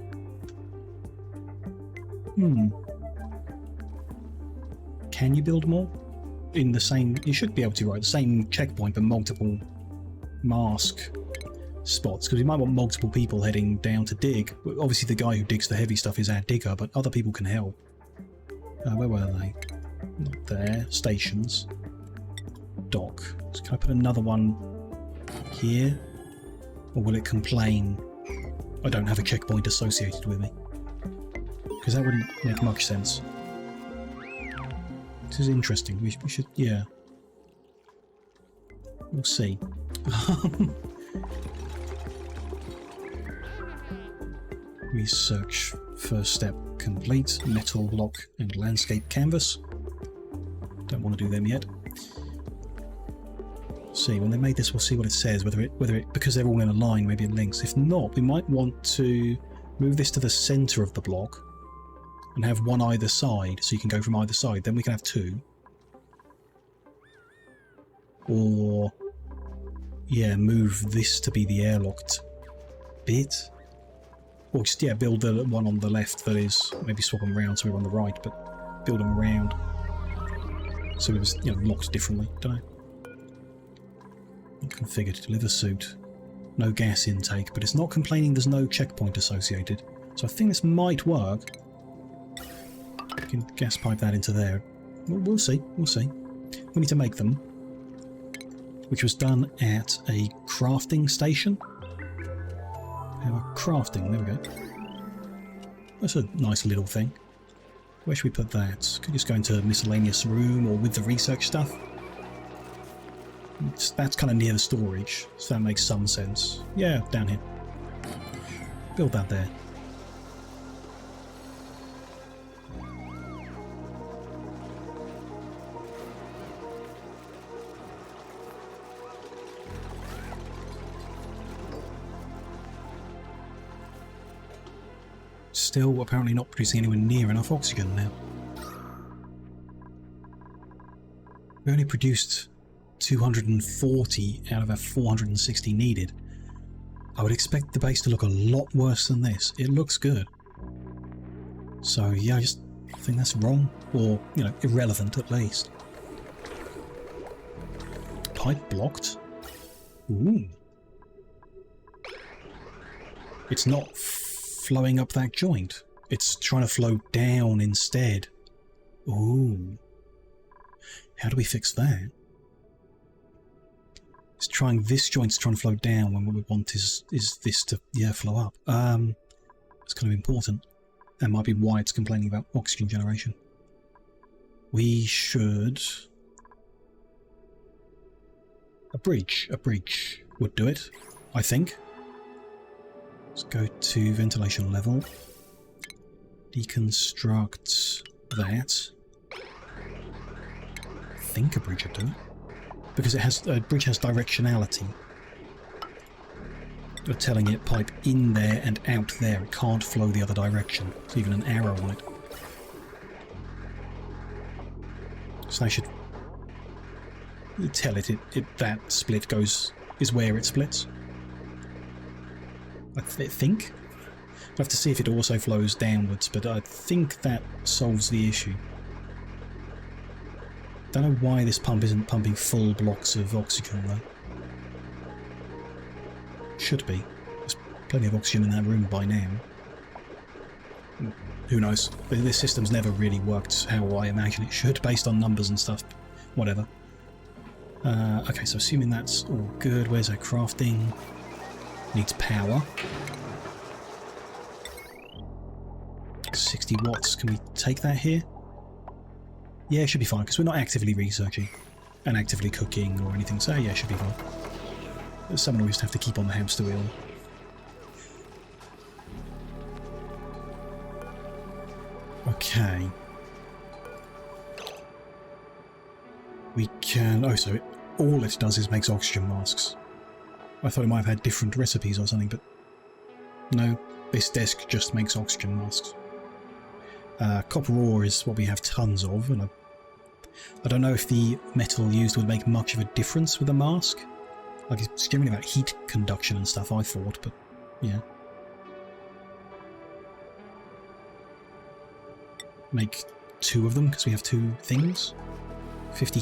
Can you build more? In the same... You should be able to, right? The same checkpoint, but multiple mask spots, because we might want multiple people heading down to dig. Obviously the guy who digs the heavy stuff is our digger, but other people can help. Where were they? Not there. Stations. Dock. So can I put another one here? Or will it complain I don't have a checkpoint associated with me? Because that wouldn't make much sense. This is interesting. We should, yeah. We'll see. Research first step complete. Metal block and landscape canvas. Don't want to do them yet. See, when they made this, we'll see what it says. Whether it because they're all in a line, maybe it links. If not, we might want to move this to the center of the block and have one either side, so you can go from either side. Then we can have 2. Or yeah, move this to be the airlocked bit. Or just, yeah, build the one on the left that is, maybe swap them around so we're on the right, but build them around so it was, you know, locked differently. Don't know. Configured. Deliver suit. No gas intake, but it's not complaining there's no checkpoint associated. So I think this might work. We can gas pipe that into there. We'll see. We'll see. We need to make them, which was done at a crafting station. Our crafting, there we go. That's a nice little thing. Where should we put that? Could just go into miscellaneous room or with the research stuff. That's kind of near the storage, so that makes some sense. Yeah, down here. Build that there. Still apparently not producing anywhere near enough oxygen now. We only produced 240 out of our 460 needed. I would expect the base to look a lot worse than this. It looks good. So yeah, I just think that's wrong. Or, you know, irrelevant at least. Pipe blocked? Ooh. It's not flowing up that joint. It's trying to flow down instead. Ooh. How do we fix that? It's trying, this joint's trying to flow down when what we want is this to, yeah, flow up. It's kind of important. That might be why it's complaining about oxygen generation. We should... A bridge would do it, I think. Let's go to ventilation level. Deconstruct that. I think a bridge would do it. Because it has, a bridge has directionality. You're telling it pipe in there and out there. It can't flow the other direction. There's even an arrow on it. So I should tell it, that split is where it splits. I think. I'll have to see if it also flows downwards, but I think that solves the issue. Don't know why this pump isn't pumping full blocks of oxygen though. Should be. There's plenty of oxygen in that room by now. Who knows? This system's never really worked how I imagine it should, based on numbers and stuff. Whatever. Okay, so assuming that's all good, where's our crafting? Needs power. 60 watts, can we take that here? Yeah, it should be fine, because we're not actively researching and actively cooking or anything, so yeah, it should be fine. Someone will just have to keep on the hamster wheel. Okay. We can... oh, so all it does is makes oxygen masks. I thought it might have had different recipes or something, but no, this desk just makes oxygen masks. Copper ore is what we have tons of, and I don't know if the metal used would make much of a difference with a mask. Like, it's generally about heat conduction and stuff, I thought, but yeah. Make 2 of them, because we have 2 things. 50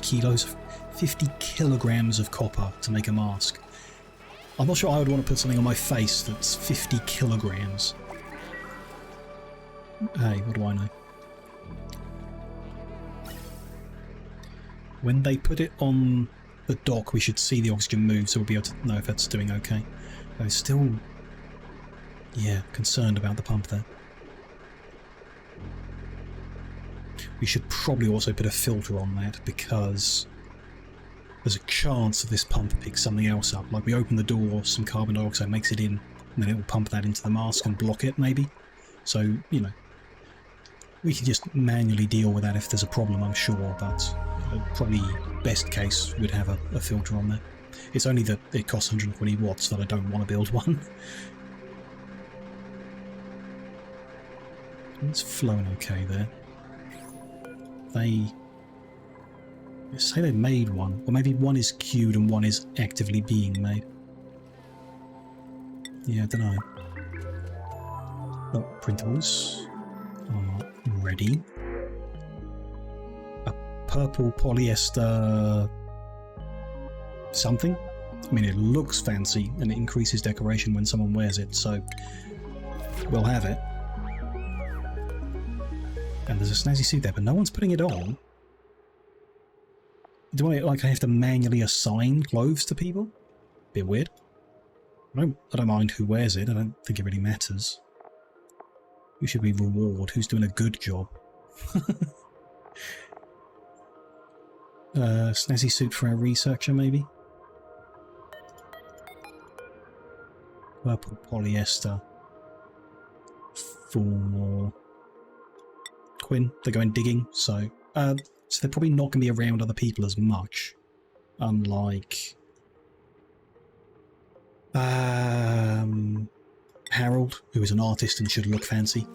kilograms of copper to make a mask. I'm not sure I would want to put something on my face that's 50 kilograms. Hey, what do I know? When they put it on the dock, we should see the oxygen move, so we'll be able to know if that's doing okay. I'm still, yeah, concerned about the pump there. We should probably also put a filter on that, because there's a chance that this pump picks something else up. Like, we open the door, some carbon dioxide makes it in, and then it will pump that into the mask and block it, maybe. So, you know, we can just manually deal with that if there's a problem, I'm sure, but probably best case we'd have a filter on there. It's only that it costs 120 watts that I don't want to build one. It's flowing okay there. They say they made one, or maybe one is queued and one is actively being made. Yeah, I don't know. Oh, printables are ready. A purple polyester something. I mean, it looks fancy and it increases decoration when someone wears it, so we'll have it. And there's a snazzy suit there, but no one's putting it on. Do I, like, I have to manually assign clothes to people? Bit weird. I don't mind who wears it, I don't think it really matters. Who should we reward? Who's doing a good job? Snazzy suit for our researcher, maybe? Purple polyester for Quinn. They're going digging, so they're probably not going to be around other people as much, unlike Harold, who is an artist and should look fancy.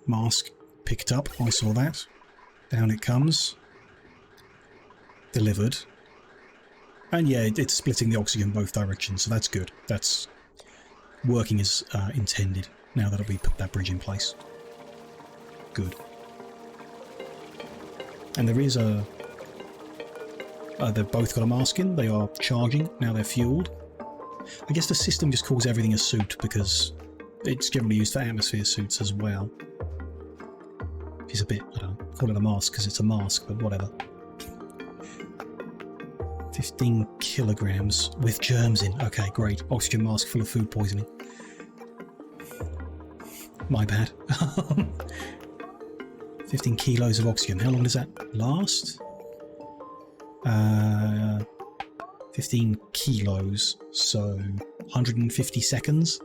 Mask picked up. I saw that. Down it comes. Delivered. And yeah, it's splitting the oxygen both directions, so that's good. That's working as intended, now that we put that bridge in place. Good. And there is a... they've both got a mask in. They are charging. Now they're fueled. I guess the system just calls everything a suit because it's generally used for atmosphere suits as well. It's a bit, I don't know, call it a mask because it's a mask, but whatever. 15 kilograms with germs in. Okay, great. Oxygen mask full of food poisoning. My bad. 15 kilos of oxygen. How long does that last? 15 kilos, so 150 seconds.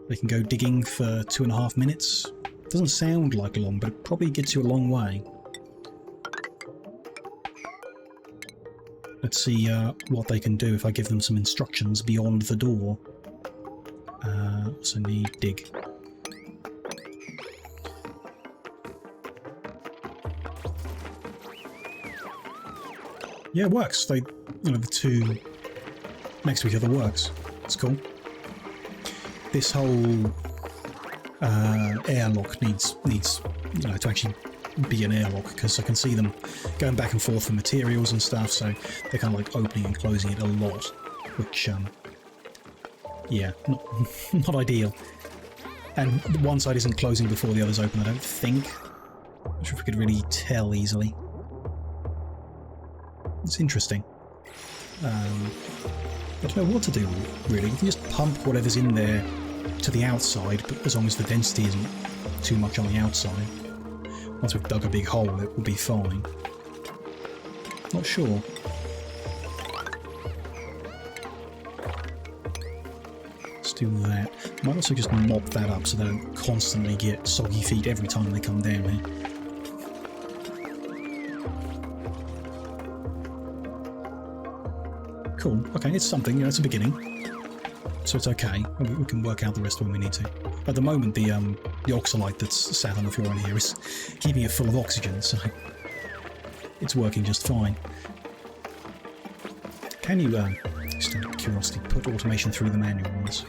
They can go digging for 2.5 minutes. Doesn't sound like long, but it probably gets you a long way. Let's see what they can do if I give them some instructions beyond the door. So need dig. Yeah, it works. They, you know, the two next to each other works. It's cool. This whole airlock needs you know, to actually be an airlock, because I can see them going back and forth for materials and stuff, so they're kind of like opening and closing it a lot, which yeah, not ideal. And one side isn't closing before the other's open, I don't think. I'm not sure if we could really tell easily. It's interesting. I don't know what to do, really. You can just pump whatever's in there to the outside, but as long as the density isn't too much on the outside. Once we've dug a big hole, it will be fine. Not sure. Let's do that. Might also just mop that up so they don't constantly get soggy feet every time they come down here. Cool. Okay, it's something. You know, it's a beginning. So it's okay. We can work out the rest when we need to. At the moment, the oxalite that's sat on the floor in here is keeping it full of oxygen, so it's working just fine. Can you, just out of curiosity, put automation through the manual ones?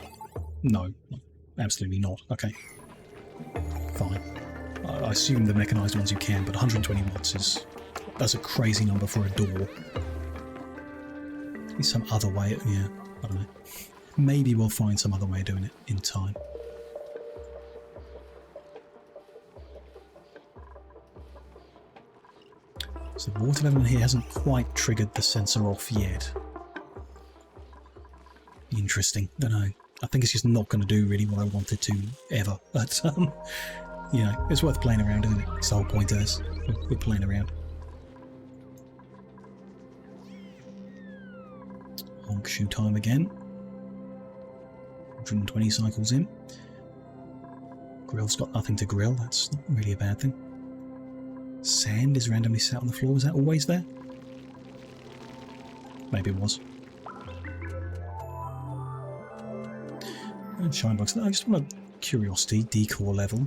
No, absolutely not. Okay, fine. I assume the mechanised ones you can, but 120 watts that's a crazy number for a door. Maybe some other way. Yeah, I don't know. Maybe we'll find some other way of doing it in time. So the water level in here hasn't quite triggered the sensor off yet. Interesting. Don't know. I think it's just not going to do really what I wanted to ever. But, you know, it's worth playing around, isn't it? It's the whole point of this. We're playing around. Honk shoe time again. 120 cycles in. Grill's got nothing to grill. That's not really a bad thing. Sand is randomly sat on the floor. Was that always there? Maybe it was. And shine bugs. I just want a curiosity decor level.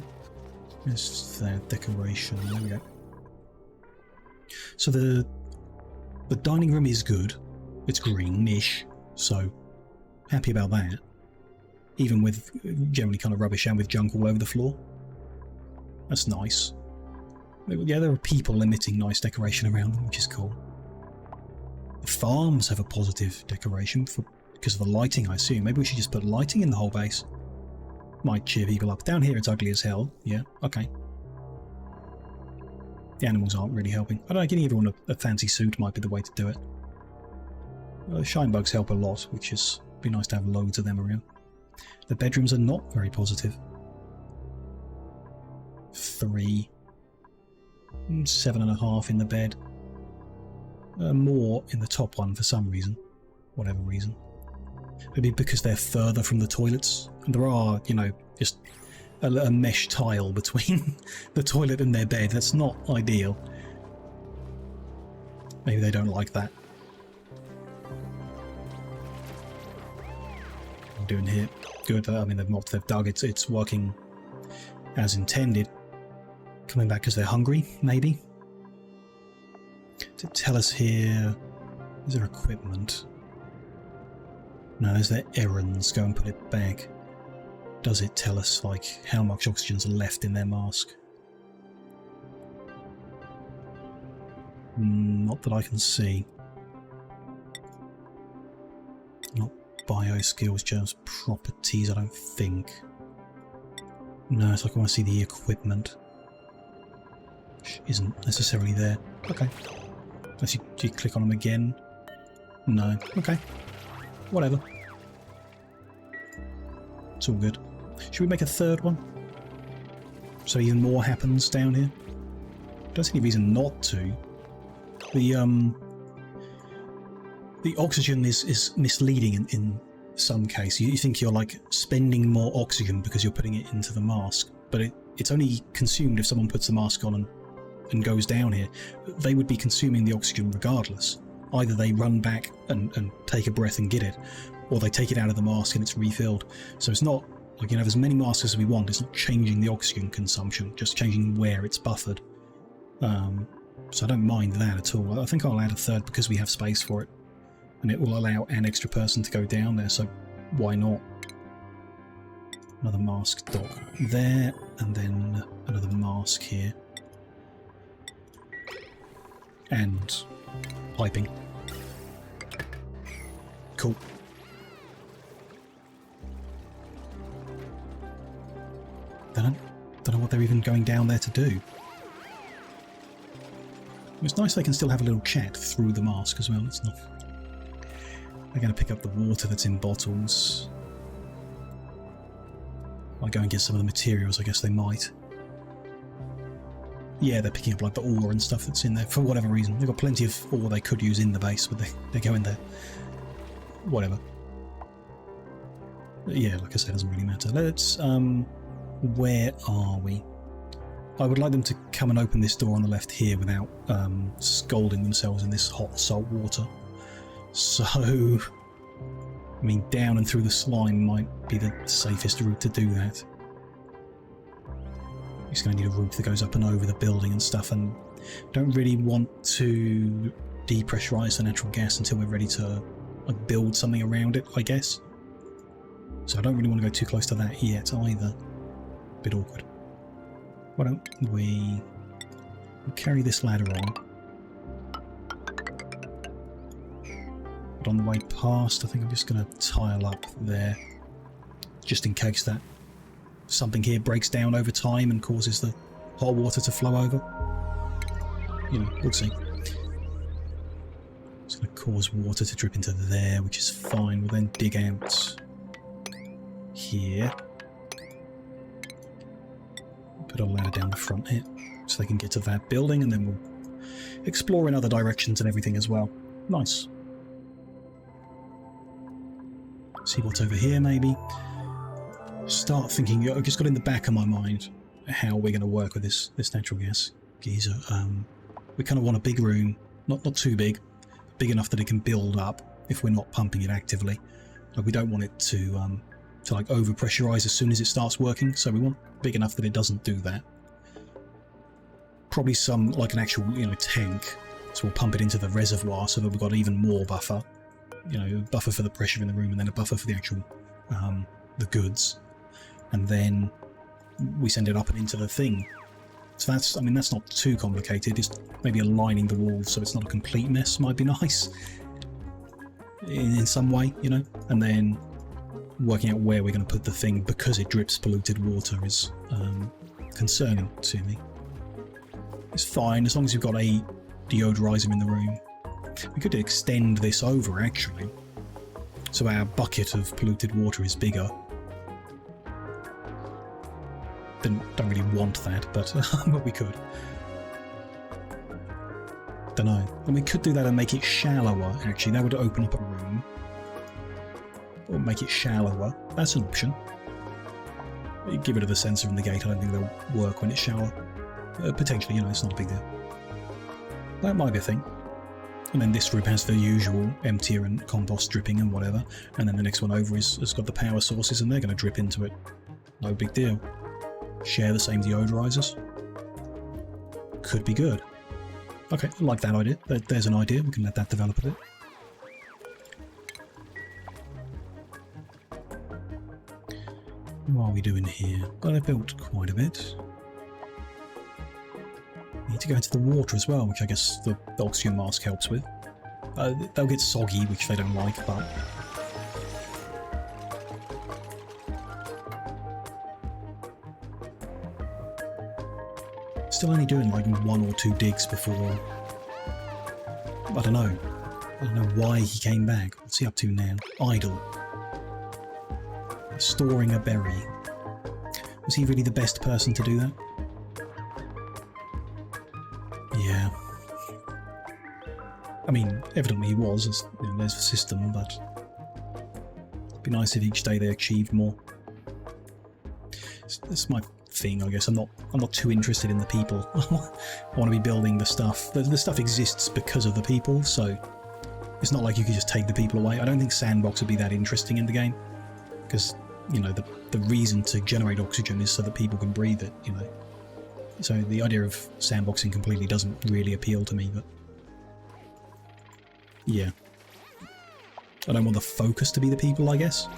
There's their decoration. There we go. So the dining room is good. It's greenish, so happy about that. Even with generally kind of rubbish and with junk all over the floor. That's nice. Yeah, there are people emitting nice decoration around them, which is cool. The farms have a positive decoration because of the lighting, I assume. Maybe we should just put lighting in the whole base. Might cheer people up. Down here it's ugly as hell. Yeah, okay. The animals aren't really helping. I don't know, giving everyone a fancy suit might be the way to do it. Shine bugs help a lot, which is be nice to have loads of them around. The bedrooms are not very positive. 3. 7.5 in the bed. More in the top one for some reason. Whatever reason. Maybe because they're further from the toilets. And there are, you know, just a mesh tile between the toilet and their bed. That's not ideal. Maybe they don't like that. Doing here. Good. I mean, they've mopped, they've dug. It's working as intended. Coming back because they're hungry, maybe. Does it tell us here? Is there equipment? No, there's their errands. Go and put it back. Does it tell us, like, how much oxygen's left in their mask? Not that I can see. Not bioskills, just properties, I don't think. No, it's like I want to see the equipment. Which isn't necessarily there. Okay. Unless you click on them again. No. Okay. Whatever. It's all good. Should we make a third one? So even more happens down here? Don't see any reason not to. The oxygen is misleading in some case. You think you're like spending more oxygen because you're putting it into the mask, but it's only consumed if someone puts the mask on and goes down here. They would be consuming the oxygen regardless. Either they run back and take a breath and get it, or they take it out of the mask and it's refilled. So it's not like, you can have as many masks as we want. It's not changing the oxygen consumption, just changing where it's buffered. So I don't mind that at all. I think I'll add a third because we have space for it, and it will allow an extra person to go down there, so why not? Another mask dock there, and then another mask here. And piping. Cool. Don't know what they're even going down there to do. It's nice they can still have a little chat through the mask as well. It's not... They're going to pick up the water that's in bottles. Might go and get some of the materials, I guess they might. Yeah, they're picking up like the ore and stuff that's in there for whatever reason. They've got plenty of ore they could use in the base, but they go in there. Whatever. But yeah, like I said, it doesn't really matter. Let's... where are we? I would like them to come and open this door on the left here without scalding themselves in this hot salt water. So, I mean, down and through the slime might be the safest route to do that. It's going to need a roof that goes up and over the building and stuff, and don't really want to depressurize the natural gas until we're ready to like build something around it, I guess. So I don't really want to go too close to that yet either. Bit awkward. Why don't we carry this ladder on? But on the way past, I think I'm just going to tile up there, just in case that something here breaks down over time and causes the hot water to flow over. You know, we'll see. It's going to cause water to drip into there, which is fine. We'll then dig out here. Put a ladder down the front here so they can get to that building, and then we'll explore in other directions and everything as well. Nice. See what's over here, maybe. Start thinking. I've just got in the back of my mind how we're going to work with this natural gas geyser. We kind of want a big room, not too big, big enough that it can build up if we're not pumping it actively. Like, we don't want it to like over pressurize as soon as it starts working, so we want big enough that it doesn't do that. Probably some like an actual, you know, tank, so we'll pump it into the reservoir so that we've got even more buffer, you know, a buffer for the pressure in the room and then a buffer for the actual the goods, and then we send it up and into the thing. So that's, I mean, that's not too complicated. Just maybe aligning the walls so it's not a complete mess might be nice in some way, you know, and then working out where we're going to put the thing because it drips polluted water is concerning to me. It's fine as long as you've got a deodorizer in the room. We could extend this over actually, so our bucket of polluted water is bigger. Don't really want that, but but we could. Don't know. And we could do that and make it shallower. Actually, that would open up a room. Or make it shallower. That's an option. Get rid of the sensor in the gate. I don't think they'll work when it's shallow. Potentially, you know, it's not a big deal. That might be a thing. And then this room has the usual emptier and compost dripping and whatever. And then the next one over has got the power sources and they're going to drip into it. No big deal. Share the same deodorizers. Could be good. Okay, I like that idea. There's an idea. We can let that develop a bit. What are we doing here? Well, I built quite a bit. Need to go into the water as well, which I guess the oxygen mask helps with. They'll get soggy, which they don't like, but Still only doing like 1 or 2 digs before... I don't know. I don't know why he came back. What's he up to now? Idle. Storing a berry. Was he really the best person to do that? Yeah. I mean, evidently he was, as, you know, there's the system, but it'd be nice if each day they achieved more. That's my thing, I guess. I'm not too interested in the people. I want to be building the stuff. The stuff exists because of the people, so it's not like you could just take the people away. I don't think sandbox would be that interesting in the game, because, you know, the reason to generate oxygen is so that people can breathe it, you know. So the idea of sandboxing completely doesn't really appeal to me, but yeah. I don't want the focus to be the people, I guess.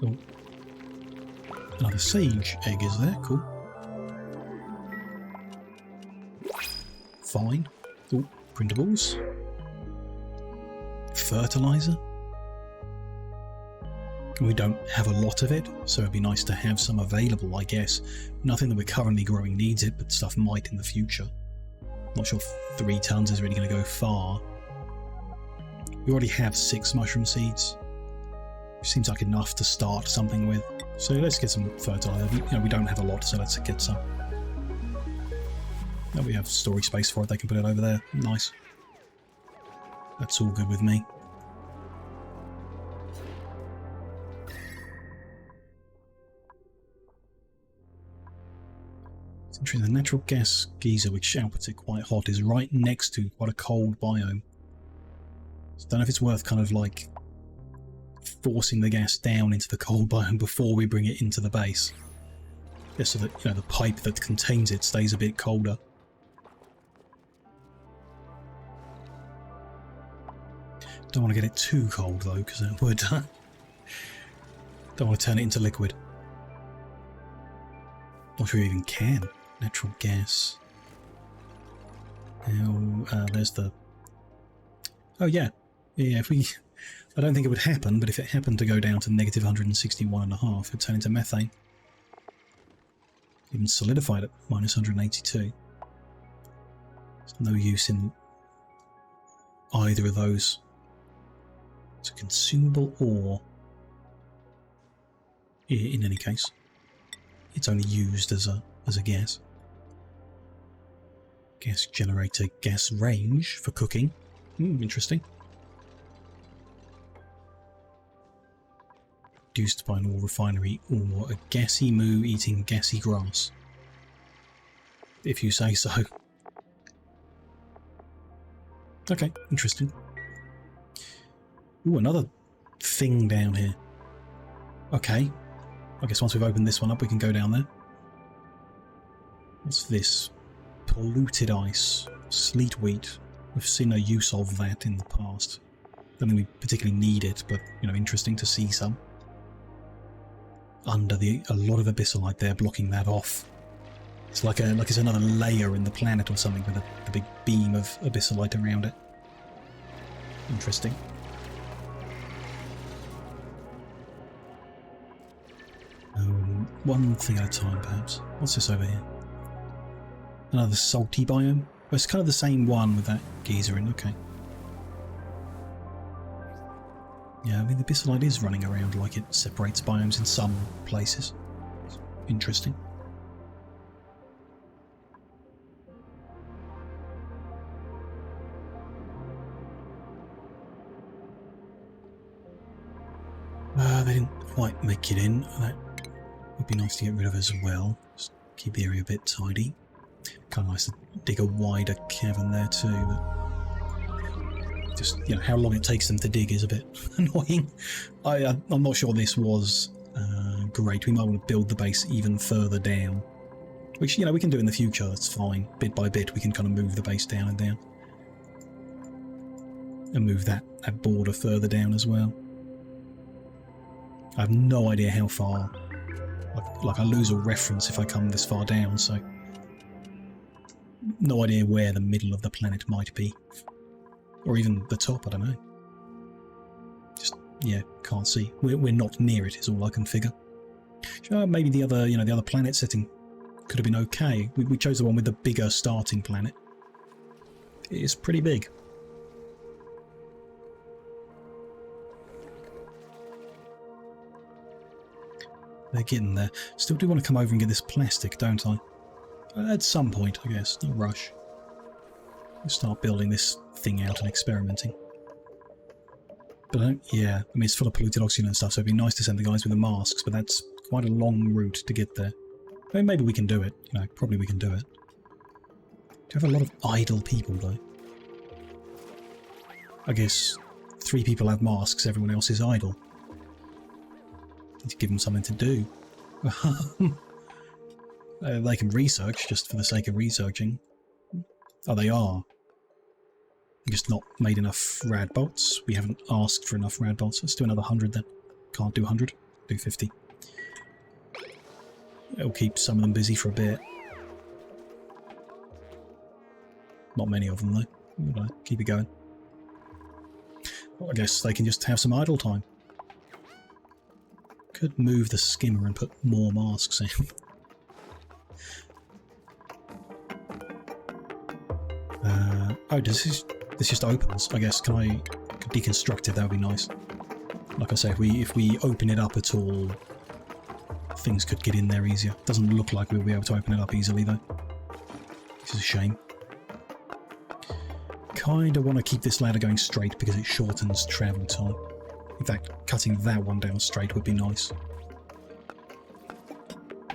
Oh. Another sage egg is there, cool. Fine. Oh, printables. Fertilizer. We don't have a lot of it, so it'd be nice to have some available, I guess. Nothing that we're currently growing needs it, but stuff might in the future. Not sure if 3 tons is really going to go far. We already have 6 mushroom seeds. Seems like enough to start something with. So let's get some fertilizer. You know, we don't have a lot, so let's get some. Now we have storage space for it. They can put it over there. Nice. That's all good with me. It's interesting. The natural gas geyser, which outputs it quite hot, is right next to quite a cold biome. So I don't know if it's worth kind of like forcing the gas down into the cold biome before we bring it into the base, just so that, you know, the pipe that contains it stays a bit colder. Don't want to get it too cold though, because it would don't want to turn it into liquid. Not sure you even can. Natural gas. Now there's the... Oh yeah, yeah. If we... I don't think it would happen, but if it happened to go down to negative 161.5, it'd turn into methane. Even solidified at minus 182. There's no use in either of those. It's a consumable ore. In any case, it's only used as a gas. Gas generator, gas range for cooking. Interesting. Produced by an ore refinery or a gassy moo eating gassy grass. If you say so. Okay, interesting. Ooh, another thing down here. Okay. I guess once we've opened this one up, we can go down there. What's this? Polluted ice. Sleet wheat. We've seen no use of that in the past. Don't think we particularly need it, but, you know, interesting to see some. Under a lot of abyssalite there blocking that off. It's like it's another layer in the planet or something with a big beam of abyssalite around it. Interesting. One thing at a time, perhaps. What's this over here? Another salty biome? Well, it's kind of the same one with that geyser in. Okay. Yeah, I mean, the abyssalite is running around like it separates biomes in some places. It's interesting. They didn't quite make it in. That would be nice to get rid of as well. Just keep the area a bit tidy. Kind of nice to dig a wider cavern there too, but just, you know, how long it takes them to dig is a bit annoying. I'm not sure this was great. We might want to build the base even further down, which, you know, we can do in the future. That's fine. Bit by bit, we can kind of move the base down and down, and move that border further down as well. I have no idea how far. Like I lose a reference if I come this far down, so no idea where the middle of the planet might be, or even the top. I don't know. Just yeah, can't see. We're not near it. Is all I can figure. Sure, maybe the other the other planet setting could have been okay. We chose the one with the bigger starting planet. It is pretty big. They're getting there. Still do want to come over and get this plastic, don't I? At some point, I guess. No rush. We'll start building this thing out and experimenting. But I mean, it's full of polluted oxygen and stuff, so it'd be nice to send the guys with the masks, but that's quite a long route to get there. I mean, maybe we can do it. Probably we can do it. Do you have a lot of idle people, though? I guess 3 people have masks, everyone else is idle. Need to give them something to do. They can research just for the sake of researching. Oh, they are. Just not made enough rad bolts. We haven't asked for enough rad bolts. Let's do another 100 then. Can't do 100. Do 50. It'll keep some of them busy for a bit. Not many of them though. We'll keep it going. Well, I guess they can just have some idle time. Could move the skimmer and put more masks in. Oh, this just opens, I guess. Can I deconstruct it? That would be nice. Like I say, if we open it up at all, things could get in there easier. Doesn't look like we'll be able to open it up easily though. Which is a shame. Kinda want to keep this ladder going straight because it shortens travel time. In fact, cutting that one down straight would be nice.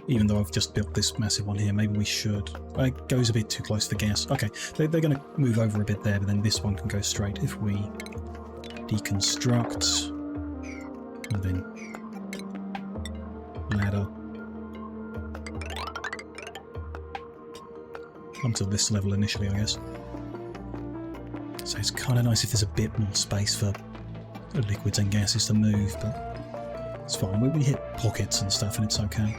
Even though I've just built this massive one here, maybe we should. It goes a bit too close to the gas. Okay, they're going to move over a bit there, but then this one can go straight. If we deconstruct, and then ladder. Come to this level initially, I guess. So it's kind of nice if there's a bit more space for liquids and gases to move, but it's fine. We hit pockets and stuff and it's okay.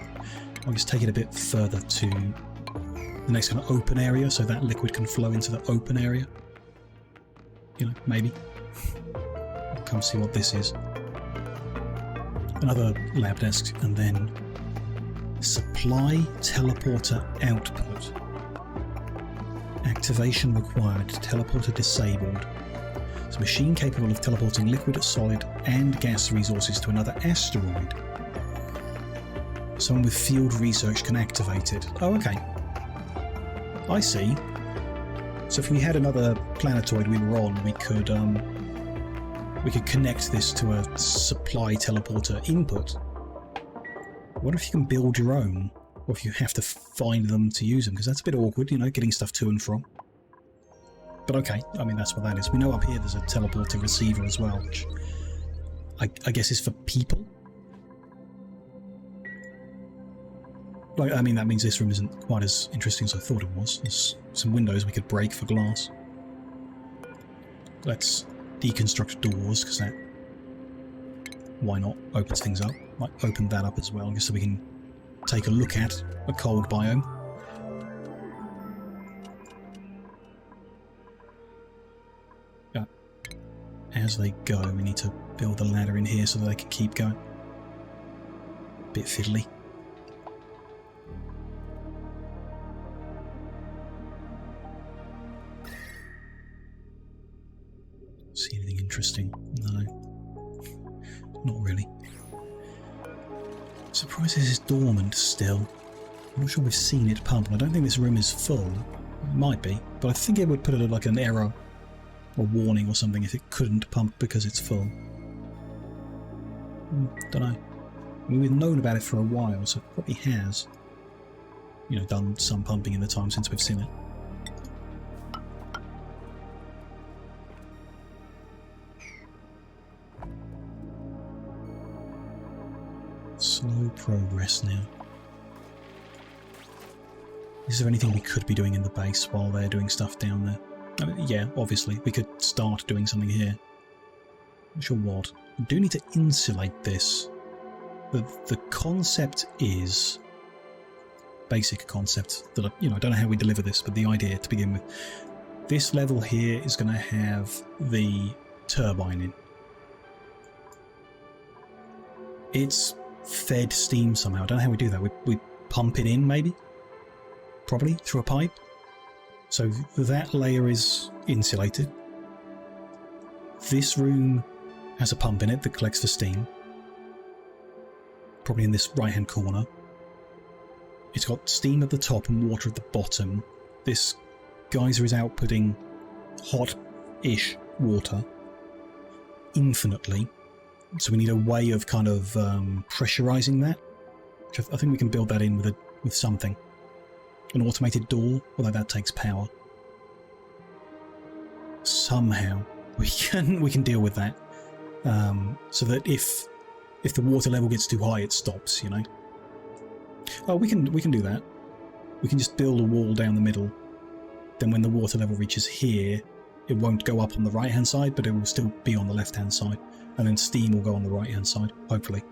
I'll just take it a bit further to the next kind of open area so that liquid can flow into the open area. Maybe. I'll come see what this is. Another lab desk, and then supply teleporter output. Activation required. Teleporter disabled. It's a machine capable of teleporting liquid, solid, and gas resources to another asteroid. Someone with field research can activate it. Oh, okay. I see. So if we had another planetoid we were on, we could connect this to a supply teleporter input. What if you can build your own? Or if you have to find them to use them? Because that's a bit awkward, getting stuff to and from. But okay, I mean, that's what that is. We know up here there's a teleporter receiver as well, which I guess is for people. I mean, that means this room isn't quite as interesting as I thought it was. There's some windows we could break for glass. Let's deconstruct doors, because that, why not, opens things up. Might open that up as well, just so we can take a look at a cold biome. Yeah. As they go, we need to build a ladder in here so that they can keep going. Bit fiddly. See anything interesting? No. Not really. Surprised this is dormant still. I'm not sure we've seen it pump. I don't think this room is full. It might be, but I think it would put it like an error or warning or something if it couldn't pump because it's full. Don't know. I mean, we've known about it for a while, so it probably has, done some pumping in the time since we've seen it. Slow progress now. Is there anything we could be doing in the base while they're doing stuff down there? I mean, yeah, obviously. We could start doing something here. Not sure what. We do need to insulate this. the concept is basic concept that I don't know how we deliver this, but the idea to begin with. This level here is going to have the turbine in. It's fed steam somehow. I don't know how we do that. We pump it in, maybe? Probably through a pipe. So that layer is insulated. This room has a pump in it that collects the steam. Probably in this right-hand corner. It's got steam at the top and water at the bottom. This geyser is outputting hot-ish water infinitely. So we need a way of kind of pressurizing that. Which I think we can build that in with something. An automated door, although that takes power. Somehow we can deal with that, so that if the water level gets too high, it stops. You know. Oh, we can do that. We can just build a wall down the middle. Then when the water level reaches here, it won't go up on the right-hand side, but it will still be on the left-hand side, and then steam will go on the right-hand side. Hopefully,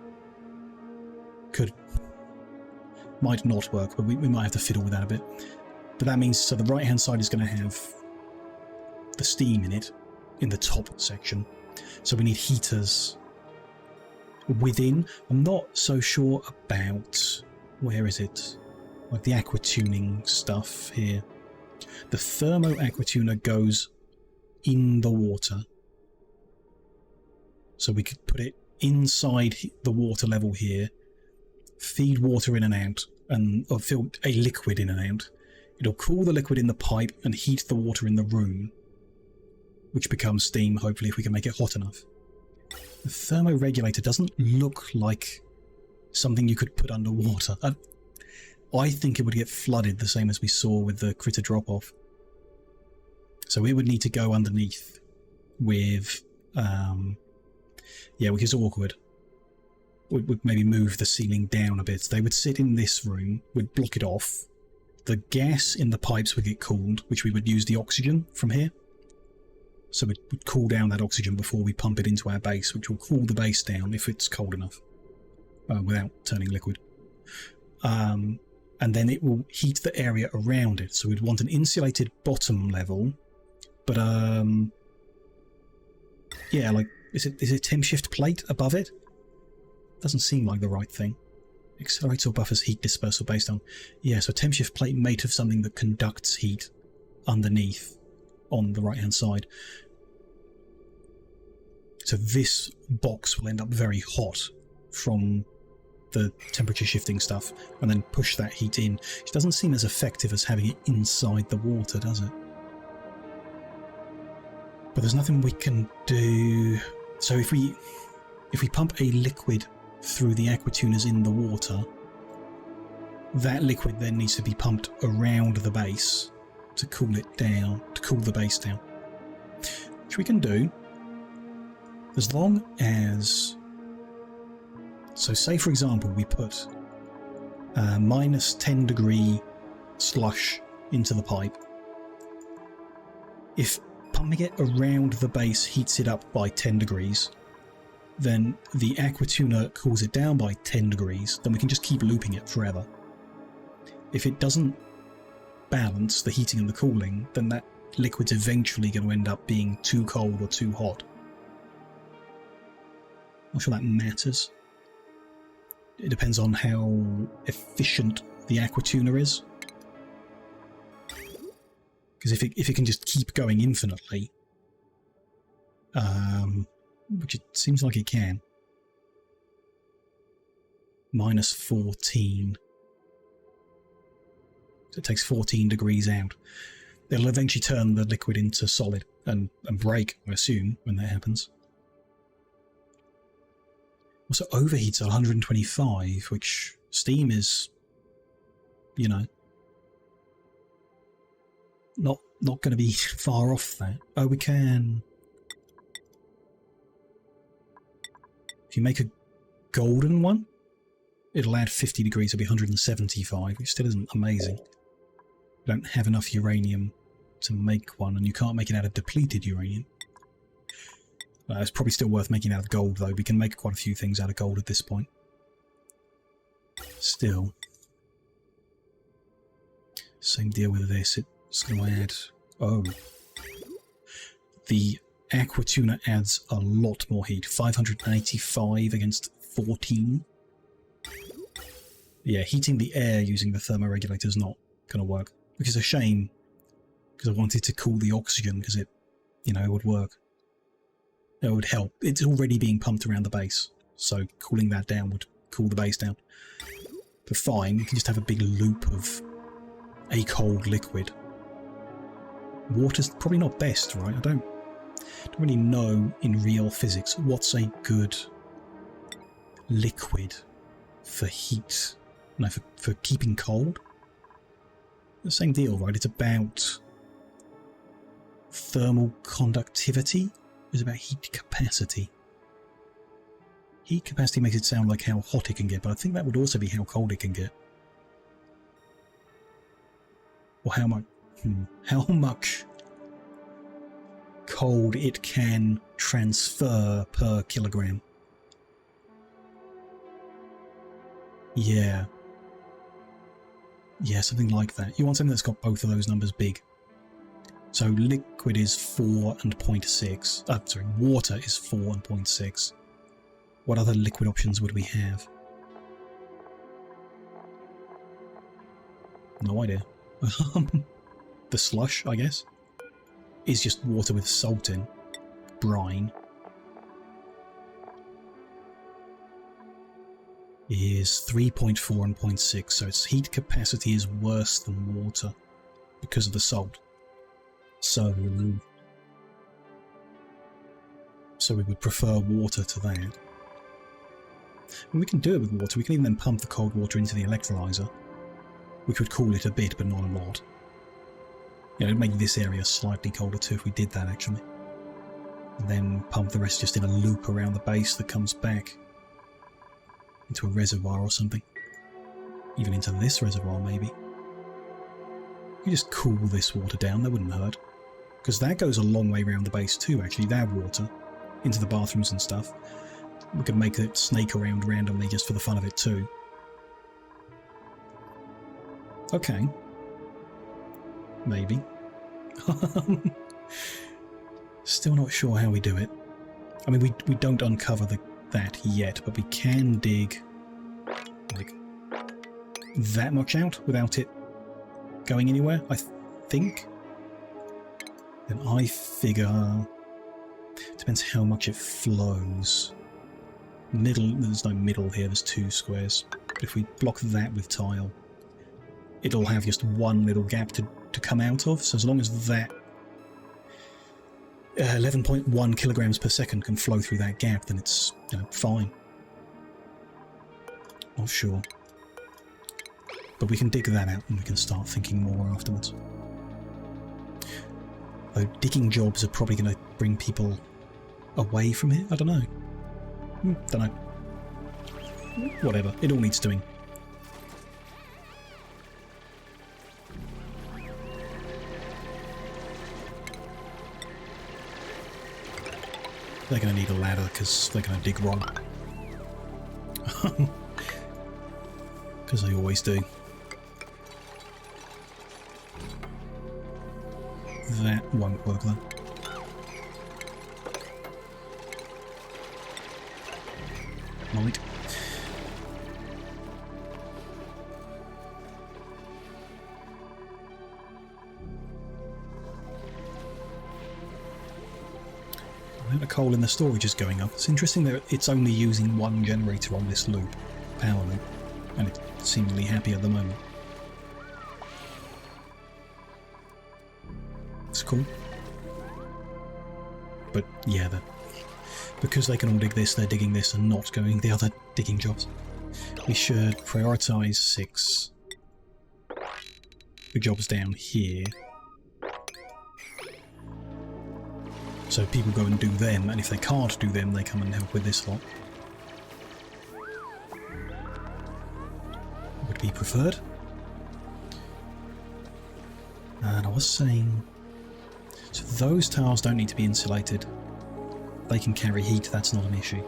might not work, but we might have to fiddle with that a bit. But that means, so the right-hand side is going to have the steam in it, in the top section. So we need heaters within. I'm not so sure about, where is it? Like the aqua tuning stuff here. The thermo aqua tuner goes in the water. So we could put it inside the water level here, feed water in and out, or fill a liquid in and out. It'll cool the liquid in the pipe and heat the water in the room, which becomes steam, hopefully, if we can make it hot enough. The thermoregulator doesn't look like something you could put underwater. I think it would get flooded the same as we saw with the critter drop-off. So it would need to go underneath with... yeah, which is awkward. Would maybe move the ceiling down a bit. They would sit in this room, would block it off. The gas in the pipes would get cooled, which we would use the oxygen from here. So it would cool down that oxygen before we pump it into our base, which will cool the base down if it's cold enough, without turning liquid. And then it will heat the area around it. So we'd want an insulated bottom level, but yeah, like is it temp shift plate above it? Doesn't seem like the right thing. Accelerates or buffers heat dispersal based on... Yeah, so temp shift plate made of something that conducts heat underneath on the right-hand side. So this box will end up very hot from the temperature shifting stuff and then push that heat in. It doesn't seem as effective as having it inside the water, does it? But there's nothing we can do... So if we pump a liquid through the aqua tuners in the water, that liquid then needs to be pumped around the base to cool it down, to cool the base down. Which we can do, as long as... So say for example we put minus 10 degree slush into the pipe. If pumping it around the base heats it up by 10 degrees, then the aqua tuner cools it down by 10 degrees, then we can just keep looping it forever. If it doesn't balance the heating and the cooling, then that liquid's eventually going to end up being too cold or too hot. Not sure that matters. It depends on how efficient the aqua tuner is. Because if it can just keep going infinitely, which it seems like it can. Minus 14. So it takes 14 degrees out. It'll eventually turn the liquid into solid and break, I assume, when that happens. Also overheats at 125, which steam is, you know, not going to be far off that. Oh, we can... If you make a golden one, it'll add 50 degrees, it'll be 175, which still isn't amazing. We don't have enough uranium to make one, and you can't make it out of depleted uranium. It's probably still worth making out of gold, though. We can make quite a few things out of gold at this point. Still, same deal with this. It's going to add... Oh. The aqua tuna adds a lot more heat. 585 against 14. Yeah, heating the air using the thermoregulator is not going to work. Which is a shame, because I wanted to cool the oxygen, because it, you know, it would work. It would help. It's already being pumped around the base, so cooling that down would cool the base down. But fine, you can just have a big loop of a cold liquid. Water's probably not best, right? I don't really know in real physics what's a good liquid for heat. No, for keeping cold. The same deal, right? It's about thermal conductivity. It's about heat capacity. Heat capacity makes it sound like how hot it can get, but I think that would also be how cold it can get. Or how much... how much cold it can transfer per kilogram. Yeah. Yeah, something like that. You want something that's got both of those numbers big. So liquid is 4 and 0.6. Sorry, water is 4 and 0.6. What other liquid options would we have? No idea. The slush, I guess, is just water with salt in. Brine. Is 3.4 and 0.6, so its heat capacity is worse than water because of the salt. So we would prefer water to that. And we can do it with water. We can even then pump the cold water into the electrolyzer, which would cool it a bit, but not a lot. You know, it'd make this area slightly colder too if we did that, actually. And then pump the rest just in a loop around the base that comes back into a reservoir or something. Even into this reservoir, maybe. You just cool this water down, that wouldn't hurt. Because that goes a long way around the base too, actually, that water. Into the bathrooms and stuff. We could make it snake around randomly just for the fun of it too. Okay. Maybe. Still not sure how we do it. I mean, we don't uncover that yet, but we can dig like that much out without it going anywhere, I think. Then I figure... Depends how much it flows. Middle, there's no middle here, there's 2 squares. But if we block that with tile, it'll have just one little gap to come out of, so as long as that 11.1 kilograms per second can flow through that gap, then it's, you know, fine. Not sure. But we can dig that out and we can start thinking more afterwards. Though digging jobs are probably going to bring people away from here? I don't know. Don't know. Whatever. It all needs doing. They're going to need a ladder because they're going to dig wrong. Because they always do. That won't work though. Might. The amount of coal in the storage is going up. It's interesting that it's only using one generator on this loop, power loop, and it's seemingly happy at the moment. It's cool. But yeah, because they can all dig this, they're digging this and not going the other digging jobs. We should prioritise 6 the jobs down here. So people go and do them, and if they can't do them, they come and help with this lot. Would be preferred. And I was saying... So those tiles don't need to be insulated. They can carry heat, that's not an issue.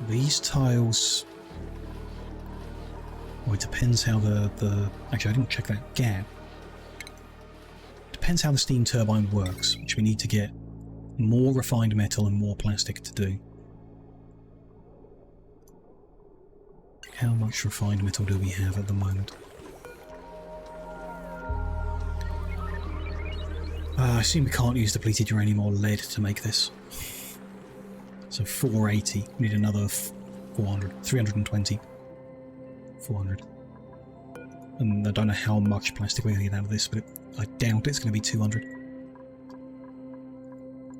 These tiles Oh, it depends how the... Actually, I didn't check that gap. Depends how the steam turbine works, which we need to get more refined metal and more plastic to do. How much refined metal do we have at the moment? I assume we can't use depleted uranium or lead to make this. So 480. We need another 400. 320. 400. And I don't know how much plastic we're going to get out of this, but I doubt it's going to be 200.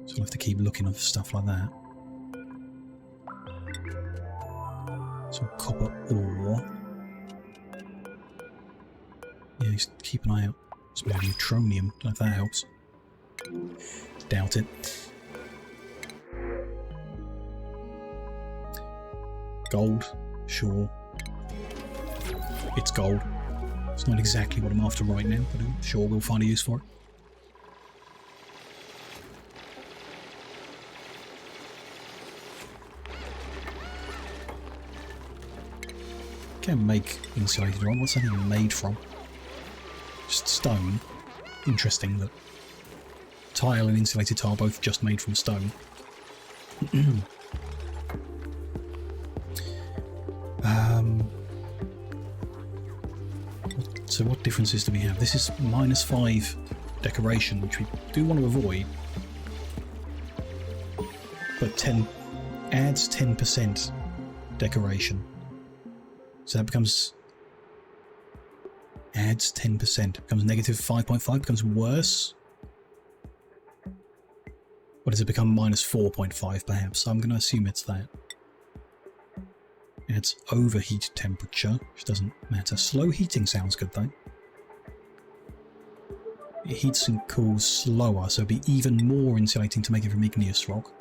So we'll have to keep looking for stuff like that. So copper ore. Yeah, just keep an eye out. Some more neutronium. Don't know if that helps. Doubt it. Gold. Sure. It's gold. It's not exactly what I'm after right now, but I'm sure we'll find a use for it. Can make insulated iron. What's that even made from? Just stone. Interesting that tile and insulated tile both just made from stone. So what differences do we have? This is -5 decoration, which we do want to avoid. But 10 adds 10% decoration. So that becomes... adds 10%. Becomes -5.5, becomes worse. What does it become? -4.5 perhaps. I'm going to assume it's that. Adds overheat temperature, which doesn't matter. Slow heating sounds good though. It heats and cools slower, so it'd be even more insulating to make it from igneous rock.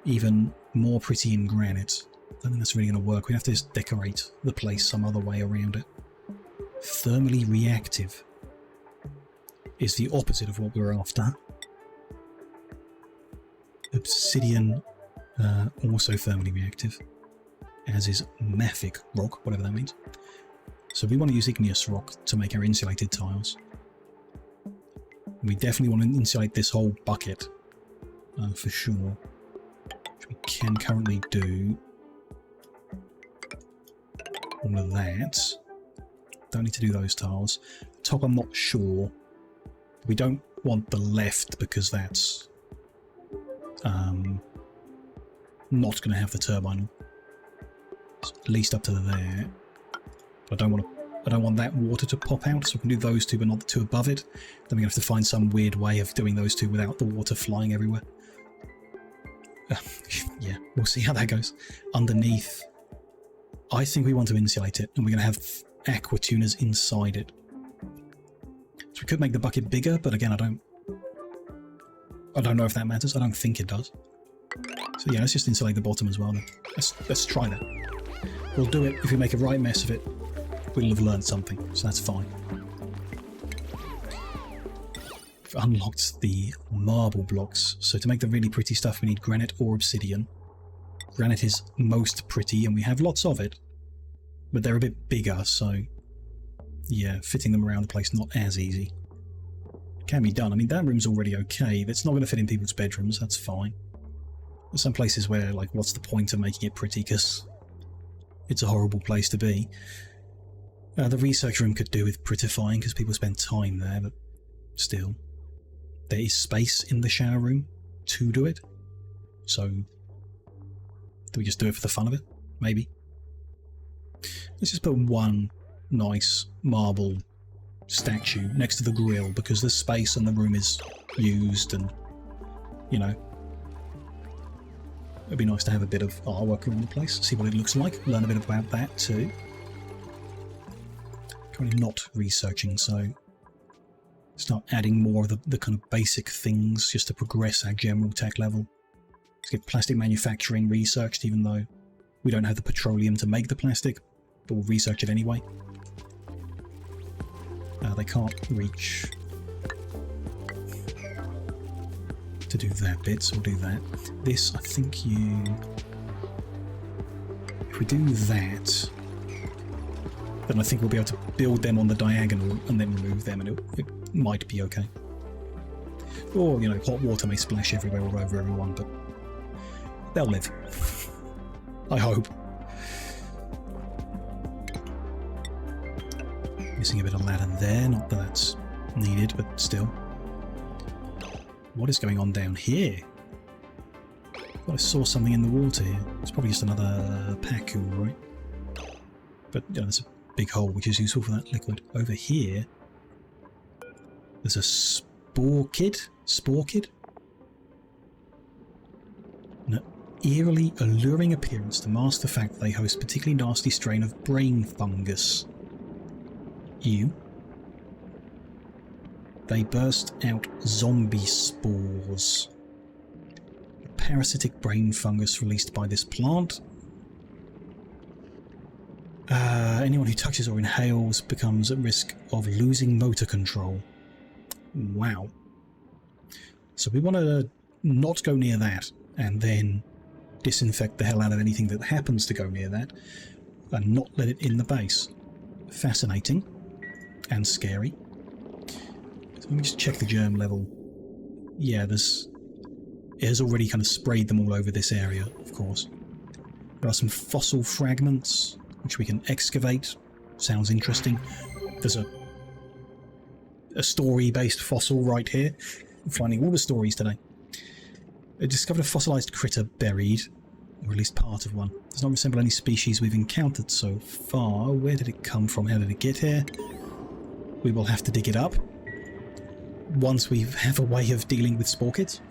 Even more pretty in granite. I don't think that's really going to work. We have to just decorate the place some other way around it. Thermally reactive is the opposite of what we're after. Obsidian, also thermally reactive, as is mafic rock, whatever that means. So we want to use igneous rock to make our insulated tiles. We definitely want to insulate this whole bucket, for sure. Which we can currently do. All of that. Don't need to do those tiles. Top, I'm not sure. We don't want the left because that's not going to have the turbine. It's at least up to there. But I don't want that water to pop out, so we can do those two but not the two above it. Then we have to find some weird way of doing those two without the water flying everywhere. Yeah, we'll see how that goes. Underneath, I think we want to insulate it, and we're going to have aqua tuners inside it. So we could make the bucket bigger, but again, I don't know if that matters. I don't think it does. So yeah, let's just insulate the bottom as well then. Let's try that. We'll do it if we make a right mess of it. We'll have learned something, so that's fine. We've unlocked the marble blocks. So to make the really pretty stuff, we need granite or obsidian. Granite is most pretty, and we have lots of it. But they're a bit bigger, so yeah, fitting them around the place not as easy. Can be done. I mean, that room's already okay. That's not going to fit in people's bedrooms. That's fine. There's some places where, like, what's the point of making it pretty? Because it's a horrible place to be. The research room could do with prettifying because people spend time there, but still. There is space in the shower room to do it. So, do we just do it for the fun of it? Maybe. Let's just put one nice marble statue next to the grill because the space and the room is used, and you know, it'd be nice to have a bit of artwork around the place, see what it looks like, learn a bit about that too. Currently not researching, so start adding more of the kind of basic things just to progress our general tech level. Let's get plastic manufacturing researched, even though we don't have the petroleum to make the plastic, but we'll research it anyway. They can't reach to do that bit, so we'll do that. This, I think you If we do that, then I think we'll be able to build them on the diagonal and then remove them, and it might be okay. Or, you know, hot water may splash everywhere all over everyone, but they'll live. I hope. Missing a bit of ladder there, not that that's needed, but still. What is going on down here? Thought I saw something in the water here. It's probably just another Pacu, right? But you know, there's a big hole which is useful for that liquid. Over here, there's a spore kid? An eerily alluring appearance to mask the fact that they host a particularly nasty strain of brain fungus. Ew. They burst out zombie spores. A parasitic brain fungus released by this plant. Anyone who touches or inhales becomes at risk of losing motor control. Wow. So we want to not go near that, and then disinfect the hell out of anything that happens to go near that, and not let it in the base. Fascinating. And scary. So let me just check the germ level. Yeah, it has already kind of sprayed them all over this area, of course. There are some fossil fragments which we can excavate. Sounds interesting. There's a story-based fossil right here. I'm finding all the stories today. I discovered a fossilized critter buried, or at least part of one. Does not resemble any species we've encountered so far. Where did it come from? How did it get here? We will have to dig it up once we have a way of dealing with spore kids.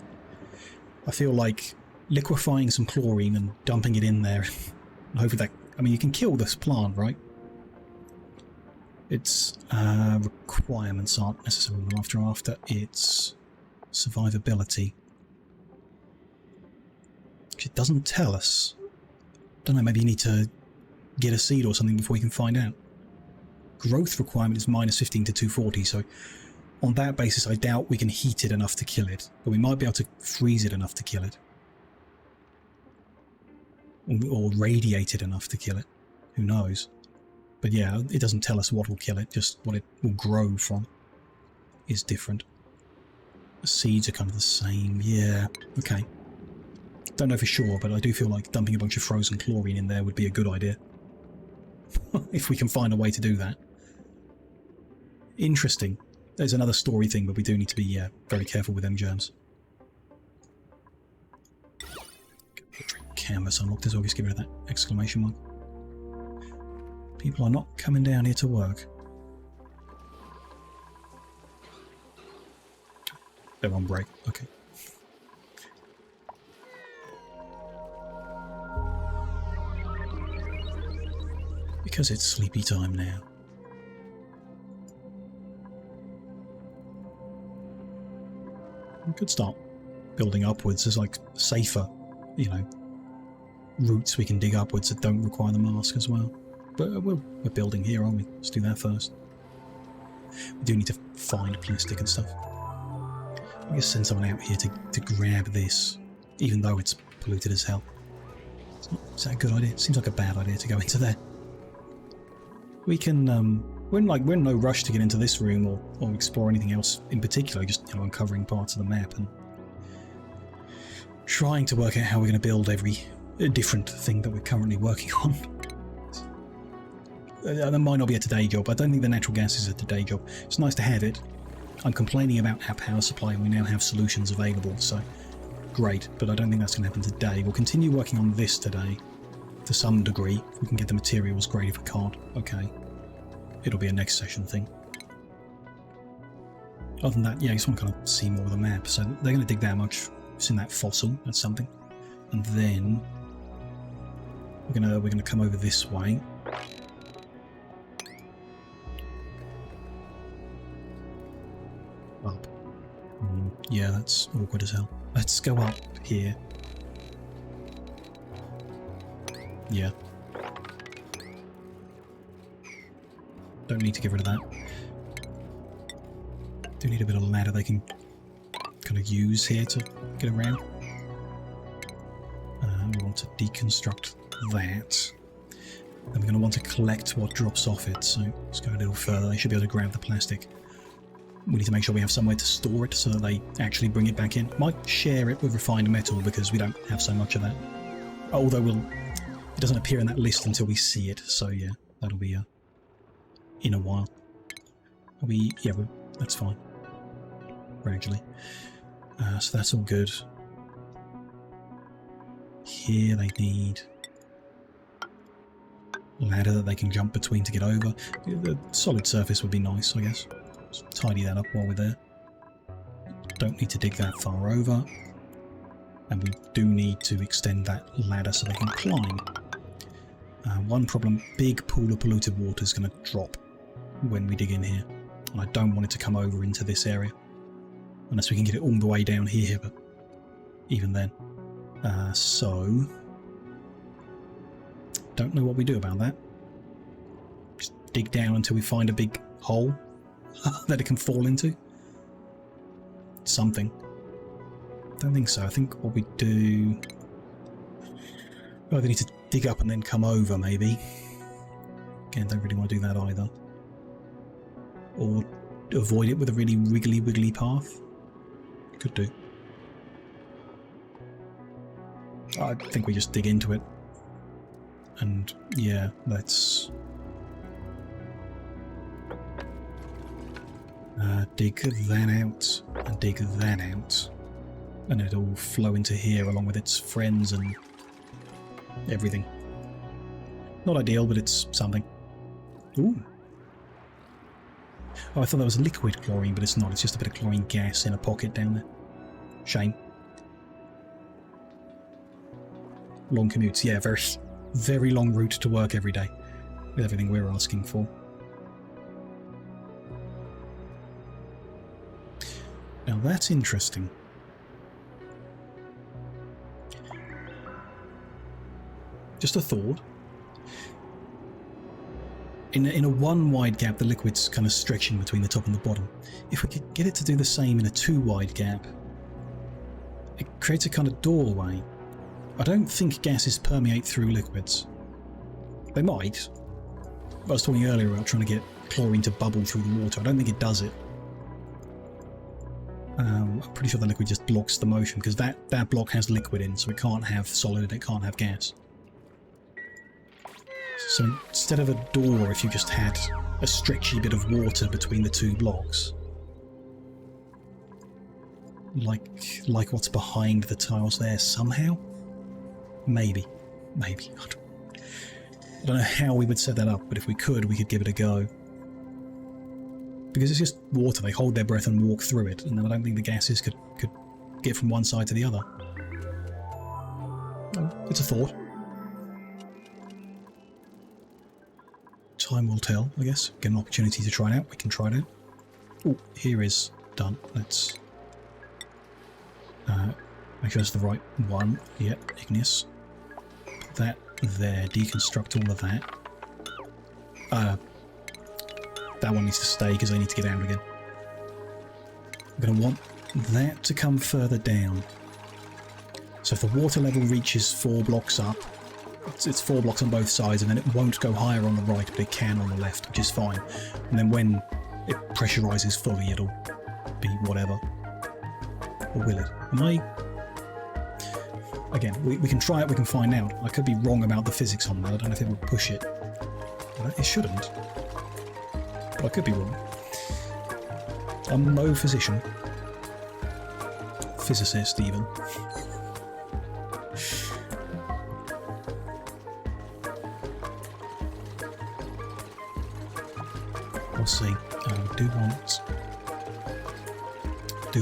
I feel like liquefying some chlorine and dumping it in there. Hopefully that... I mean, you can kill this plant, right? Its requirements aren't necessarily after its survivability. It doesn't tell us. Don't know, maybe you need to get a seed or something before you can find out. Growth requirement is -15 to 240, so on that basis I doubt we can heat it enough to kill it, but we might be able to freeze it enough to kill it. Or radiate it enough to kill it. Who knows? But yeah, it doesn't tell us what will kill it, just what it will grow from is different. The seeds are kind of the same, yeah, okay. Don't know for sure, but I do feel like dumping a bunch of frozen chlorine in there would be a good idea. If we can find a way to do that. Interesting. There's another story thing, but we do need to be very careful with them germs. Canvas unlocked as well, just get rid of that exclamation mark. People are not coming down here to work. They're on break, okay. Because it's sleepy time now. We could start building upwards. There's like safer, you know, routes we can dig upwards that don't require the mask as well. But we're building here, aren't we? Let's do that first. We do need to find plastic and stuff. I guess send someone out here to grab this, even though it's polluted as hell. Is that a good idea? It seems like a bad idea to go into there. We can, we're in no rush to get into this room or explore anything else in particular, just, you know, uncovering parts of the map and trying to work out how we're going to build every different thing that we're currently working on. That might not be a today job. I don't think the natural gas is a today job. It's nice to have it. I'm complaining about our power supply and we now have solutions available, so great, but I don't think that's going to happen today. We'll continue working on this today to some degree. If we can get the materials, great. If we can't, okay. It'll be a next session thing. Other than that, yeah, I just want to kind of see more of the map. So they're going to dig that much. It's in that fossil, that's something. And then we're gonna come over this way. Up. Yeah, that's awkward as hell. Let's go up here. Yeah. Don't need to get rid of that. Do need a bit of ladder they can kind of use here to get around. We want to deconstruct that. Then we're going to want to collect what drops off it, so let's go a little further. They should be able to grab the plastic. We need to make sure we have somewhere to store it so that they actually bring it back in. Might share it with refined metal because we don't have so much of that. Although it doesn't appear in that list until we see it, so yeah, that'll be in a while. Yeah, that's fine. Gradually. So that's all good. Here they need a ladder that they can jump between to get over. The solid surface would be nice, I guess. Just tidy that up while we're there. Don't need to dig that far over. And we do need to extend that ladder so they can climb. One problem, big pool of polluted water is going to drop when we dig in here. And I don't want it to come over into this area. Unless we can get it all the way down here, but even then. So, don't know what we do about that. Just dig down until we find a big hole that it can fall into. Something. Don't think so. I think what we do... we either need to dig up and then come over, maybe. Again, don't really want to do that either. Or avoid it with a really wiggly path. Could do. I think we just dig into it. And yeah, let's dig that out and dig that out. And it'll flow into here along with its friends and everything. Not ideal, but it's something. Ooh. Oh, I thought that was liquid chlorine, but it's not. It's just a bit of chlorine gas in a pocket down there. Shame. Long commutes. Yeah, very long route to work every day. With everything we're asking for. Now that's interesting. Just a thought. In a one wide gap, the liquid's kind of stretching between the top and the bottom. If we could get it to do the same in a two wide gap, it creates a kind of doorway. I don't think gases permeate through liquids. They might. I was talking earlier about trying to get chlorine to bubble through the water. I don't think it does it. I'm pretty sure the liquid just blocks the motion, because that block has liquid in, so it can't have solid and it can't have gas. So instead of a door, if you just had a stretchy bit of water between the two blocks, like what's behind the tiles there somehow? Maybe. I don't know how we would set that up, but if we could give it a go. Because it's just water, they hold their breath and walk through it, and then I don't think the gases could get from one side to the other. It's a thought. Time will tell, I guess. Get an opportunity to try it out. We can try it out. Oh, here is done. Let's make sure it's the right one. Yep, igneous. Put that there. Deconstruct all of that. That one needs to stay because I need to get out again. I'm going to want that to come further down. So if the water level reaches 4 blocks up, it's 4 blocks on both sides, and then it won't go higher on the right, but it can on the left, which is fine. And then when it pressurizes fully, it'll be whatever. Or will it? Am I... Again, we can try it, we can find out. I could be wrong about the physics on that. I don't know if it will push it. It shouldn't. But I could be wrong. I'm no physician. Physicist, even. We'll see. Do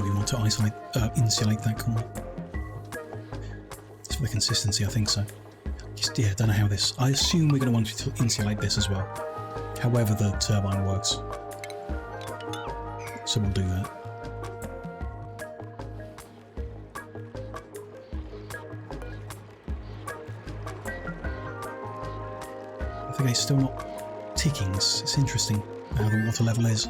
we want to insulate that corner? It's for the consistency, I think so. Just, yeah, don't know how this... I assume we're going to want to insulate this as well. However the turbine works. So we'll do that. I think it's still not ticking. It's interesting how the water level is.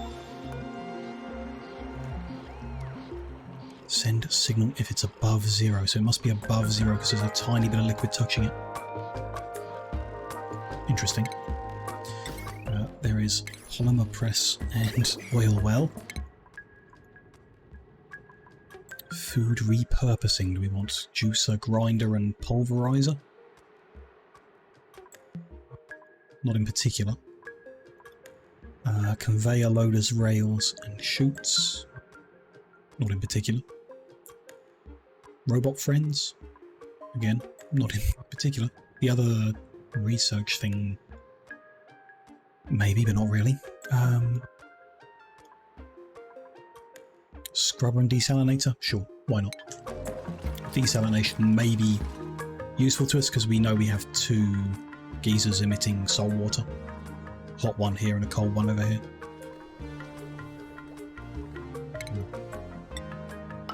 Send signal if it's above 0. So it must be above 0 because there's a tiny bit of liquid touching it. Interesting. There is polymer press and oil well. Food repurposing. Do we want juicer, grinder and pulverizer? Not in particular. Conveyor, loaders, rails and chutes. Not in particular. Robot friends. Again, not in particular. The other research thing, maybe, but not really. Scrubber and desalinator? Sure, why not? Desalination may be useful to us because we know we have 2 geysers emitting salt water. Hot one here and a cold one over here.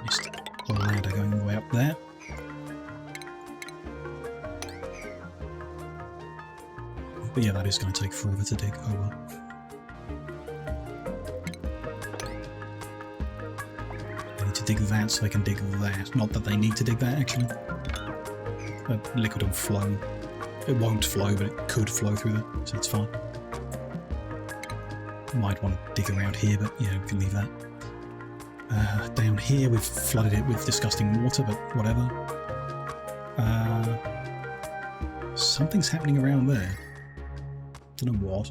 Missed a ladder going all the way up there. But yeah, that is going to take forever to dig. Oh well. They need to dig that so they can dig that. Not that they need to dig that, actually. Liquid will flow. It won't flow, but it could flow through that, so it's fine. Might want to dig around here, but yeah, we can leave that. Down here, we've flooded it with disgusting water, but whatever. Something's happening around there. Don't know what.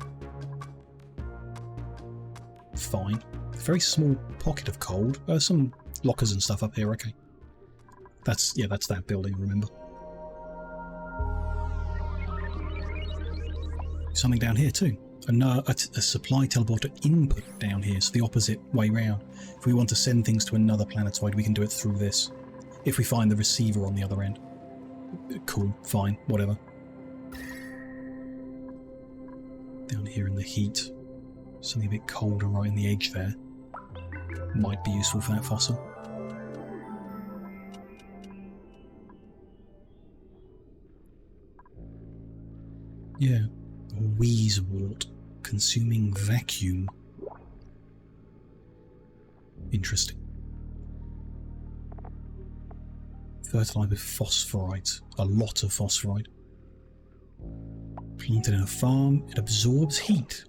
Fine. A very small pocket of cold. Some lockers and stuff up here, okay. That's that building, remember. Something down here too. A supply teleporter input down here, so the opposite way round. If we want to send things to another planetoid, we can do it through this. If we find the receiver on the other end. Cool, fine, whatever. Down here in the heat, something a bit colder right in the edge there. Might be useful for that fossil. Yeah, a wheeze wart. Consuming vacuum. Interesting. Fertilized with phosphorite. A lot of phosphorite. Planted in a farm, it absorbs heat.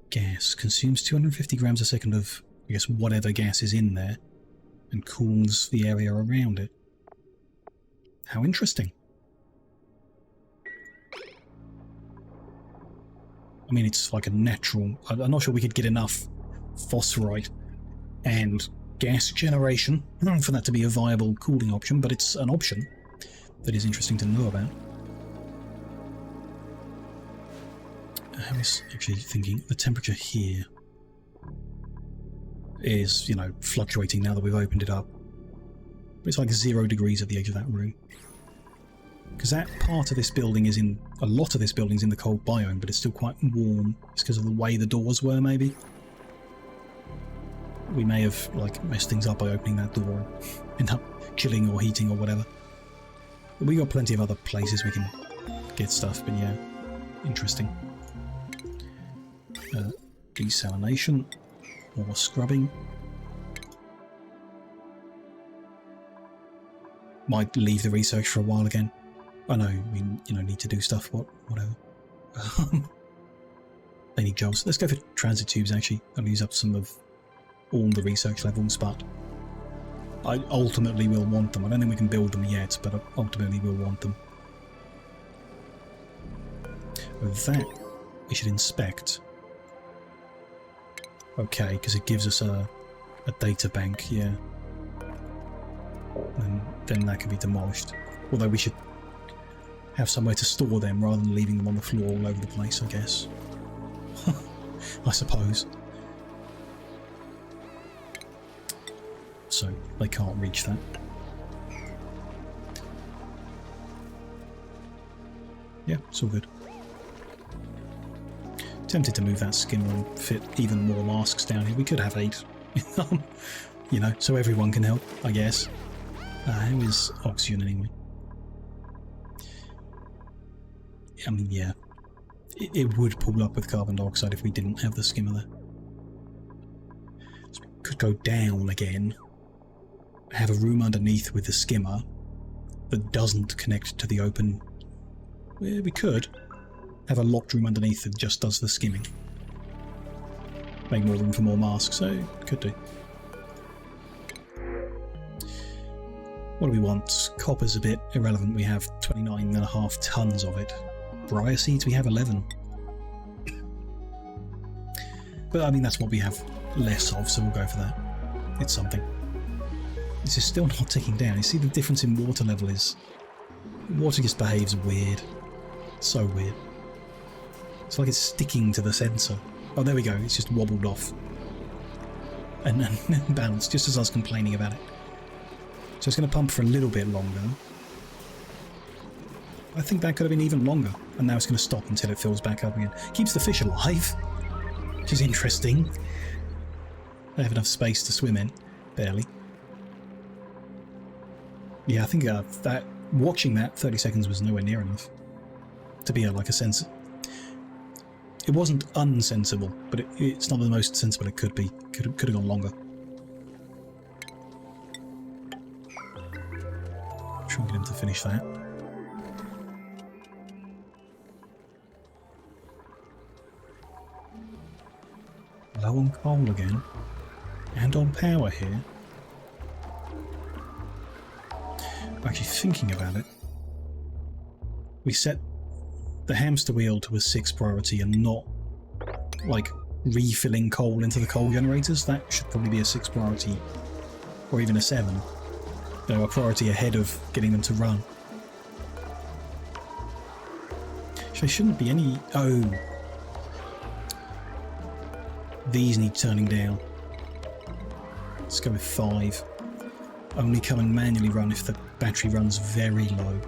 Gas consumes 250 grams a second of, I guess, whatever gas is in there, and cools the area around it. How interesting. I mean, it's like a natural... I'm not sure we could get enough phosphorite and gas generation for that to be a viable cooling option, but it's an option that is interesting to know about. I was actually thinking the temperature here is, you know, fluctuating now that we've opened it up. But it's like 0 degrees at the edge of that room. Because that part of this building is in... A lot of this building's in the cold biome, but it's still quite warm. It's because of the way the doors were, maybe. We may have, like, messed things up by opening that door and end up chilling or heating or whatever. But we got plenty of other places we can get stuff, but yeah, interesting. Desalination or scrubbing. Might leave the research for a while again. I know we, you know, need to do stuff, whatever. They need jobs. Let's go for transit tubes, actually. I'll use up some of all the research levels, but I ultimately will want them. I don't think we can build them yet, but ultimately we'll want them. With that, we should inspect. Okay, because it gives us a data bank, yeah. And then that can be demolished. Although we should have somewhere to store them rather than leaving them on the floor all over the place, I guess. I suppose. So they can't reach that. Yeah, it's all good. Tempted to move that skimmer and fit even more masks down here. We could have 8. You know, so everyone can help, I guess. How is oxygen anyway? I mean, yeah. It would pull up with carbon dioxide if we didn't have the skimmer there. So we could go down again. Have a room underneath with the skimmer. that doesn't connect to the open. Well, we could have a locked room underneath that just does the skimming. Make more room for more masks, so could do. What do we want? Copper's a bit irrelevant. We have 29.5 tons of it. Briar seeds, we have 11. But I mean, that's what we have less of, so we'll go for that. It's something. This is still not ticking down. You see the difference in water level is... Water just behaves weird. So weird. It's like it's sticking to the sensor. Oh, there we go. It's just wobbled off. And bounced, just as I was complaining about it. So it's going to pump for a little bit longer. I think that could have been even longer. And now it's going to stop until it fills back up again. Keeps the fish alive, which is interesting. They have enough space to swim in. Barely. Yeah, I think that watching that 30 seconds was nowhere near enough to be like a sensor. It wasn't unsensible, but it's not the most sensible it could be. Could have gone longer. Try and get him to finish that. Low on coal again, and on power here. Actually, thinking about it, we set the hamster wheel to a 6 priority and not like refilling coal into the coal generators. That should probably be a 6 priority, or even a 7. You know, a priority ahead of getting them to run. So there shouldn't be any... Oh. These need turning down. Let's go with 5. Only come and manually run if the battery runs very low,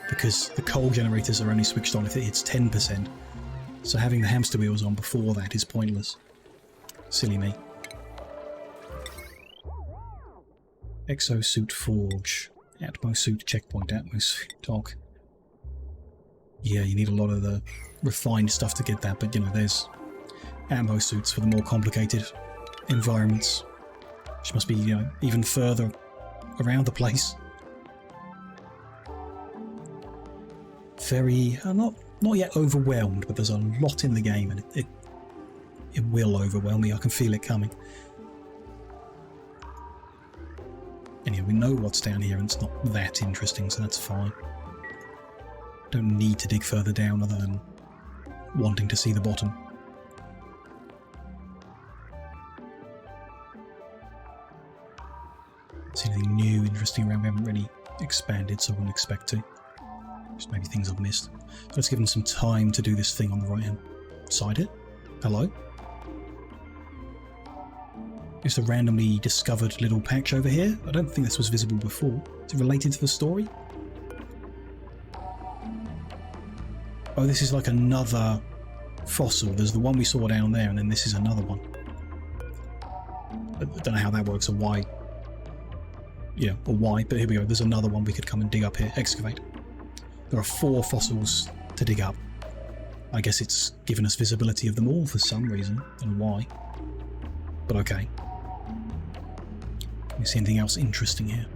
because the coal generators are only switched on if it hits 10%. So having the hamster wheels on before that is pointless. Silly me. Exosuit Forge. Atmosuit checkpoint, Atmosuit dock. Yeah, you need a lot of the refined stuff to get that, but you know, there's Atmosuits for the more complicated environments, which must be, you know, even further around the place. Very, not yet overwhelmed, but there's a lot in the game, and it will overwhelm me. I can feel it coming. Anyway, we know what's down here, and it's not that interesting, so that's fine. Don't need to dig further down other than wanting to see the bottom. See anything new, interesting around? We haven't really expanded, so I wouldn't expect to. Just maybe things I've missed. So let's give them some time to do this thing on the right hand side here. Hello? Just a randomly discovered little patch over here. I don't think this was visible before. Is it related to the story? Oh, this is like another fossil. There's the one we saw down there, and then this is another one. I don't know how that works or why. Yeah, or why, but here we go. There's another one we could come and dig up here. Excavate. There are 4 fossils to dig up. I guess it's given us visibility of them all for some reason. I don't know why. But okay. Can we see anything else interesting here?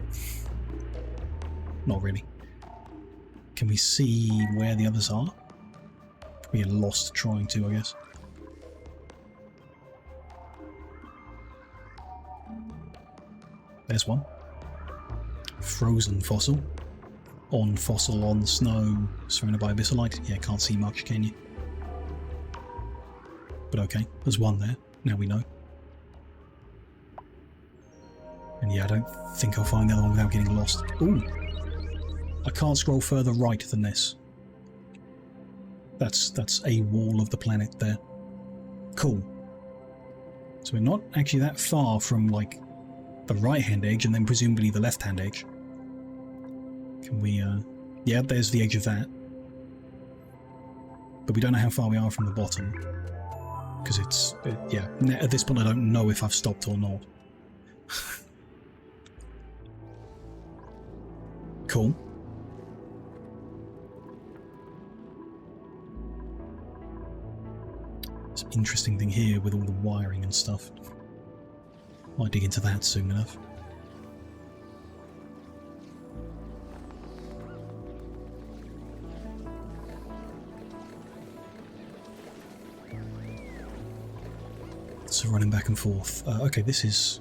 Not really. Can we see where the others are? We are lost trying to, I guess. There's one. Frozen fossil. On fossil, on snow, surrounded by abyssalite. Yeah, can't see much, can you? But okay, there's one there. Now we know. And yeah, I don't think I'll find the other one without getting lost. Ooh! I can't scroll further right than this. That's a wall of the planet there. Cool. So we're not actually that far from, like, the right-hand edge and then presumably the left-hand edge. Can we, yeah, there's the edge of that. But we don't know how far we are from the bottom. Because it's, yeah, at this point I don't know if I've stopped or not. Cool. Some interesting thing here with all the wiring and stuff. Might dig into that soon enough. Lots of running back and forth. Okay, this is...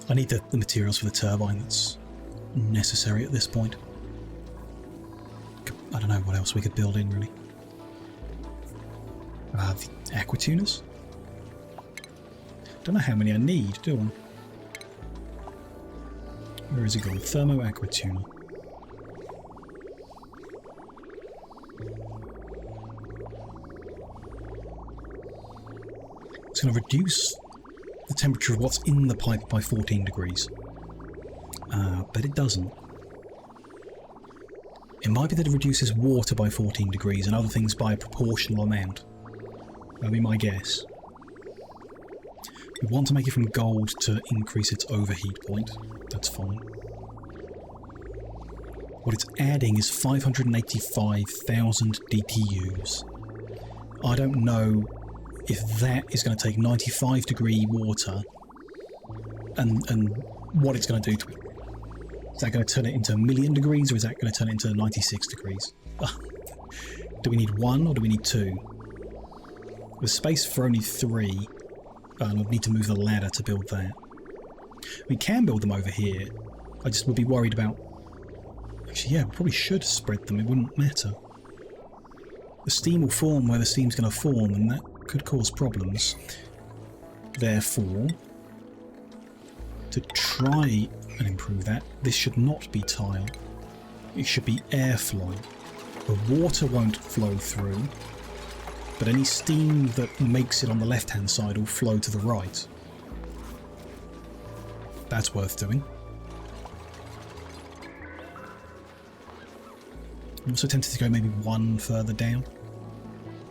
I need the materials for the turbine. That's necessary at this point. I don't know what else we could build in, really. The aquatuners? Don't know how many I need, do I? Where is it gone? Thermo aquatuner. It's going to reduce the temperature of what's in the pipe by 14 degrees. But it doesn't. It might be that it reduces water by 14 degrees and other things by a proportional amount. That'll be my guess. We want to make it from gold to increase its overheat point. That's fine. What it's adding is 585,000 DPUs. I don't know if that is going to take 95 degree water and what it's going to do to it. Is that going to turn it into 1,000,000 degrees, or is that going to turn it into 96 degrees? Do we need 1 or do we need 2? There's space for only 3. And I'd need to move the ladder to build that. We can build them over here. I just would be worried about... Actually, yeah, we probably should spread them. It wouldn't matter. The steam will form where the steam's going to form, and that could cause problems. Therefore, to try and improve that, this should not be tile. It should be airflow. The water won't flow through, but any steam that makes it on the left-hand side will flow to the right. That's worth doing. I'm also tempted to go maybe 1 further down,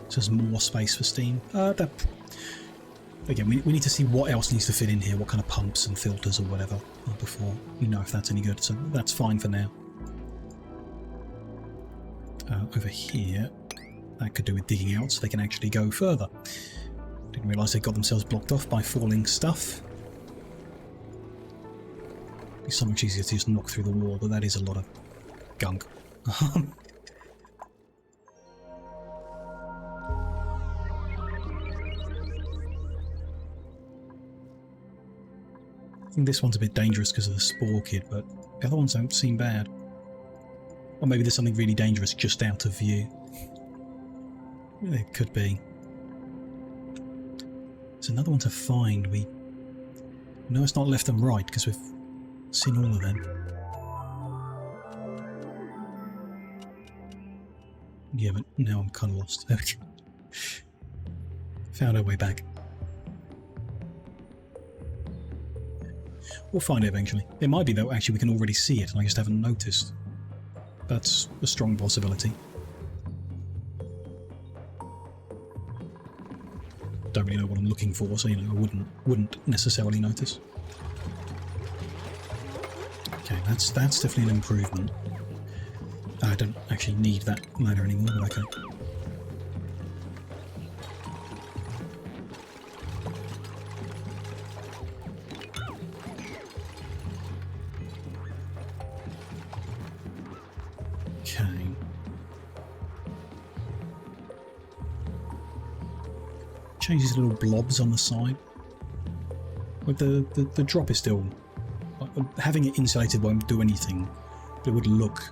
so there's more space for steam. Again, we need to see what else needs to fit in here, what kind of pumps and filters or whatever, before we know if that's any good, so that's fine for now. Over here, that could do with digging out so they can actually go further. Didn't realise they got themselves blocked off by falling stuff. It'd be so much easier to just knock through the wall, but that is a lot of gunk. I think this one's a bit dangerous because of the spore kid, but the other ones don't seem bad. Or maybe there's something really dangerous just out of view. It could be. There's another one to find. We know it's not left and right because we've seen all of them. Yeah, but now I'm kind of lost. There we go. Found our way back. We'll find it eventually. It might be that actually we can already see it and I just haven't noticed. That's a strong possibility. Don't really know what I'm looking for, so I wouldn't necessarily notice. Okay, that's definitely an improvement. I don't actually need that ladder anymore, but okay. Change these little blobs on the side. Like the drop is still... having it insulated won't do anything, but it would look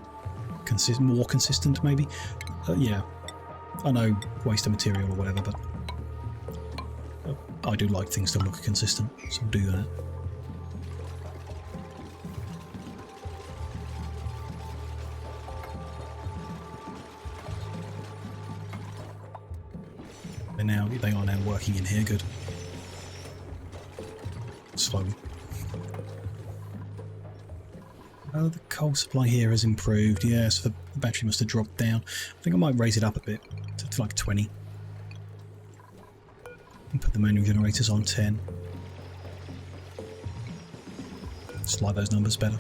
more consistent maybe. Yeah, I know, waste of material or whatever, but I do like things to look consistent, so I'll do that. They are now working in here, good. Slowly. Oh, the coal supply here has improved, yeah, so the battery must have dropped down. I think I might raise it up a bit, to like 20. And put the manual generators on 10. Slide those numbers better.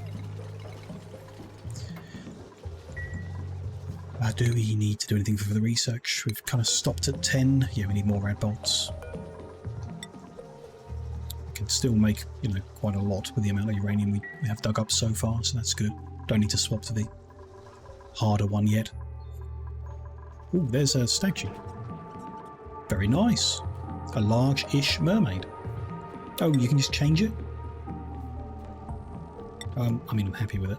Do we need to do anything for the research? We've kind of stopped at 10. Yeah, we need more rad bolts. We can still make, quite a lot with the amount of uranium we have dug up so far, so that's good. Don't need to swap to the harder one yet. Ooh, there's a statue. Very nice. A large-ish mermaid. Oh, you can just change it? I mean, I'm happy with it.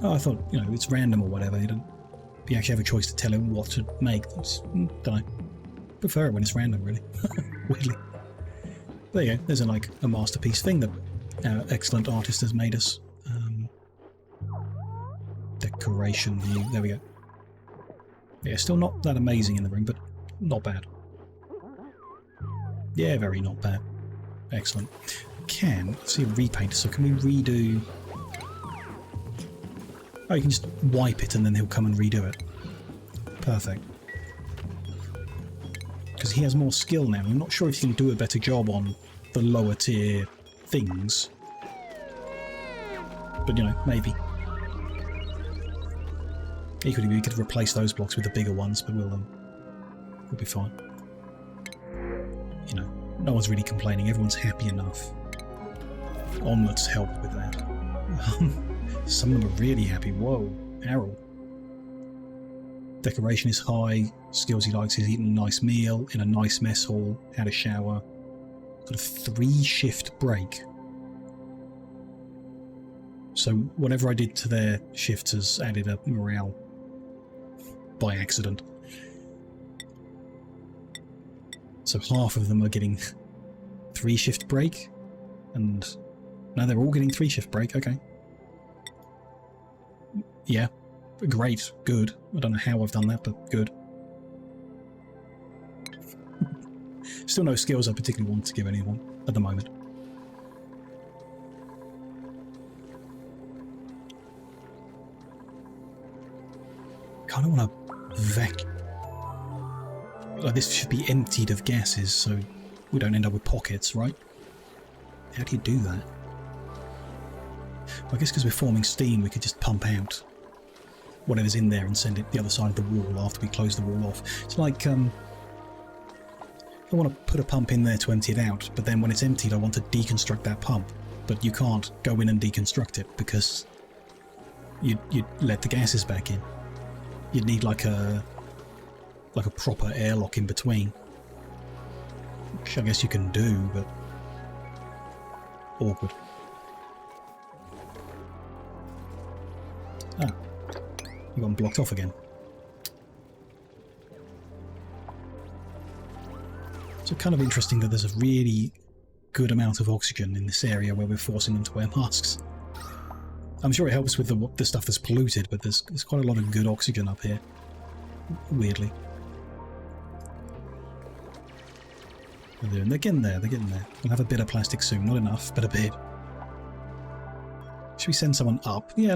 Oh, I thought, you know, it's random or whatever. You actually have a choice to tell it what to make. Don't know. Prefer it when it's random, really. Weirdly. There you go. There's a masterpiece thing that our excellent artist has made us. Decoration view. There we go. Yeah, still not that amazing in the room, but not bad. Yeah, very not bad. Excellent. Let's see a repaint. So can we redo... Oh, you can just wipe it and then he'll come and redo it. Perfect. Because he has more skill now. I'm not sure if he can do a better job on the lower tier things. But, you know, maybe. Equally, we could replace those blocks with the bigger ones, but we'll be fine. You know, no one's really complaining. Everyone's happy enough. Omelets help with that. Some of them are really happy. Whoa, Errol. Decoration is high. Skills he likes is eating a nice meal in a nice mess hall. Had a shower. Got a 3-shift break. So whatever I did to their shifts has added a morale by accident. So half of them are getting 3-shift break, and now they're all getting 3-shift break. Okay. Yeah, great, good. I don't know how I've done that, but good. Still no skills I particularly want to give anyone at the moment. Kind of want to vacuum. Like, this should be emptied of gases, so we don't end up with pockets, right? How do you do that? Well, I guess because we're forming steam, we could just pump out whatever's in there and send it the other side of the wall after we close the wall off. It's like, I want to put a pump in there to empty it out, but then when it's emptied, I want to deconstruct that pump. But you can't go in and deconstruct it because you'd let the gases back in. You'd need like a proper airlock in between, which I guess you can do, but awkward. Ah, you got blocked off again. So kind of interesting that there's a really good amount of oxygen in this area where we're forcing them to wear masks. I'm sure it helps with the stuff that's polluted, but there's quite a lot of good oxygen up here, weirdly. And they're getting there, We'll have a bit of plastic soon, not enough, but a bit. Should we send someone up? Yeah,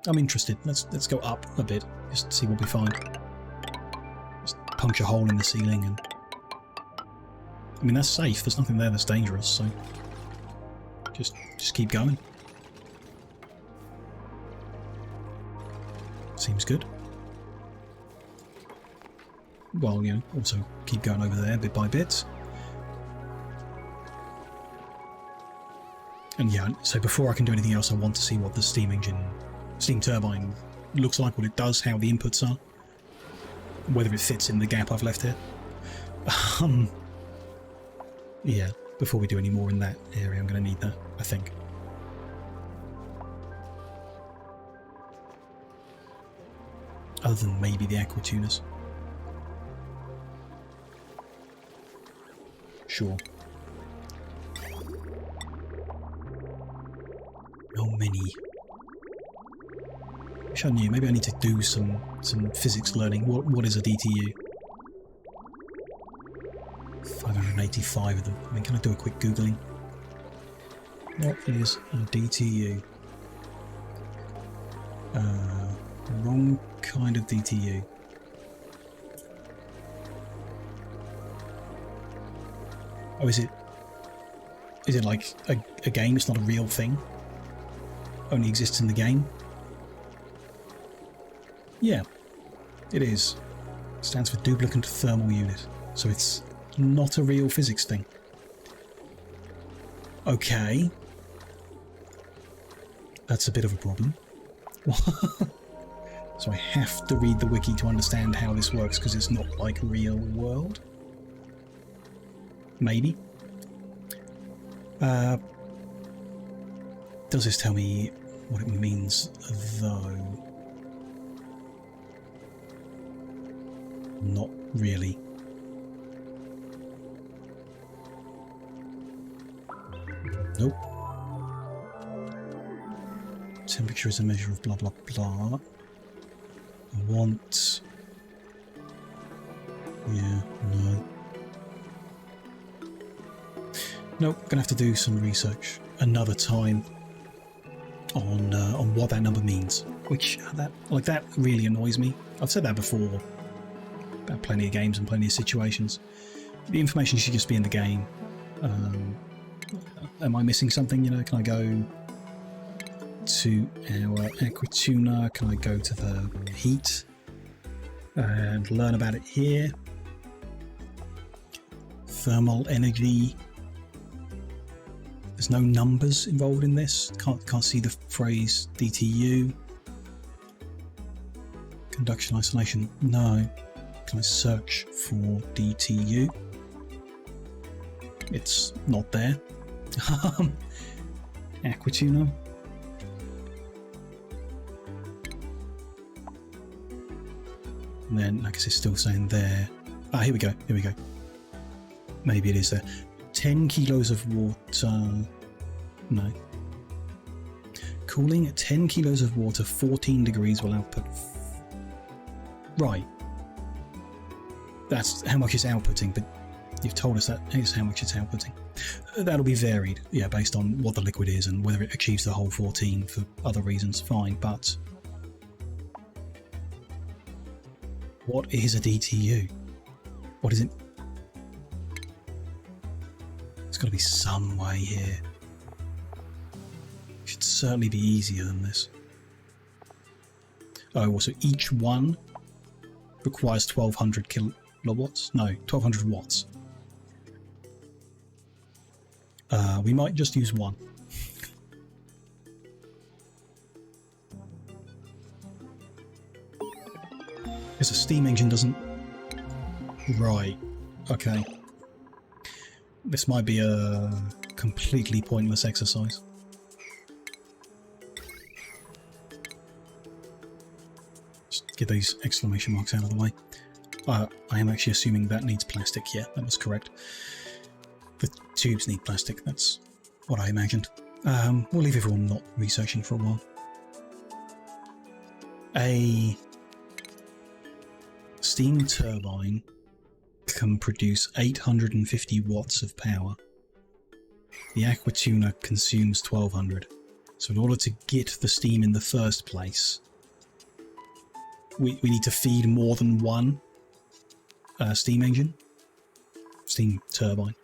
I'm interested. Let's go up a bit, just see what we find. Just punch a hole in the ceiling and... I mean, that's safe, there's nothing there that's dangerous, so... Just keep going. Seems good. Well, you know, also keep going over there bit by bit. And yeah, so before I can do anything else, I want to see what the steam turbine looks like, what it does, how the inputs are, whether it fits in the gap I've left here. Yeah, before we do any more in that area, I'm going to need that, I think. Other than maybe the aqua tuners. Sure. How many? Wish I knew. Maybe I need to do some physics learning. What is a DTU? 585 of them. I mean, can I do a quick googling? What is a DTU? Wrong kind of DTU. Oh, is it like a game? It's not a real thing? Only exists in the game? Yeah, it is. It stands for duplicate thermal unit. So it's not a real physics thing. Okay. That's a bit of a problem. So I have to read the wiki to understand how this works because it's not like real world. maybe. Does this tell me what it means, though? Not really. Nope. Temperature is a measure of blah blah blah. I want... Yeah, no. Nope, gonna have to do some research another time on what that number means. Which, that really annoys me. I've said that before about plenty of games and plenty of situations. The information should just be in the game. Am I missing something? You know, can I go to our Aquatuna? Can I go to the heat and learn about it here? Thermal energy. There's no numbers involved in this. Can't see the phrase DTU. Conduction isolation. No. Can I search for DTU? It's not there. Aquatuna. And then I guess it's still saying there. Ah, here we go. Here we go. Maybe it is there. 10 kilos of water. No. Cooling at 10 kilos of water, 14 degrees will output. Right. That's how much it's outputting, but you've told us that is how much it's outputting. That'll be varied, yeah, based on what the liquid is and whether it achieves the whole 14 for other reasons, fine, but what is a DTU? What is it? There's got to be some way here. It should certainly be easier than this. Oh, also each one requires 1200 kilowatts? No, 1200 watts. We might just use one. Because a steam engine doesn't... Right, okay. This might be a completely pointless exercise. Just get these exclamation marks out of the way. I am actually assuming that needs plastic. Yeah, that was correct. The tubes need plastic, that's what I imagined. We'll leave everyone not researching for a while. A steam turbine can produce 850 watts of power. The Aquatuna consumes 1200. So in order to get the steam in the first place, we need to feed more than one steam engine, steam turbine,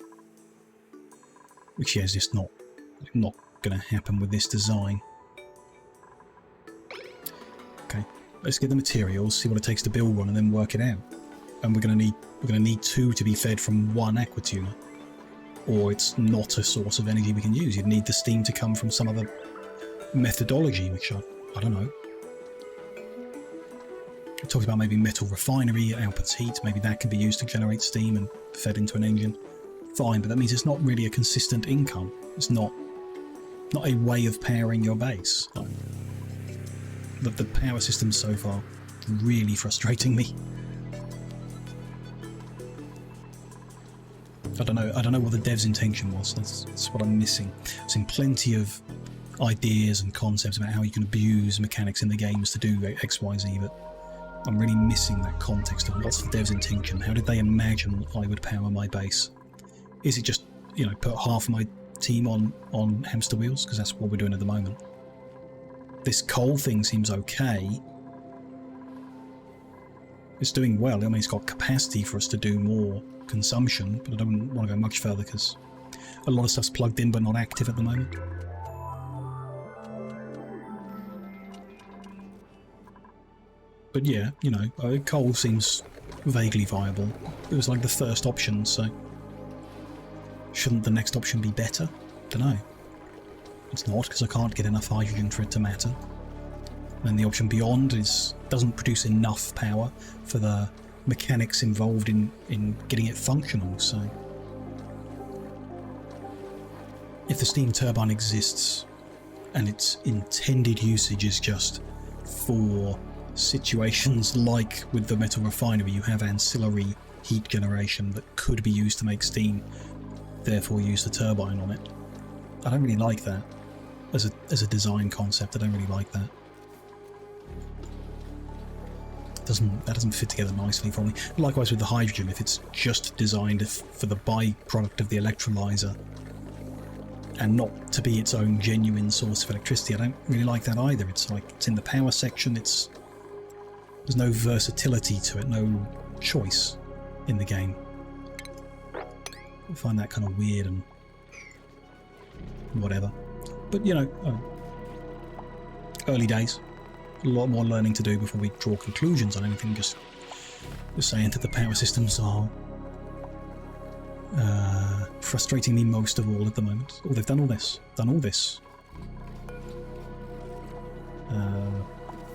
which is just not going to happen with this design. Okay, let's get the materials, see what it takes to build one, and then work it out. And we're going to need two to be fed from one Aquatuna, or it's not a source of energy we can use. You'd need the steam to come from some other methodology, which I don't know. We talked about maybe metal refinery, it outputs heat, maybe that can be used to generate steam and fed into an engine. Fine, but that means it's not really a consistent income. It's not a way of powering your base. The power system so far really frustrating me. I don't know what the dev's intention was. That's what I'm missing. I've seen plenty of ideas and concepts about how you can abuse mechanics in the games to do X, Y, Z, but I'm really missing that context of what's the dev's intention. How did they imagine I would power my base? Is it just, you know, put half my team on hamster wheels? Because that's what we're doing at the moment. This coal thing seems okay. It's doing well. I mean, it's got capacity for us to do more consumption, but I don't want to go much further because a lot of stuff's plugged in but not active at the moment. But yeah, you know, coal seems vaguely viable. It was like the first option, so shouldn't the next option be better? Dunno. It's not, because I can't get enough hydrogen for it to matter. And the option beyond doesn't produce enough power for the mechanics involved in getting it functional, so if the steam turbine exists and its intended usage is just for situations like with the metal refinery, you have ancillary heat generation that could be used to make steam, therefore use the turbine on it. I don't really like that as a design concept. I don't really like that. That doesn't fit together nicely for me. Likewise with the hydrogen, if it's just designed for the byproduct of the electrolyzer and not to be its own genuine source of electricity, I don't really like that either. It's like it's in the power section. There's no versatility to it, no choice in the game. I find that kind of weird and whatever. But you know, early days. A lot more learning to do before we draw conclusions on anything. Just saying that the power systems are frustrating me most of all at the moment. Oh, they've done all this.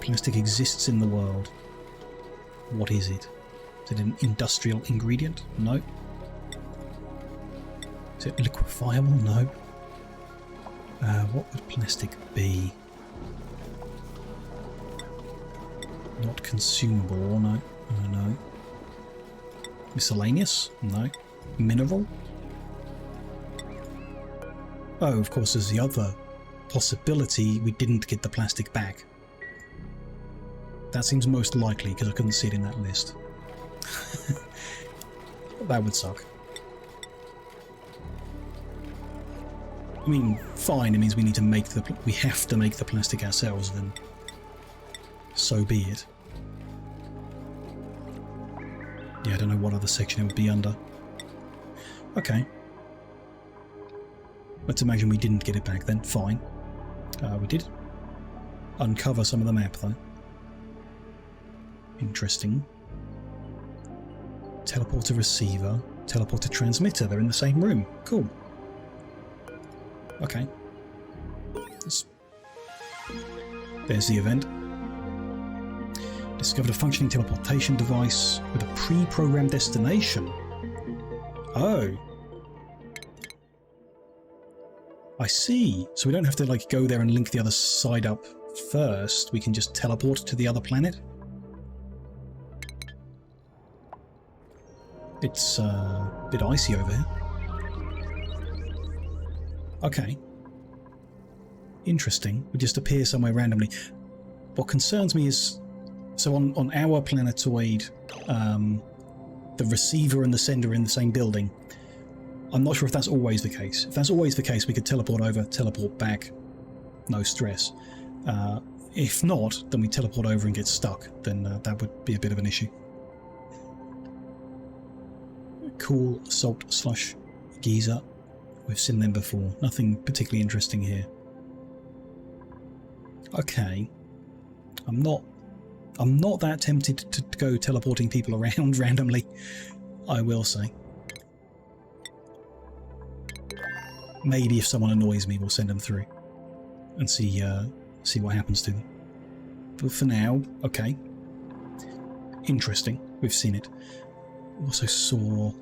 Plastic exists in the world. What is it? Is it an industrial ingredient? No. Is it liquefiable? No. What would plastic be? Not consumable, no. No. Miscellaneous? No. Mineral? Oh, of course, there's the other possibility we didn't get the plastic back. That seems most likely because I couldn't see it in that list. That would suck. I mean, fine, it means we have to make the plastic ourselves, then so be it. Yeah, I don't know what other section it would be under. Okay. Let's imagine we didn't get it back then. Fine. We did uncover some of the map though. Interesting. Teleporter receiver, teleporter transmitter. They're in the same room. Cool. Okay. There's the event. Discovered a functioning teleportation device with a pre-programmed destination. Oh. I see. So we don't have to like go there and link the other side up first. We can just teleport to the other planet. It's a bit icy over here. Okay. Interesting. We just appear somewhere randomly. What concerns me is, so on our planetoid, the receiver and the sender are in the same building. I'm not sure if that's always the case. If that's always the case, we could teleport over, teleport back, no stress. If not, then we teleport over and get stuck. Then that would be a bit of an issue. Cool salt slush geyser. We've seen them before. Nothing particularly interesting here. Okay. I'm not that tempted to go teleporting people around randomly, I will say. Maybe if someone annoys me, we'll send them through and see what happens to them. But for now, okay. Interesting. We've seen it. Also saw...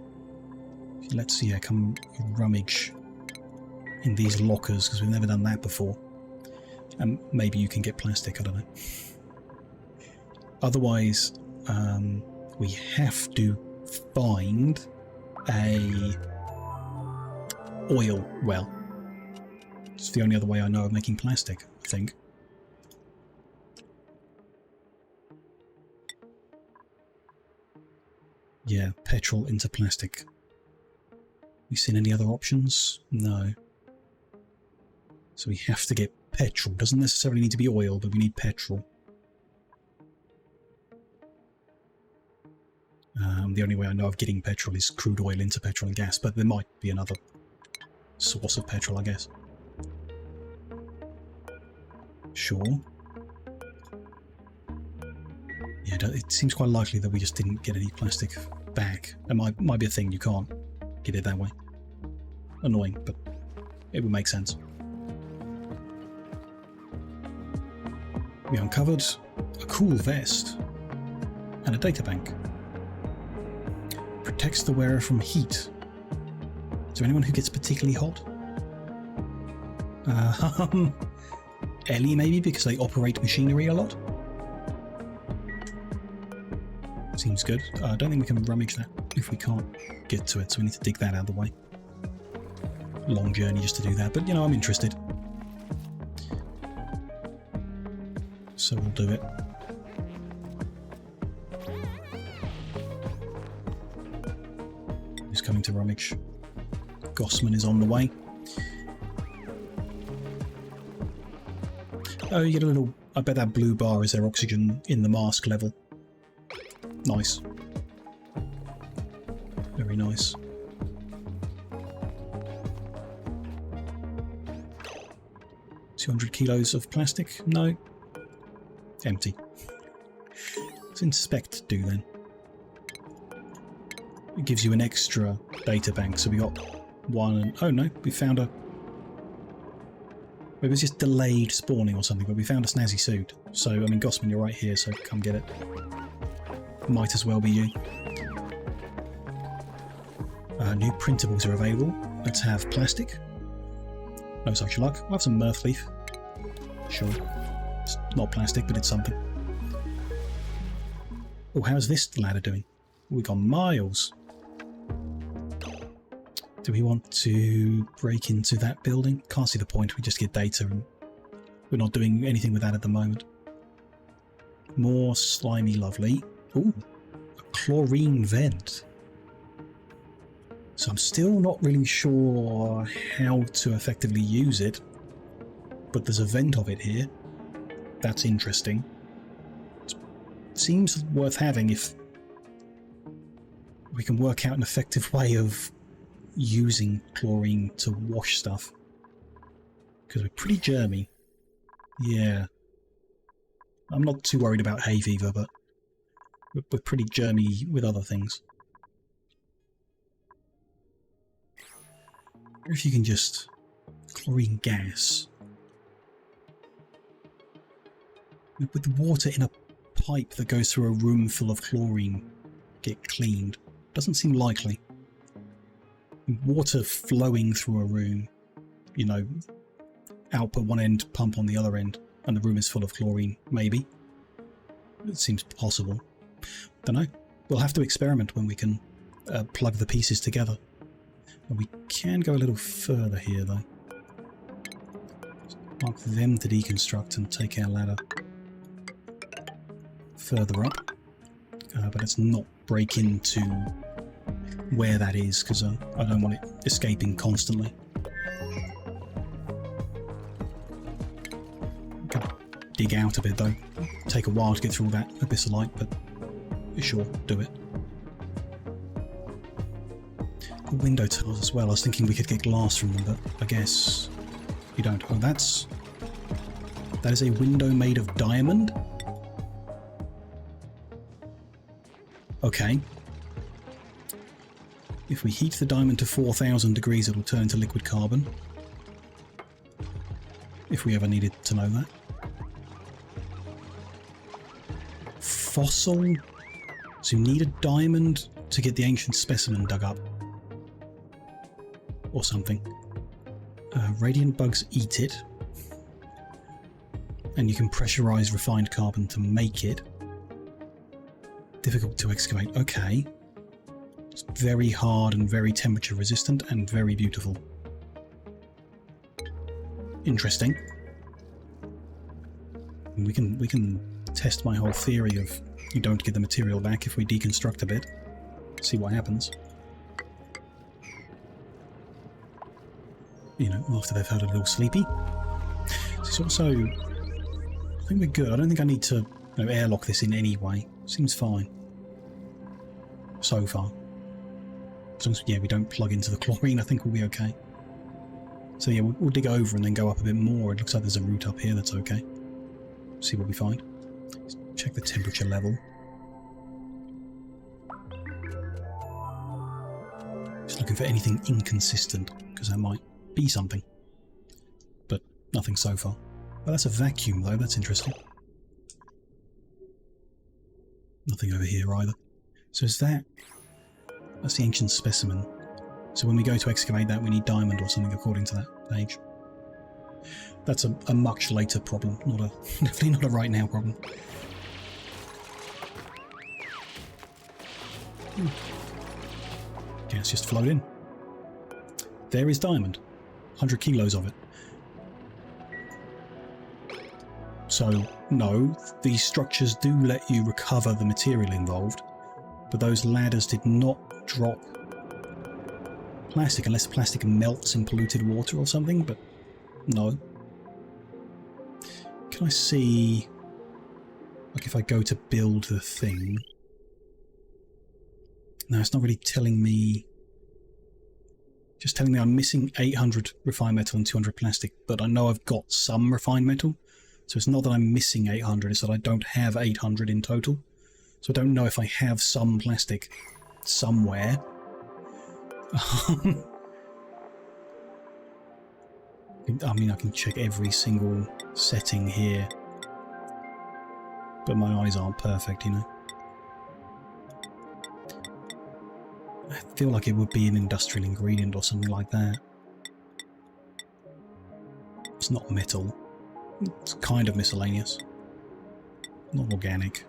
Let's see, come rummage in these lockers, because we've never done that before. And maybe you can get plastic, I don't know. Otherwise, we have to find a oil well. It's the only other way I know of making plastic, I think. Yeah, petrol into plastic. You seen any other options? No. So we have to get petrol. Doesn't necessarily need to be oil, but we need petrol. The only way I know of getting petrol is crude oil into petrol and gas, but there might be another source of petrol, I guess. Sure. Yeah, it seems quite likely that we just didn't get any plastic back. It might be a thing, you can't get it that way. Annoying, but it would make sense. We uncovered a cool vest and a databank. Protects the wearer from heat. Is there anyone who gets particularly hot? Ellie maybe, because they operate machinery a lot. Seems good. I don't think we can rummage that if we can't get to it, so we need to dig that out of the way. Long journey just to do that, but you know, I'm interested. So we'll do it. Who's coming to rummage? Gossman is on the way. Oh, you get a little... I bet that blue bar is their oxygen in the mask level. Nice. Very nice. $200 kilos of plastic? No. Empty. Let's inspect do then. It gives you an extra data bank, so we got one and... Oh no, we found a... It was just delayed spawning or something, but we found a snazzy suit. So, I mean, Gossman, you're right here, so come get it. Might as well be you. New printables are available. Let's have plastic. No such luck. I'll have some mirth leaf. Sure. It's not plastic, but it's something. Oh, how's this ladder doing? We've got miles. Do we want to break into that building? Can't see the point. We just get data and we're not doing anything with that at the moment. More slimy lovely. Ooh, a chlorine vent. So I'm still not really sure how to effectively use it, but there's a vent of it here. That's interesting. It seems worth having if we can work out an effective way of using chlorine to wash stuff. Because we're pretty germy. Yeah. I'm not too worried about hay fever, but we're pretty germy with other things. I wonder if you can just... chlorine gas. With the water in a pipe that goes through a room full of chlorine get cleaned. Doesn't seem likely. Water flowing through a room, you know, output one end, pump on the other end, and the room is full of chlorine, maybe. It seems possible. Don't know. We'll have to experiment when we can plug the pieces together. And we can go a little further here, though. Mark them to deconstruct and take our ladder further up. But let's not break into where that is, because I don't want it escaping constantly. Gotta dig out a bit though. Take a while to get through all that abyssal but sure, do it. The window tiles as well. I was thinking we could get glass from them, but I guess you don't. Oh, that is a window made of diamond? Okay. If we heat the diamond to 4,000 degrees, it'll turn into liquid carbon. If we ever needed to know that. Fossil. So you need a diamond to get the ancient specimen dug up. Or something. Radiant bugs eat it. And you can pressurize refined carbon to make it. Difficult to excavate. Okay. It's very hard and very temperature resistant and very beautiful. Interesting. And we can test my whole theory of you don't get the material back if we deconstruct a bit. See what happens. You know, after they've had a little sleepy. It's also... I think we're good. I don't think I need to airlock this in any way. Seems fine. So far. As long as we don't plug into the chlorine, I think we'll be okay. So yeah, we'll dig over and then go up a bit more. It looks like there's a route up here that's okay. See what we find. Let's check the temperature level. Just looking for anything inconsistent, because that might be something. But nothing so far. Well, that's a vacuum though, that's interesting. Nothing over here either. So is that... That's the ancient specimen. So when we go to excavate that, we need diamond or something according to that page. That's a much later problem, not a definitely not a right now problem. Gas just flowed in. There is diamond. 100 kilos of it. So, no, these structures do let you recover the material involved, but those ladders did not drop plastic, unless plastic melts in polluted water or something, but no. Can I see, like if I go to build the thing? No, it's not really telling me, just telling me I'm missing 800 refined metal and 200 plastic, but I know I've got some refined metal. So it's not that I'm missing 800, it's that I don't have 800 in total. So I don't know if I have some plastic somewhere. I mean, I can check every single setting here, but my eyes aren't perfect, you know. I feel like it would be an industrial ingredient or something like that. It's not metal. It's kind of miscellaneous. Not organic.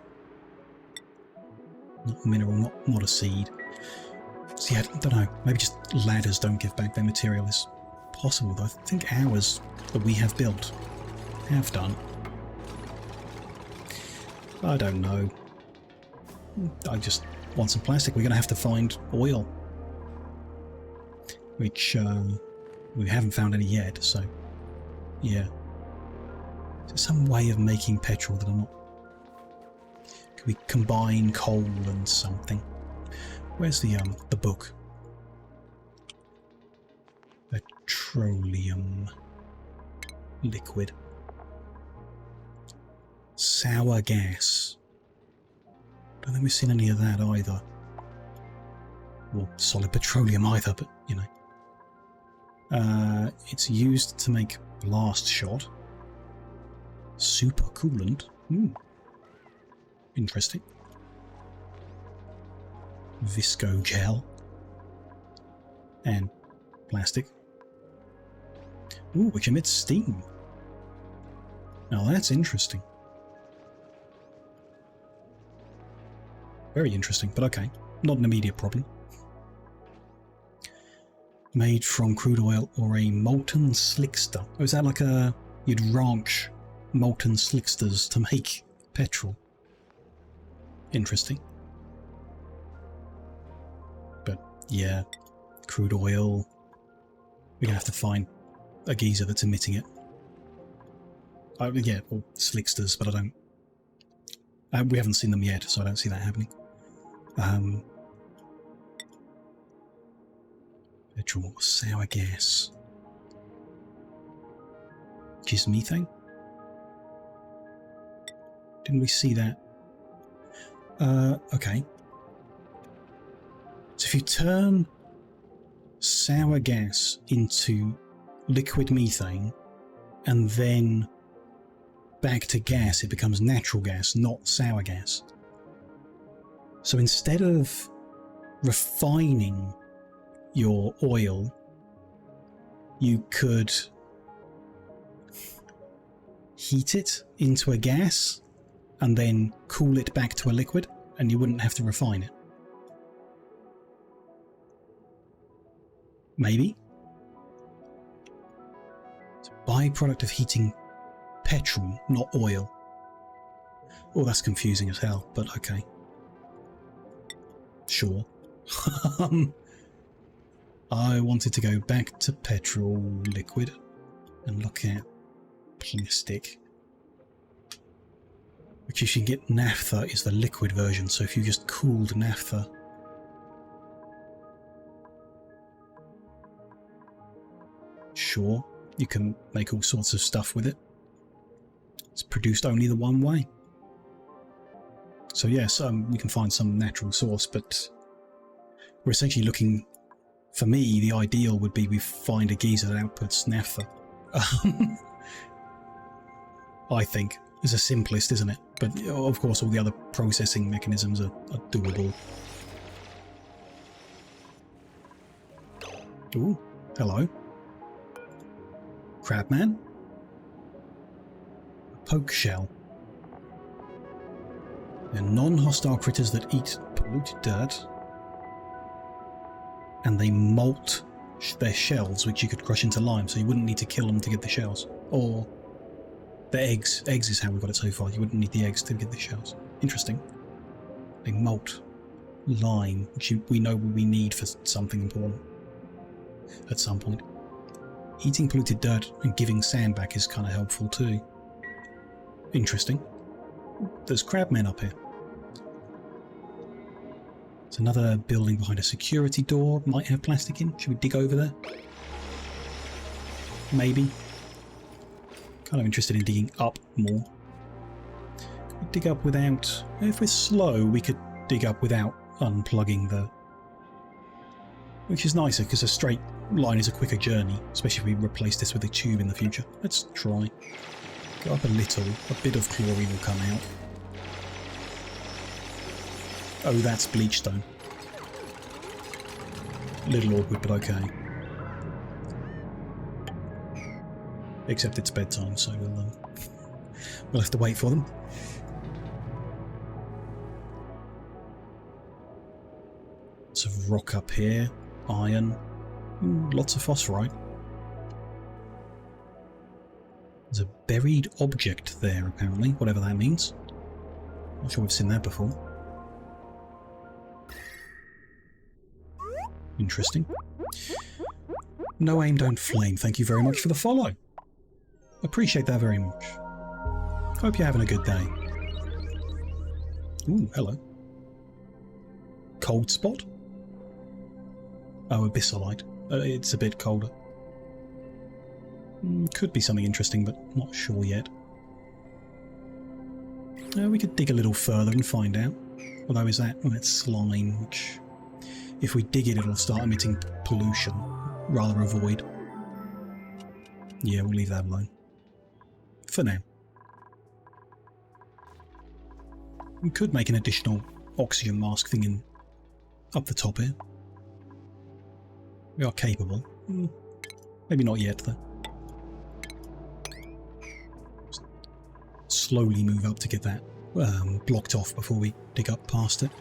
Not mineral, not a seed. See, I don't know. Maybe just ladders don't give back their material. It's possible, though. I think ours that we have built have done. I don't know. I just want some plastic. We're going to have to find oil. Which, we haven't found any yet, so... yeah. Is there some way of making petrol that I'm not... Can we combine coal and something? Where's the book? Petroleum liquid. Sour gas. Don't think we've seen any of that either. Or solid petroleum either, but you know. It's used to make blast shot. Super coolant. Interesting. Visco gel. And plastic. Ooh, which emits steam. Now that's interesting. Very interesting, but okay. Not an immediate problem. Made from crude oil or a molten slickster. Oh, is that like a... you'd ranch molten slicksters to make petrol? Interesting. But yeah, crude oil. We're gonna have to find a geezer that's emitting it. Yeah, or slicksters, but I don't... we haven't seen them yet, so I don't see that happening. Petrol, sour gas. Which is methane? Didn't we see that? Okay. So if you turn sour gas into liquid methane and then back to gas, it becomes natural gas, not sour gas. So instead of refining your oil, you could heat it into a gas and then cool it back to a liquid, and you wouldn't have to refine it. Maybe. It's a byproduct of heating petrol, not oil. Oh, that's confusing as hell, but okay. Sure. I wanted to go back to petrol liquid and look at plastic. Which, if you get naphtha, is the liquid version, so if you just cooled naphtha, sure, you can make all sorts of stuff with it. It's produced only the one way. So yes, we can find some natural source, but we're essentially looking... For me, the ideal would be we find a geezer that outputs naphtha. I think. It's the simplest, isn't it? But of course all the other processing mechanisms are doable. Ooh, hello. Crabman? poke shell. They're non-hostile critters that eat polluted dirt, and they molt their shells, which you could crush into lime, so you wouldn't need to kill them to get the shells. Or the eggs. Eggs is how we got it so far. You wouldn't need the eggs to get the shells. Interesting. They molt lime, which we know we need for something important at some point. Eating polluted dirt and giving sand back is kind of helpful too. Interesting. There's crabmen up here. There's another building behind a security door. Might have plastic in. Should we dig over there? Maybe. Kind of interested in digging up more. Can we dig up without... If we're slow, we could dig up without unplugging the... Which is nicer, because a straight line is a quicker journey, especially if we replace this with a tube in the future. Let's try. Go up a little. A bit of chlorine will come out. Oh, that's bleach stone. A little awkward, but okay. Except it's bedtime, so we'll have to wait for them. Lots of rock up here. Iron. Lots of phosphorite. There's a buried object there, apparently, whatever that means. Not sure we've seen that before. Interesting. No aim, don't flame. Thank you very much for the follow. Appreciate that very much. Hope you're having a good day. Ooh, hello. Cold spot? Oh, abyssalite. It's a bit colder. Could be something interesting, but not sure yet. We could dig a little further and find out. Although is that... Oh, it's slime, which... If we dig it, it'll start emitting pollution. Rather avoid. Yeah, we'll leave that alone. For now. We could make an additional oxygen mask thing in up the top here. We are capable. Maybe not yet, though. Slowly move up to get that blocked off before we dig up past it.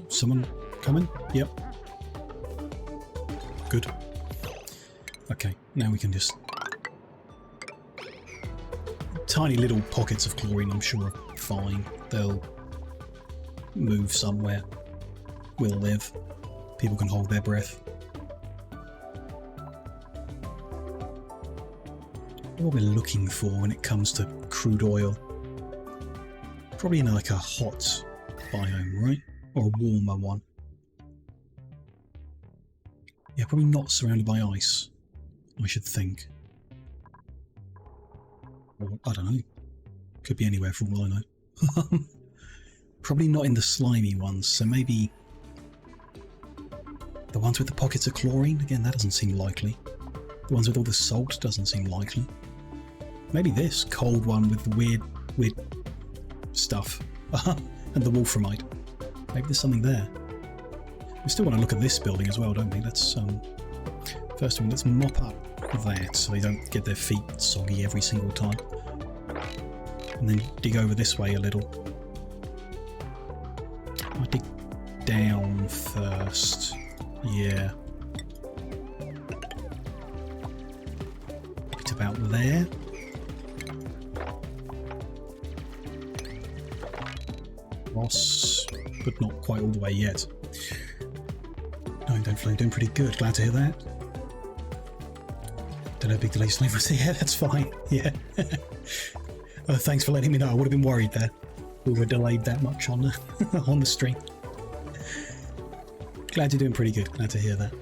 Someone coming? Yep. Good. Okay, now we can just... Tiny little pockets of chlorine, I'm sure, are fine. They'll move somewhere. We'll live. People can hold their breath. What we're looking for when it comes to crude oil. Probably in like a hot biome, right? Or a warmer one. Yeah, probably not surrounded by ice, I should think. Or, I don't know. Could be anywhere for all I know. Probably not in the slimy ones, so maybe... The ones with the pockets of chlorine? Again, that doesn't seem likely. The ones with all the salt doesn't seem likely. Maybe this cold one with the weird stuff. And the wolframite. Maybe there's something there. We still want to look at this building as well, don't we? Let's, first of all, let's mop up that so they don't get their feet soggy every single time. And then dig over this way a little. I'll dig down first. Yeah. Bit about there. Moss, but not quite all the way yet. No, don't flame, doing pretty good. Glad to hear that. Don't have big delays flame. Yeah, that's fine. Yeah. Thanks for letting me know. I would have been worried there. We were delayed that much on the on the stream. Glad you're doing pretty good. Glad to hear that.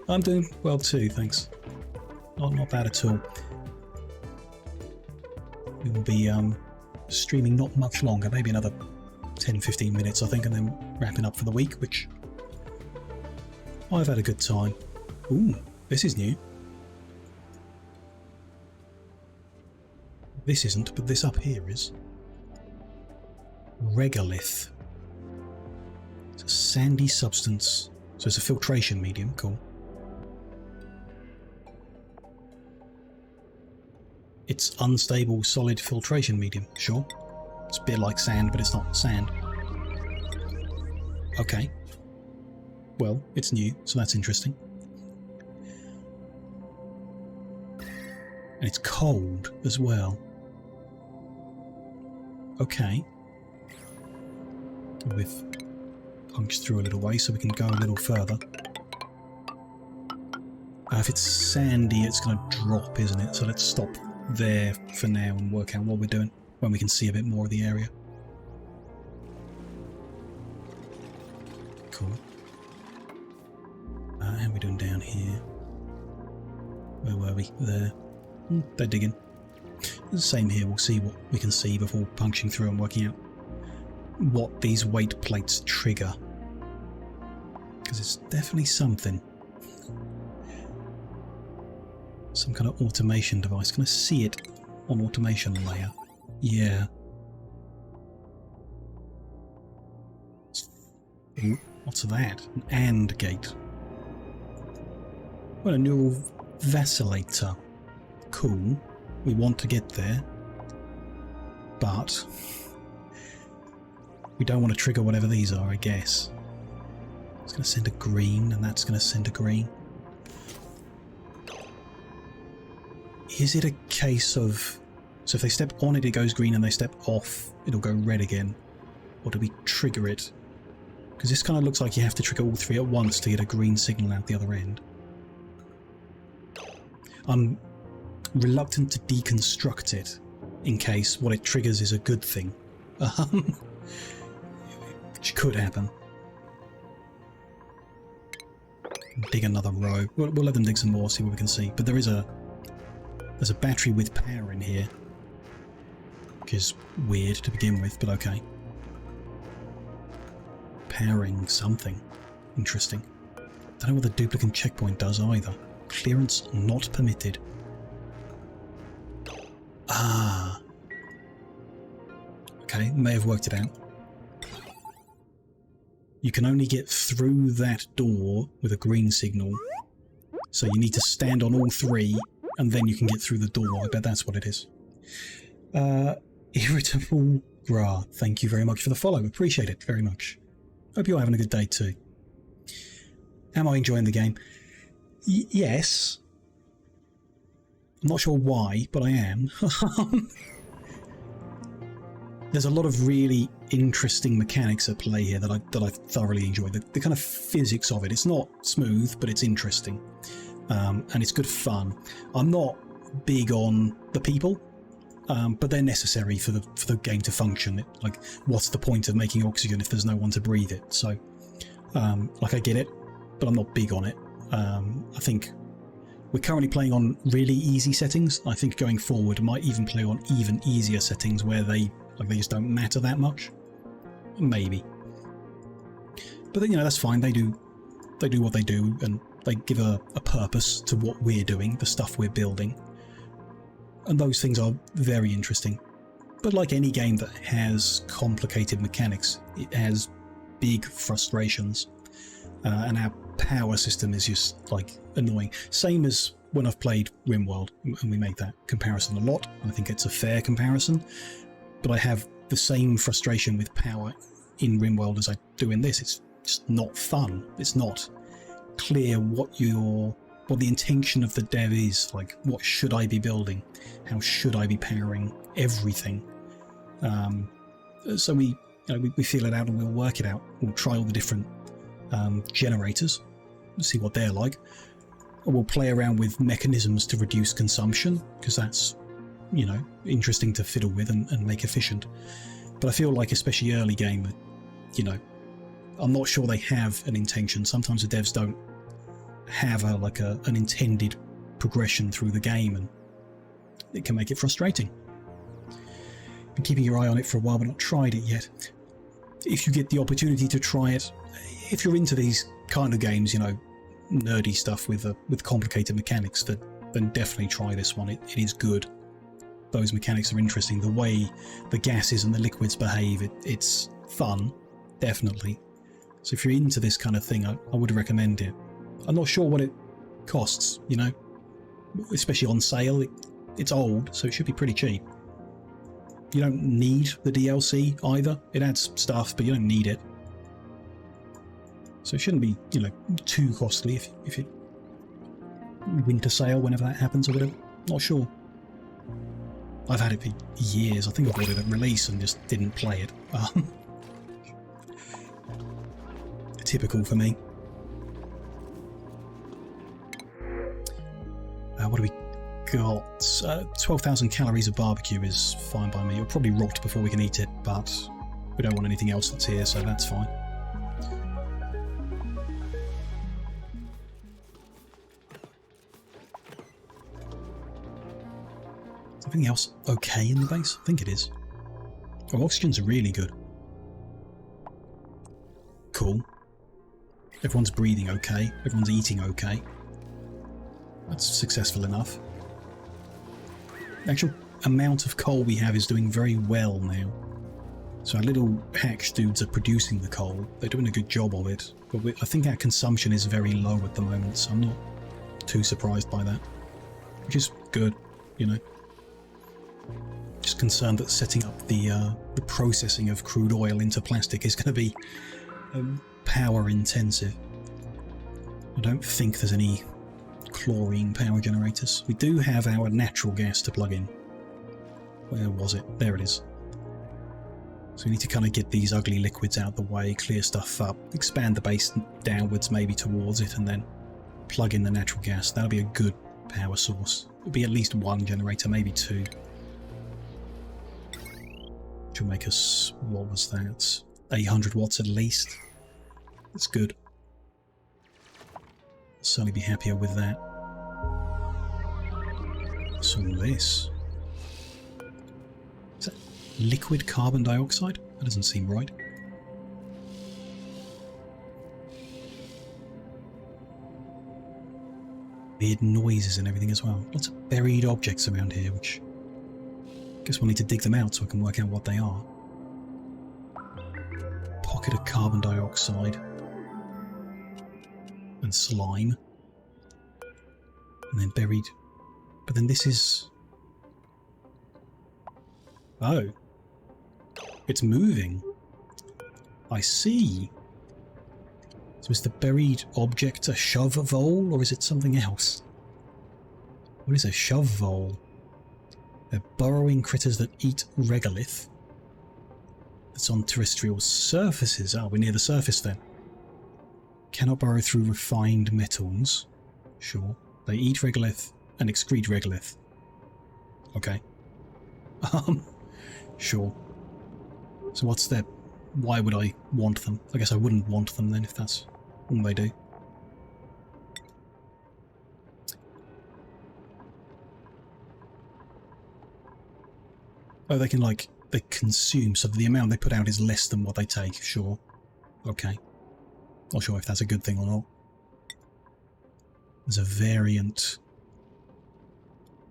I'm doing well too, thanks. Not bad at all. We will be streaming not much longer, maybe another 10-15 minutes I think, and then wrapping up for the week, which I've had a good time. Ooh, this is new. This isn't, but this up here is. Regolith. It's a sandy substance So it's a filtration medium, cool. It's unstable solid filtration medium, sure. It's a bit like sand, but it's not sand. Okay. Well, it's new, so that's interesting. And it's cold as well. Okay. We've punched through a little way, so we can go a little further. If it's sandy, it's going to drop, isn't it? So let's stop there for now and work out what we're doing when we can see a bit more of the area. Cool. How are we doing down here? Where were we? There. They're digging. Same here, we'll see what we can see before punching through and working out what these weight plates trigger. Because it's definitely something. Some kind of automation device. Can I see it on automation layer? Yeah. Ooh, what's that? An AND gate. Well, a neural vacillator. Cool. We want to get there. But we don't want to trigger whatever these are, I guess. It's going to send a green, and that's going to send a green. Is it a case of... So if they step on it, it goes green, and they step off, it'll go red again? Or do we trigger it? Because this kind of looks like you have to trigger all three at once to get a green signal out the other end. I'm reluctant to deconstruct it in case what it triggers is a good thing. Which could happen. Dig another row. We'll let them dig some more, see what we can see. But there's a battery with power in here, which is weird to begin with, but okay. Powering something. Interesting. Don't know what the duplicate checkpoint does either. Clearance not permitted. Ah. Okay, may have worked it out. You can only get through that door with a green signal, so you need to stand on all three, and then you can get through the door. I bet that's what it is. Irritable Gra, thank you very much for the follow. Appreciate it very much. Hope you're having a good day too. Am I enjoying the game? Yes. I'm not sure why, but I am. There's a lot of really interesting mechanics at play here that I thoroughly enjoy. The kind of physics of it. It's not smooth, but it's interesting. And it's good fun. I'm not big on the people, but they're necessary for the game to function. Like, what's the point of making oxygen if there's no one to breathe it? So, like, I get it, but I'm not big on it. I think we're currently playing on really easy settings. I think going forward, I might even play on even easier settings where they just don't matter that much. Maybe. But then, that's fine. They do what they do, and they give a purpose to what we're doing, the stuff we're building. And those things are very interesting. But like any game that has complicated mechanics, it has big frustrations. And our power system is just, like, annoying. Same as when I've played RimWorld, and we make that comparison a lot. I think it's a fair comparison. But I have the same frustration with power in RimWorld as I do in this. It's just not fun. It's not clear what the intention of the dev is. Like, what should I be building? How should I be powering everything? So we feel it out, and we'll work it out. We'll try all the different generators, see what they're like. Or we'll play around with mechanisms to reduce consumption, because that's, interesting to fiddle with and make efficient. But I feel like, especially early game, I'm not sure they have an intention. Sometimes the devs don't have an intended progression through the game, and it can make it frustrating. Been keeping your eye on it for a while, but not tried it yet. If you get the opportunity to try it, if you're into these kind of games, nerdy stuff with complicated mechanics, then definitely try this one. It is good. Those mechanics are interesting. The way the gases and the liquids behave, it's fun, definitely. So if you're into this kind of thing, I would recommend it. I'm not sure what it costs, you know, especially on sale. It's old, so it should be pretty cheap. You don't need the DLC either. It adds stuff, but you don't need it. So it shouldn't be, you know, too costly if it winter sale, whenever that happens or whatever. Not sure. I've had it for years. I think I bought it at release and just didn't play it. Typical for me. What do we got? 12,000 calories of barbecue is fine by me. It'll probably rot before we can eat it, but we don't want anything else that's here, so that's fine. Is everything else okay in the base? I think it is. Oh, oxygen's really good. Cool. Everyone's breathing okay. Everyone's eating okay. That's successful enough. The actual amount of coal we have is doing very well now. So our little hatch dudes are producing the coal. They're doing a good job of it. But I think our consumption is very low at the moment, so I'm not too surprised by that. Which is good, you know. Just concerned that setting up the processing of crude oil into plastic is going to be power intensive. I don't think there's any chlorine power generators. We do have our natural gas to plug in. Where was it? There it is. So we need to kind of get these ugly liquids out the way, clear stuff up, expand the base downwards maybe towards it, and then plug in the natural gas. That'll be a good power source. It'll be at least one generator, maybe two. Which will make us, what was that? 800 watts at least. That's good. I'll certainly be happier with that. What's all this? Is that liquid carbon dioxide? That doesn't seem right. Weird noises and everything as well. Lots of buried objects around here, which I guess we'll need to dig them out so I can work out what they are. Pocket of carbon dioxide. And slime. And then buried. But then this is... Oh. It's moving. I see. So is the buried object a shove vole, or is it something else? What is a shove vole? They're burrowing critters that eat regolith. That's on terrestrial surfaces. Ah, we're near the surface then. Cannot burrow through refined metals. Sure. They eat regolith and excrete regolith. Okay. Sure. So what's their... Why would I want them? I guess I wouldn't want them then if that's all they do. Oh, they can like... They consume, so the amount they put out is less than what they take. Sure. Okay. Not sure if that's a good thing or not. There's a variant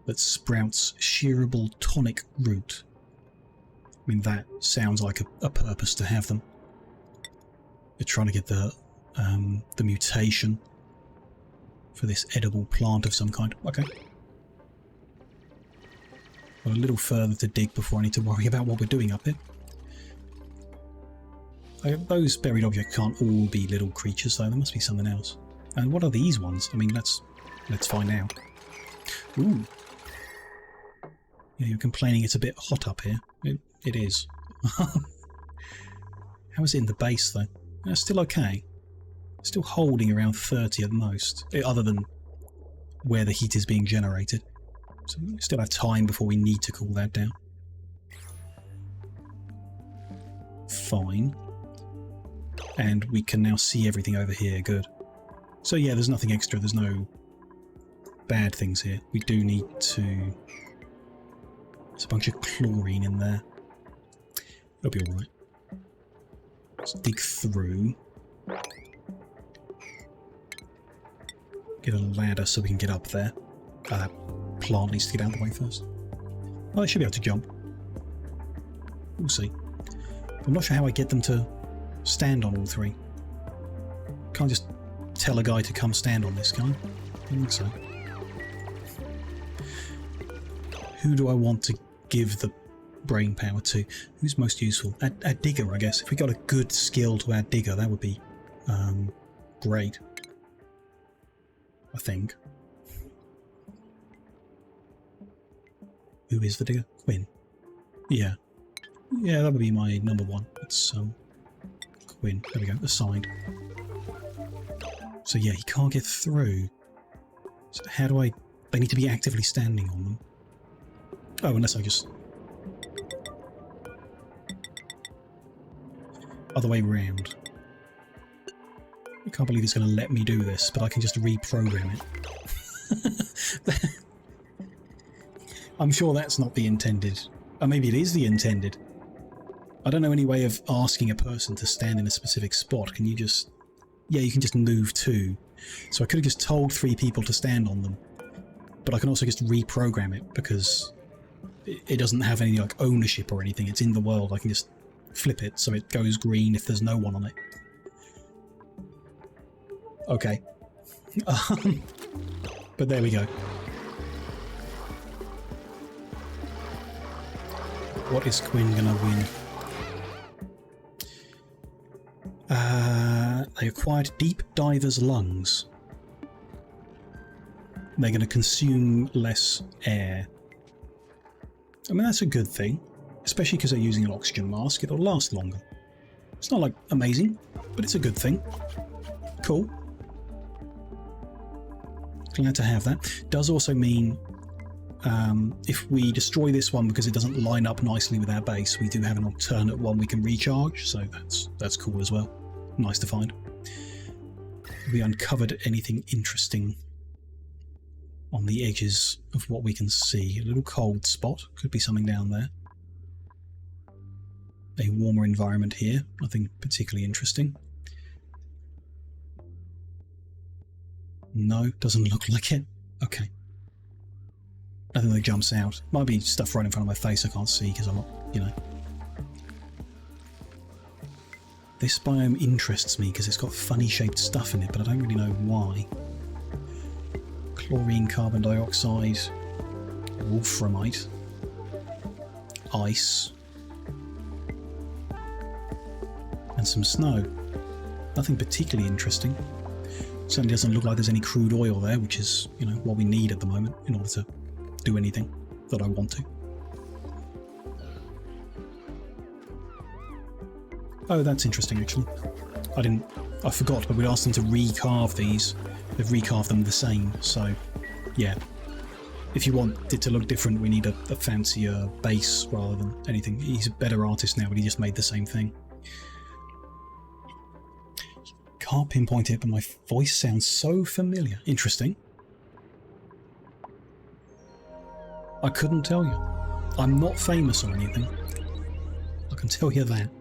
that sprouts shearable tonic root. I mean, that sounds like a purpose to have them. They're trying to get the mutation for this edible plant of some kind. Okay. Got a little further to dig before I need to worry about what we're doing up here. Those buried objects can't all be little creatures, though. There must be something else. And what are these ones? I mean, let's find out. Ooh. Yeah, you're complaining it's a bit hot up here. It is. How is it in the base, though? It's still okay. Still holding around 30 at most, other than where the heat is being generated. So we still have time before we need to cool that down. Fine. And we can now see everything over here. Good. So yeah, there's nothing extra. There's no bad things here. We do need to... There's a bunch of chlorine in there. It'll be alright. Let's dig through. Get a ladder so we can get up there. That plant needs to get out of the way first. Oh, they should be able to jump. We'll see. I'm not sure how I get them to stand on all three. Can't just tell a guy to come stand on this, can I? I think so. Who do I want to give the brain power to? Who's most useful? Add digger, I guess. If we got a good skill to add digger, that would be great. I think. Who is the digger? Quinn. Yeah. Yeah, that would be my number one. It's Quinn. There we go. Assigned. So yeah, he can't get through. So how do I... They need to be actively standing on them. Oh, unless I just... Other way round. I can't believe it's going to let me do this, but I can just reprogram it. I'm sure that's not the intended... Or maybe it is the intended. I don't know any way of asking a person to stand in a specific spot. Can you just... Yeah, you can just move two. So I could have just told 3 people to stand on them. But I can also just reprogram it, because it doesn't have any like ownership or anything. It's in the world. I can just flip it so it goes green if there's no one on it. Okay. But there we go. What is Quinn gonna win? They acquired deep diver's lungs. They're going to consume less air. I mean, that's a good thing, especially because they're using an oxygen mask. It'll last longer. It's not like amazing, but it's a good thing. Cool. Glad to have that. Does also mean if we destroy this one because it doesn't line up nicely with our base, we do have an alternate one we can recharge, so that's cool as well. Nice to find. Have we uncovered anything interesting on the edges of what we can see? A little cold spot. Could be something down there. A warmer environment here. Nothing particularly interesting. No, doesn't look like it. Okay. Nothing that jumps out. Might be stuff right in front of my face I can't see because I'm not, you know. This biome interests me because it's got funny shaped stuff in it, but I don't really know why. Chlorine, carbon dioxide, wolframite, ice, and some snow. Nothing particularly interesting. Certainly doesn't look like there's any crude oil there, which is, you know, what we need at the moment in order to do anything that I want to. Oh, that's interesting, actually. I forgot, but we asked them to recarve these. They've recarved them the same, so yeah. If you want it to look different, we need a fancier base rather than anything. He's a better artist now, but he just made the same thing. Can't pinpoint it, but my voice sounds so familiar. Interesting. I couldn't tell you. I'm not famous or anything. I can tell you that.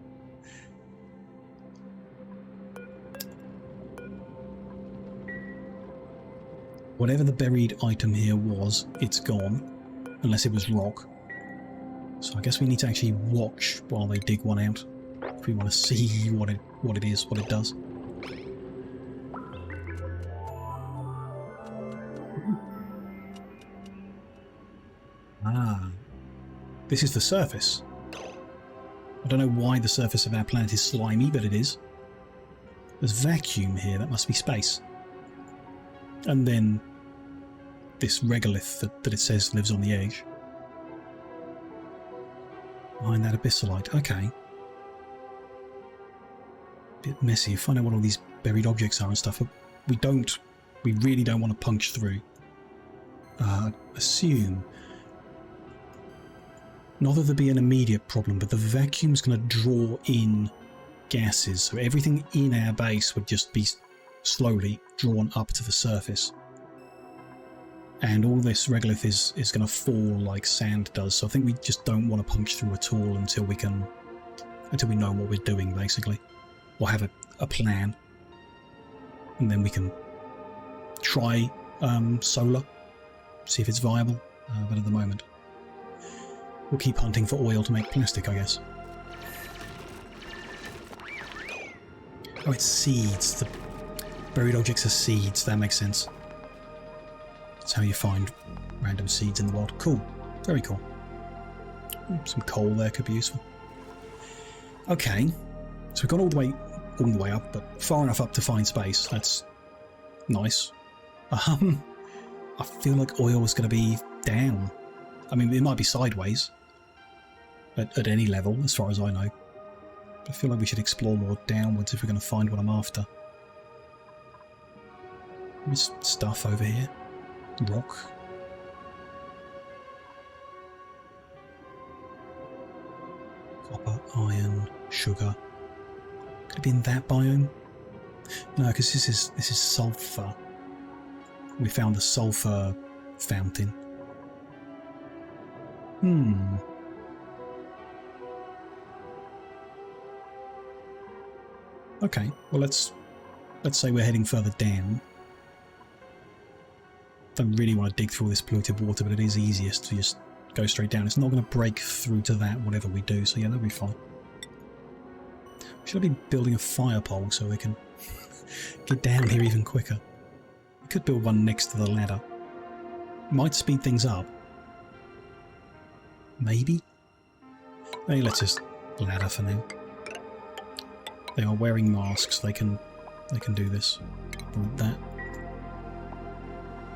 Whatever the buried item here was, it's gone. Unless it was rock. So I guess we need to actually watch while they dig one out. If we want to see what it is, what it does. Ah. This is the surface. I don't know why the surface of our planet is slimy, but it is. There's vacuum here, that must be space. And then this regolith that it says lives on the edge. Behind that abyssalite, okay. Bit messy, find out what all these buried objects are and stuff. We really don't want to punch through. Assume. Not that there'd be an immediate problem, but the vacuum's going to draw in gases, so everything in our base would just be slowly drawn up to the surface. And all this regolith is going to fall like sand does, so I think we just don't want to punch through at all until we know what we're doing, basically. Or have a plan. And then we can try solar, see if it's viable, but at the moment we'll keep hunting for oil to make plastic, I guess. Oh, it's seeds. Buried objects are seeds, that makes sense. That's how you find random seeds in the world. Cool. Very cool. Some coal there could be useful. Okay. So we've gone all the way up, but far enough up to find space. That's nice. I feel like oil is going to be down. I mean, it might be sideways at any level, as far as I know. But I feel like we should explore more downwards if we're going to find what I'm after. There's stuff over here. Rock. Copper, iron, sugar. Could it be in that biome? No, because this is sulfur. We found the sulfur fountain. Okay, well let's say we're heading further down. Don't really want to dig through all this polluted water, but it is easiest to just go straight down. It's not going to break through to that, whatever we do, so yeah, that'll be fine. Should I be building a fire pole so we can get down here even quicker? We could build one next to the ladder. Might speed things up. Maybe? Hey, let's just ladder for now. They are wearing masks, they can do this. Like that.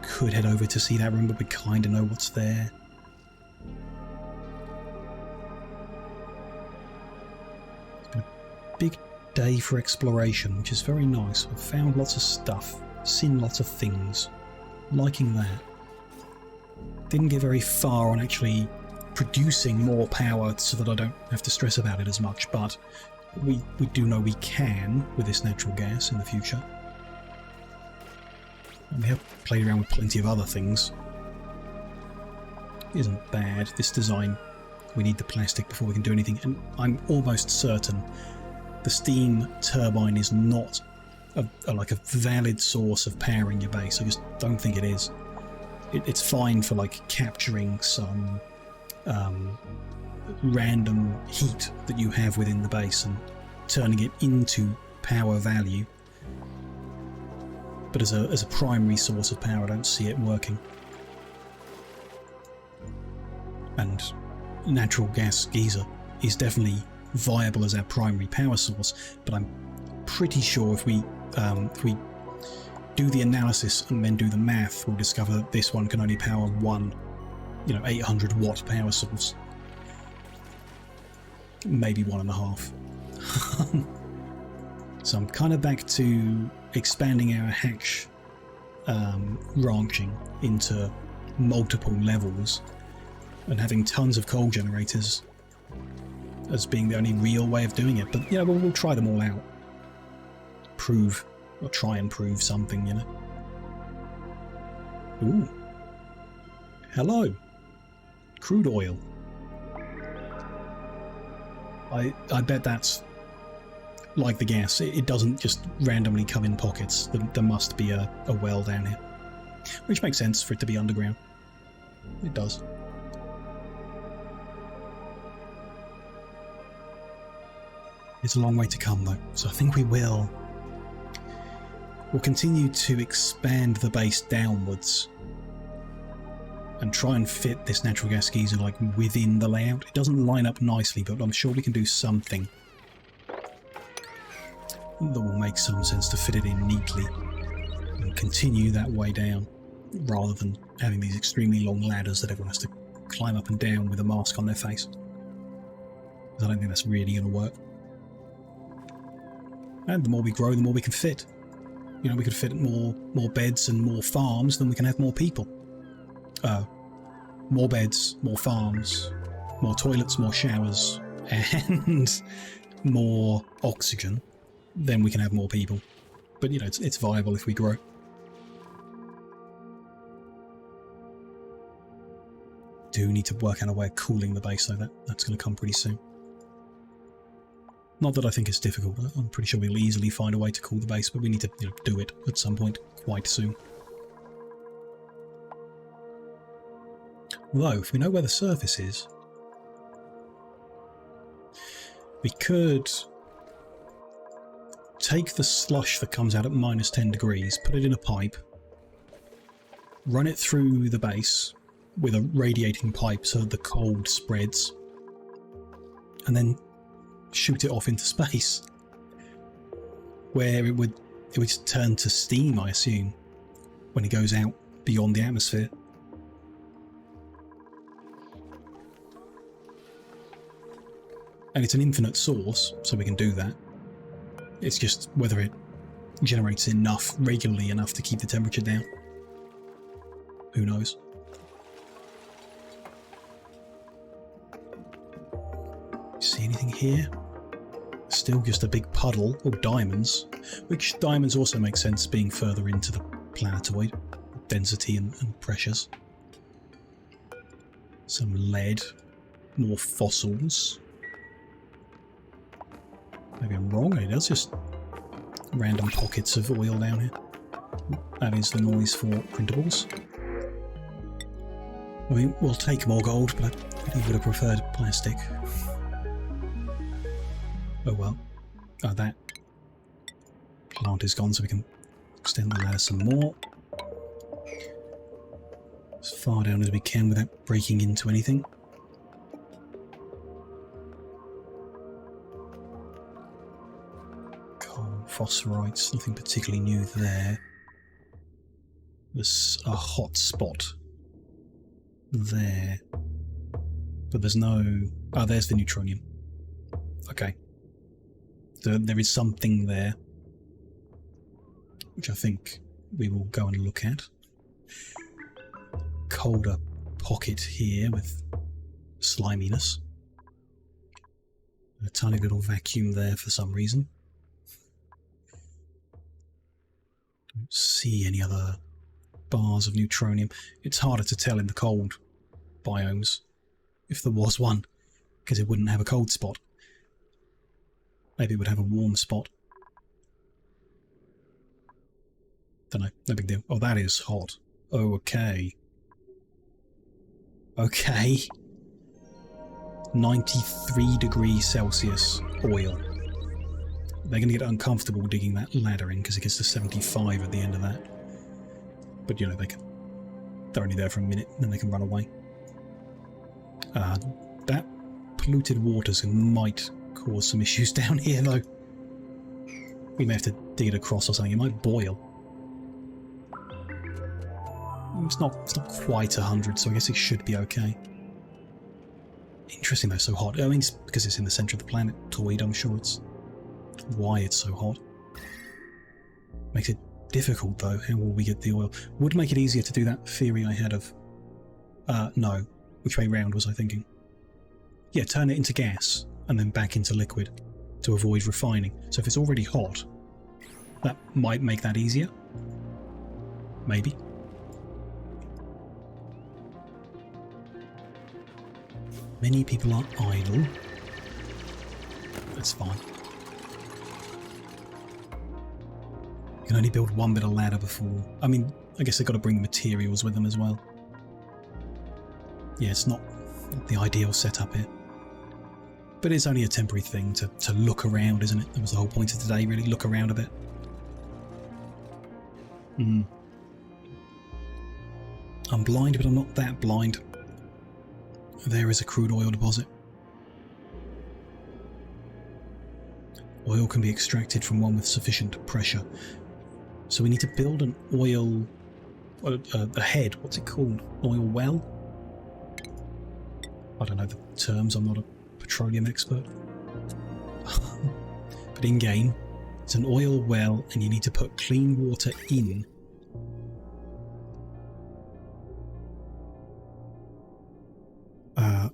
Could head over to see that room, but we kinda know what's there. It's been a big day for exploration, which is very nice. I've found lots of stuff, seen lots of things. Liking that. Didn't get very far on actually producing more power so that I don't have to stress about it as much, but we do know we can with this natural gas in the future. And we have played around with plenty of other things. It isn't bad. This design, we need the plastic before we can do anything, and I'm almost certain the steam turbine is not like a valid source of powering your base. I just don't think it is. It's fine for like capturing some random heat that you have within the base and turning it into power value. But as a primary source of power, I don't see it working. And natural gas geyser is definitely viable as our primary power source, but I'm pretty sure if we do the analysis and then do the math, we'll discover that this one can only power one, 800 watt power source. Maybe 1.5. So I'm kind of back to expanding our hatch ranching into multiple levels and having tons of coal generators as being the only real way of doing it. But we'll try them all out. Prove, or try and prove something, Ooh. Hello. Crude oil. I bet that's like the gas. It doesn't just randomly come in pockets. There must be a well down here. Which makes sense for it to be underground. It does. It's a long way to come though, so I think we'll continue to expand the base downwards and try and fit this natural gas geyser like within the layout. It doesn't line up nicely, but I'm sure we can do something that will make some sense to fit it in neatly and continue that way down, rather than having these extremely long ladders that everyone has to climb up and down with a mask on their face. I don't think that's really going to work. And the more we grow, the more we can fit. We could fit more beds and more farms, then we can have more people. More beds, more farms, more toilets, more showers, and more oxygen. Then we can have more people. But it's viable if we grow. Do need to work out a way of cooling the base, though. That's going to come pretty soon. Not that I think it's difficult. I'm pretty sure we'll easily find a way to cool the base, but we need to do it at some point quite soon. Although, if we know where the surface is, we could take the slush that comes out at -10 degrees, put it in a pipe, run it through the base with a radiating pipe so the cold spreads, and then shoot it off into space, where it would turn to steam, I assume, when it goes out beyond the atmosphere. And it's an infinite source, so we can do that. It's just whether it generates enough, regularly enough to keep the temperature down. Who knows? See anything here? Still just a big puddle of diamonds, which diamonds also make sense being further into the planetoid, density and pressures. Some lead, more fossils. Maybe I'm wrong, that's just random pockets of oil down here. That is the noise for printables. I mean, we'll take more gold, but I would have preferred plastic. Oh well. Oh, that plant is gone, so we can extend the ladder some more. As far down as we can without breaking into anything. Coal, phosphorites, nothing particularly new there. There's a hot spot there. But there's no... Oh, there's the neutronium. Okay. There is something there, which I think we will go and look at. Colder pocket here with sliminess. A tiny little vacuum there for some reason. Don't see any other bars of neutronium. It's harder to tell in the cold biomes, if there was one, because it wouldn't have a cold spot. Maybe it would have a warm spot. Don't know, no big deal. Oh, that is hot. Oh, okay. Okay. 93 degrees Celsius oil. They're going to get uncomfortable digging that ladder in because it gets to 75 at the end of that. But, you know, they're only there for a minute and then they can run away. That polluted waters might cause some issues down here, though. We may have to dig it across or something. It might boil. It's not quite 100, so I guess it should be okay. Interesting though, so hot. I mean, it's because it's in the centre of the planetoid, I'm sure it's why it's so hot. Makes it difficult though, how will we get the oil? Would make it easier to do that theory I had of... no. Which way round was I thinking? Yeah, turn it into gas, and then back into liquid, to avoid refining. So if it's already hot, that might make that easier. Maybe. Many people are idle. That's fine. You can only build one bit of ladder before... I mean, I guess they've got to bring materials with them as well. Yeah, it's not the ideal setup here. But it's only a temporary thing to look around, isn't it? That was the whole point of today, really. Look around a bit. I'm blind, but I'm not that blind. There is a crude oil deposit. Oil can be extracted from one with sufficient pressure. So we need to build an oil... a head, what's it called? Oil well? I don't know the terms, I'm not a petroleum expert. But in-game, it's an oil well and you need to put clean water in.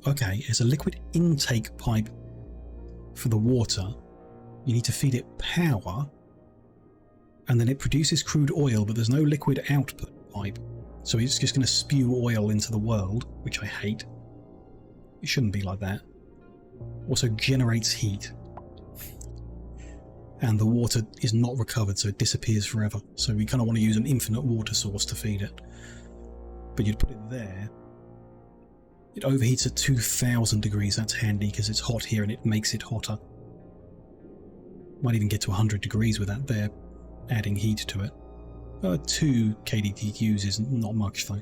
Okay, it's a liquid intake pipe for the water. You need to feed it power, and then it produces crude oil, but there's no liquid output pipe. So it's just going to spew oil into the world, which I hate. It shouldn't be like that. Also generates heat. And the water is not recovered, so it disappears forever. So we kind of want to use an infinite water source to feed it. But you'd put it there. It overheats at 2000 degrees, that's handy because it's hot here and it makes it hotter. Might even get to 100 degrees with that there, adding heat to it. 2 kDTQs is not much though.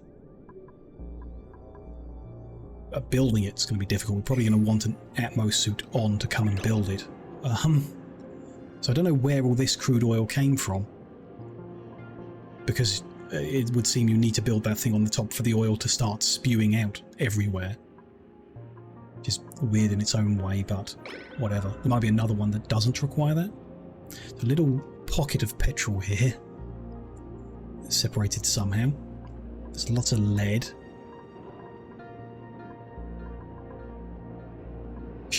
Building it's going to be difficult. We're probably going to want an Atmos suit on to come and build it. So I don't know where all this crude oil came from, because it would seem you need to build that thing on the top for the oil to start spewing out everywhere. Just weird in its own way, but whatever. There might be another one that doesn't require that. A little pocket of petrol here, separated somehow. There's lots of lead.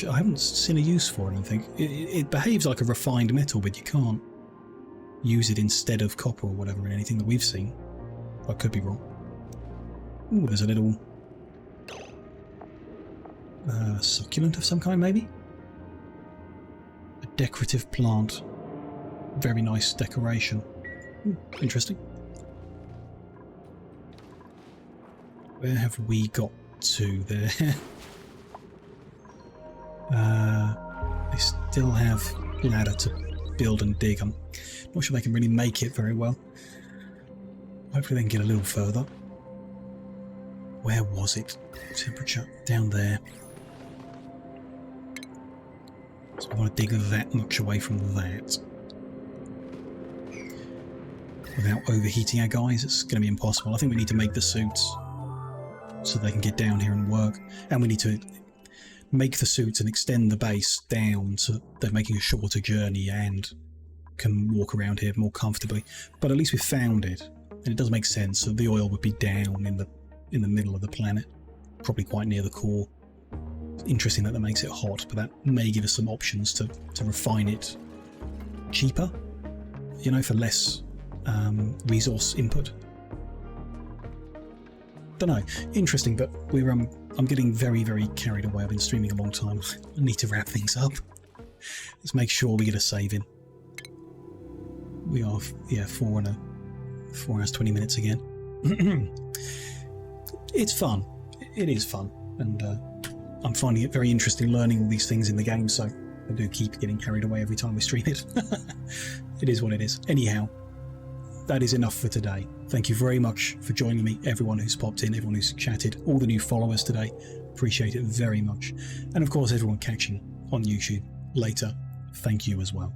I haven't seen a use for it, I don't think. It behaves like a refined metal, but you can't use it instead of copper or whatever in anything that we've seen. I could be wrong. Ooh, there's a little succulent of some kind, maybe? A decorative plant. Very nice decoration. Ooh, interesting. Where have we got to there? They still have ladder to build and dig. I'm not sure they can really make it very well. Hopefully they can get a little further. Where was it? Temperature down there. So I want to dig that much away from that. Without overheating our guys, it's going to be impossible. I think we need to make the suits so they can get down here and work. And we need to make the suits and extend the base down so they're making a shorter journey and can walk around here more comfortably. But at least we found it, and it does make sense that the oil would be down in the middle of the planet, probably quite near the core. Interesting that makes it hot, but that may give us some options to refine it cheaper, you know, for less resource input. Don't know. Interesting, but we're I'm getting very, very carried away. I've been streaming a long time. I need to wrap things up. Let's make sure we get a save in. We are, yeah, 4 hours 20 minutes again. It's fun. It is fun, and I'm finding it very interesting learning all these things in the game. So I do keep getting carried away every time we stream it. It is what it is. Anyhow, that is enough for today. Thank you very much for joining me, everyone who's popped in, everyone who's chatted, all the new followers today. Appreciate it very much. And of course, everyone catching on YouTube later. Thank you as well.